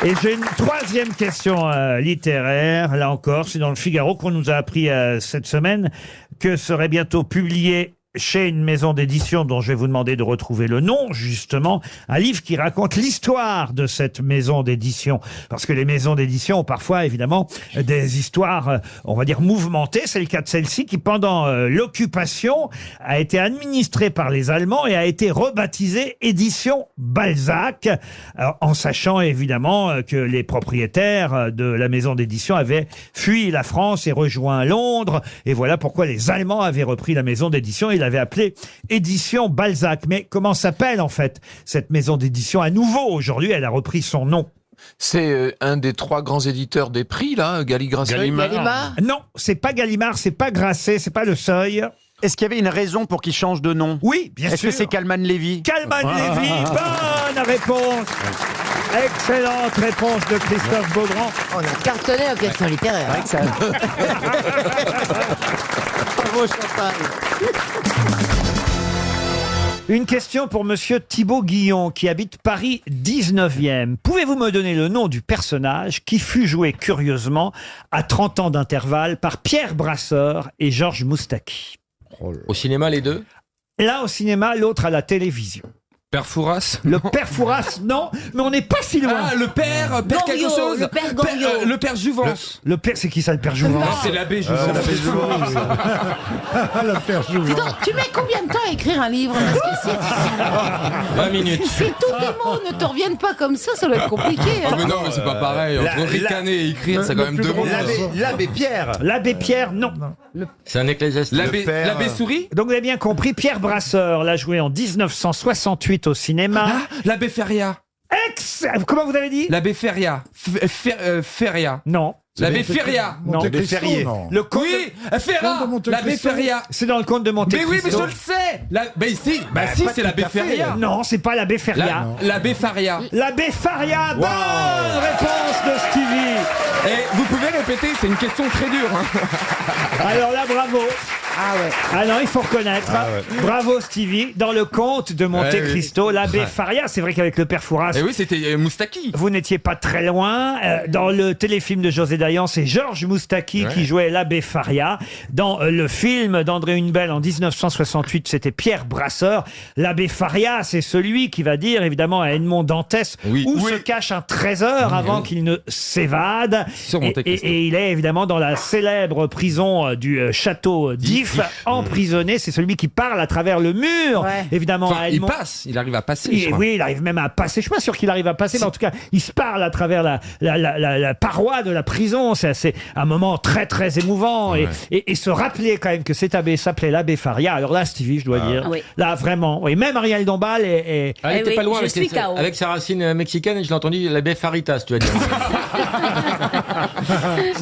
Et j'ai une 3e question littéraire. Là encore, c'est dans le Figaro qu'on nous a appris cette semaine que serait bientôt publié chez une maison d'édition dont je vais vous demander de retrouver le nom, justement, un livre qui raconte l'histoire de cette maison d'édition. Parce que les maisons d'édition ont parfois, évidemment, des histoires, on va dire, mouvementées. C'est le cas de celle-ci qui, pendant l'occupation, a été administrée par les Allemands et a été rebaptisée Édition Balzac, alors, en sachant, évidemment, que les propriétaires de la maison d'édition avaient fui la France et rejoint Londres. Et voilà pourquoi les Allemands avaient repris la maison d'édition. Il avait appelé Édition Balzac. Mais comment s'appelle en fait cette maison d'édition? À nouveau, aujourd'hui, elle a repris son nom. C'est un des 3 grands éditeurs des prix, là, Gallimard. Gallimard. Non, c'est pas Gallimard, c'est pas Grasset, c'est pas Le Seuil. Est-ce qu'il y avait une raison pour qu'il change de nom? Oui, bien sûr. Est-ce que c'est Kalman Levy? Kalman Levy, bonne réponse. Excellente réponse de Christophe Beaugrand. On a cartonné en question littéraire. Bravo, Chantal. Une question pour monsieur Thibaut Guillon qui habite Paris 19e. Pouvez-vous me donner le nom du personnage qui fut joué curieusement à 30 ans d'intervalle par Pierre Brasseur et Georges Moustaki? Au cinéma, les deux? L'un au cinéma, l'autre à la télévision. Père Fouras? Le père Fouras, non, mais on n'est pas si loin. Ah, le père Goriot, quelque chose. le père Goriot. Le père Jouvence. Le père, c'est qui ça, le père Jouvence? Non, c'est l'abbé Jouvence. Le père Dis donc, tu mets combien de temps à écrire un livre? Parce que 20 minutes. si tous les mots ne te reviennent pas comme ça doit être compliqué. Ah, Hein. mais non, mais c'est pas pareil. Entre ricaner et écrire, c'est quand même 2 mots. L'abbé Pierre. L'abbé Pierre, non. C'est un ecclésiastique. L'abbé Souris. Donc vous avez bien compris, Pierre Brasseur l'a joué en 1968 au cinéma. L'abbé Feria. Comment vous avez dit? L'abbé Feria. Feria. Non. L'abbé Feria. Non. Monte Cristo, non. Le comte Oui, Comte Ferra. de Monte L'abbé Cristo. Feria. C'est dans le conte de Monte Mais Cristo. oui, mais je le sais. Si, c'est l'abbé Feria. Non, c'est pas l'abbé Feria. L'abbé Faria. L'abbé Faria. Bonne réponse de Stevie. Et vous pouvez répéter, c'est une question très dure. Hein. Alors là, bravo. Ah ouais. Ah non, il faut reconnaître. Bravo Stevie. Dans le conte de Monte Ouais, oui. Cristo, l'abbé Faria, c'est vrai qu'avec le père Fouras, Et oui, c'était Moustaki. vous n'étiez pas très loin. Dans le téléfilm de José Dayan, c'est Georges Moustaki qui jouait l'abbé Faria. Dans le film d'André Hunebelle en 1968, c'était Pierre Brasseur. L'abbé Faria, c'est celui qui va dire évidemment à Edmond Dantès où se cache un trésor avant qu'il ne s'évade. Sur Monte Cristo. Et il est évidemment dans la célèbre prison du château d'If, emprisonné. C'est celui qui parle à travers le mur, évidemment. Enfin, à il Edmond. passe, il arrive à passer. je crois. Oui, il arrive même à passer. Je suis pas sûr qu'il arrive à passer, mais en tout cas, il se parle à travers la paroi de la prison. C'est un moment très, très émouvant. Et se rappeler quand même que cet abbé s'appelait l'abbé Faria. Alors là, Stevie, je dois dire. Oui. Là, vraiment. Oui, même Ariel Dombal est... Ah, il était oui, pas loin je avec, suis KO. avec sa racine mexicaine et je l'ai entendu, l'abbé Faritas, tu vas dire.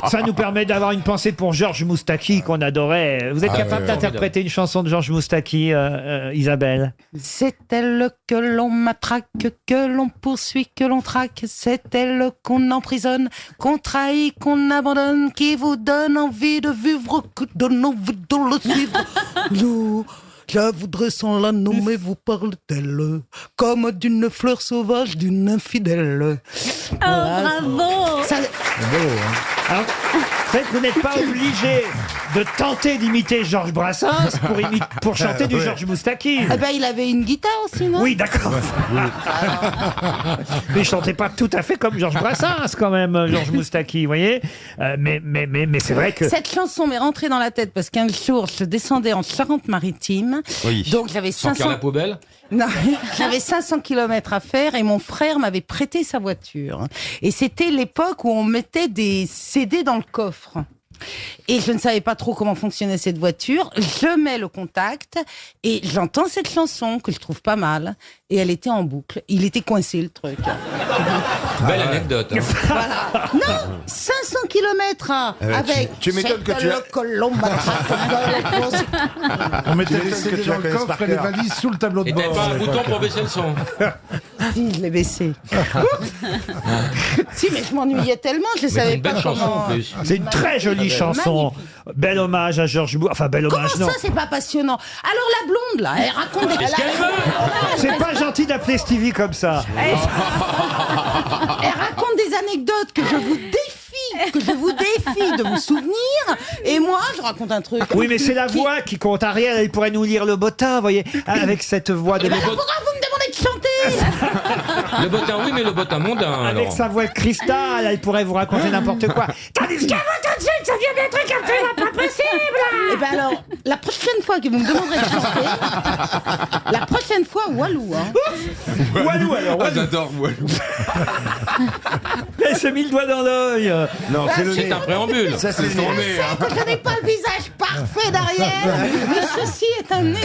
Ça nous permet d'avoir une pensée pour Georges Moustaki qu'on adorait. Vous êtes capable ouais, d'interpréter une chanson de Georges Moustaki, Isabelle? C'est elle que l'on matraque, que l'on poursuit, que l'on traque. C'est elle qu'on emprisonne, qu'on trahit, qu'on abandonne, qui vous donne envie de vivre, que donne envie de le suivre. Nous, je voudrais sans la nommer, vous parle d'elle comme d'une fleur sauvage, d'une infidèle. Oh, bravo. Ça, Alors, c'est vrai que vous n'êtes pas obligé de tenter d'imiter Georges Brassens pour chanter du Georges Moustaki. eh ben, il avait une guitare aussi, non? Oui, d'accord. Mais il chantait pas tout à fait comme Georges Brassens, quand même, Georges Moustaki, vous voyez. Mais c'est vrai que... Cette chanson m'est rentrée dans la tête parce qu'un jour, je descendais en Charente-Maritime. Donc, j'avais Sans cœur 500... la poubelle. Non, j'avais 500 km à faire et mon frère m'avait prêté sa voiture. Et c'était l'époque où on mettait des CD dans le coffre. Et je ne savais pas trop comment fonctionnait cette voiture. Je mets le contact et j'entends cette chanson que je trouve pas mal. Et elle était en boucle. Il était coincé, le truc. Belle anecdote. Hein. Voilà. Non, 500 km avec... tu m'étonnes que tu as- On mettait Tu le laisses que CD tu dans la le connaisses coffre par et les cœur. valises sous le tableau de Et t'avais bord. pas un à bouton l'époque. pour baisser le son. Si, je l'ai baissé. Si, mais je m'ennuyais tellement, je ne Mais c'est savais une pas belle chanson comment... en plus. C'est une très jolie chanson. Bel hommage à Georges Bou... Enfin, bel Comment hommage, non. ça, c'est pas passionnant? Alors la blonde, là, elle raconte des... C'est pas gentil d'appeler Stevie comme ça. Elle raconte des anecdotes que je vous défie que je vous défie de vous souvenir. Et moi, je raconte un truc. Oui, mais c'est la voix qui compte. Ariel, elle pourrait nous lire le bottin, vous voyez, avec cette voix de... Et ben alors, pourquoi vous me demandez de chanter? Le bottin, oui, mais le bottin mondain. Avec alors. sa voix de cristal, elle pourrait vous raconter n'importe quoi. Tandis qu'à vous tout de suite, ça vient des trucs absolument pas possibles. Et ben alors, la prochaine fois que vous me demanderez de chanter, la prochaine fois, Walou. Hein. Walou, alors, Ah, Walou. j'adore Walou. Elle s'est mis le doigt dans l'œil. Non, c'est le C'est nez. un préambule. Ça, c'est le Son nez. nez, hein. Que je n'ai pas le visage parfait d'Ariel, mais ceci est un nez.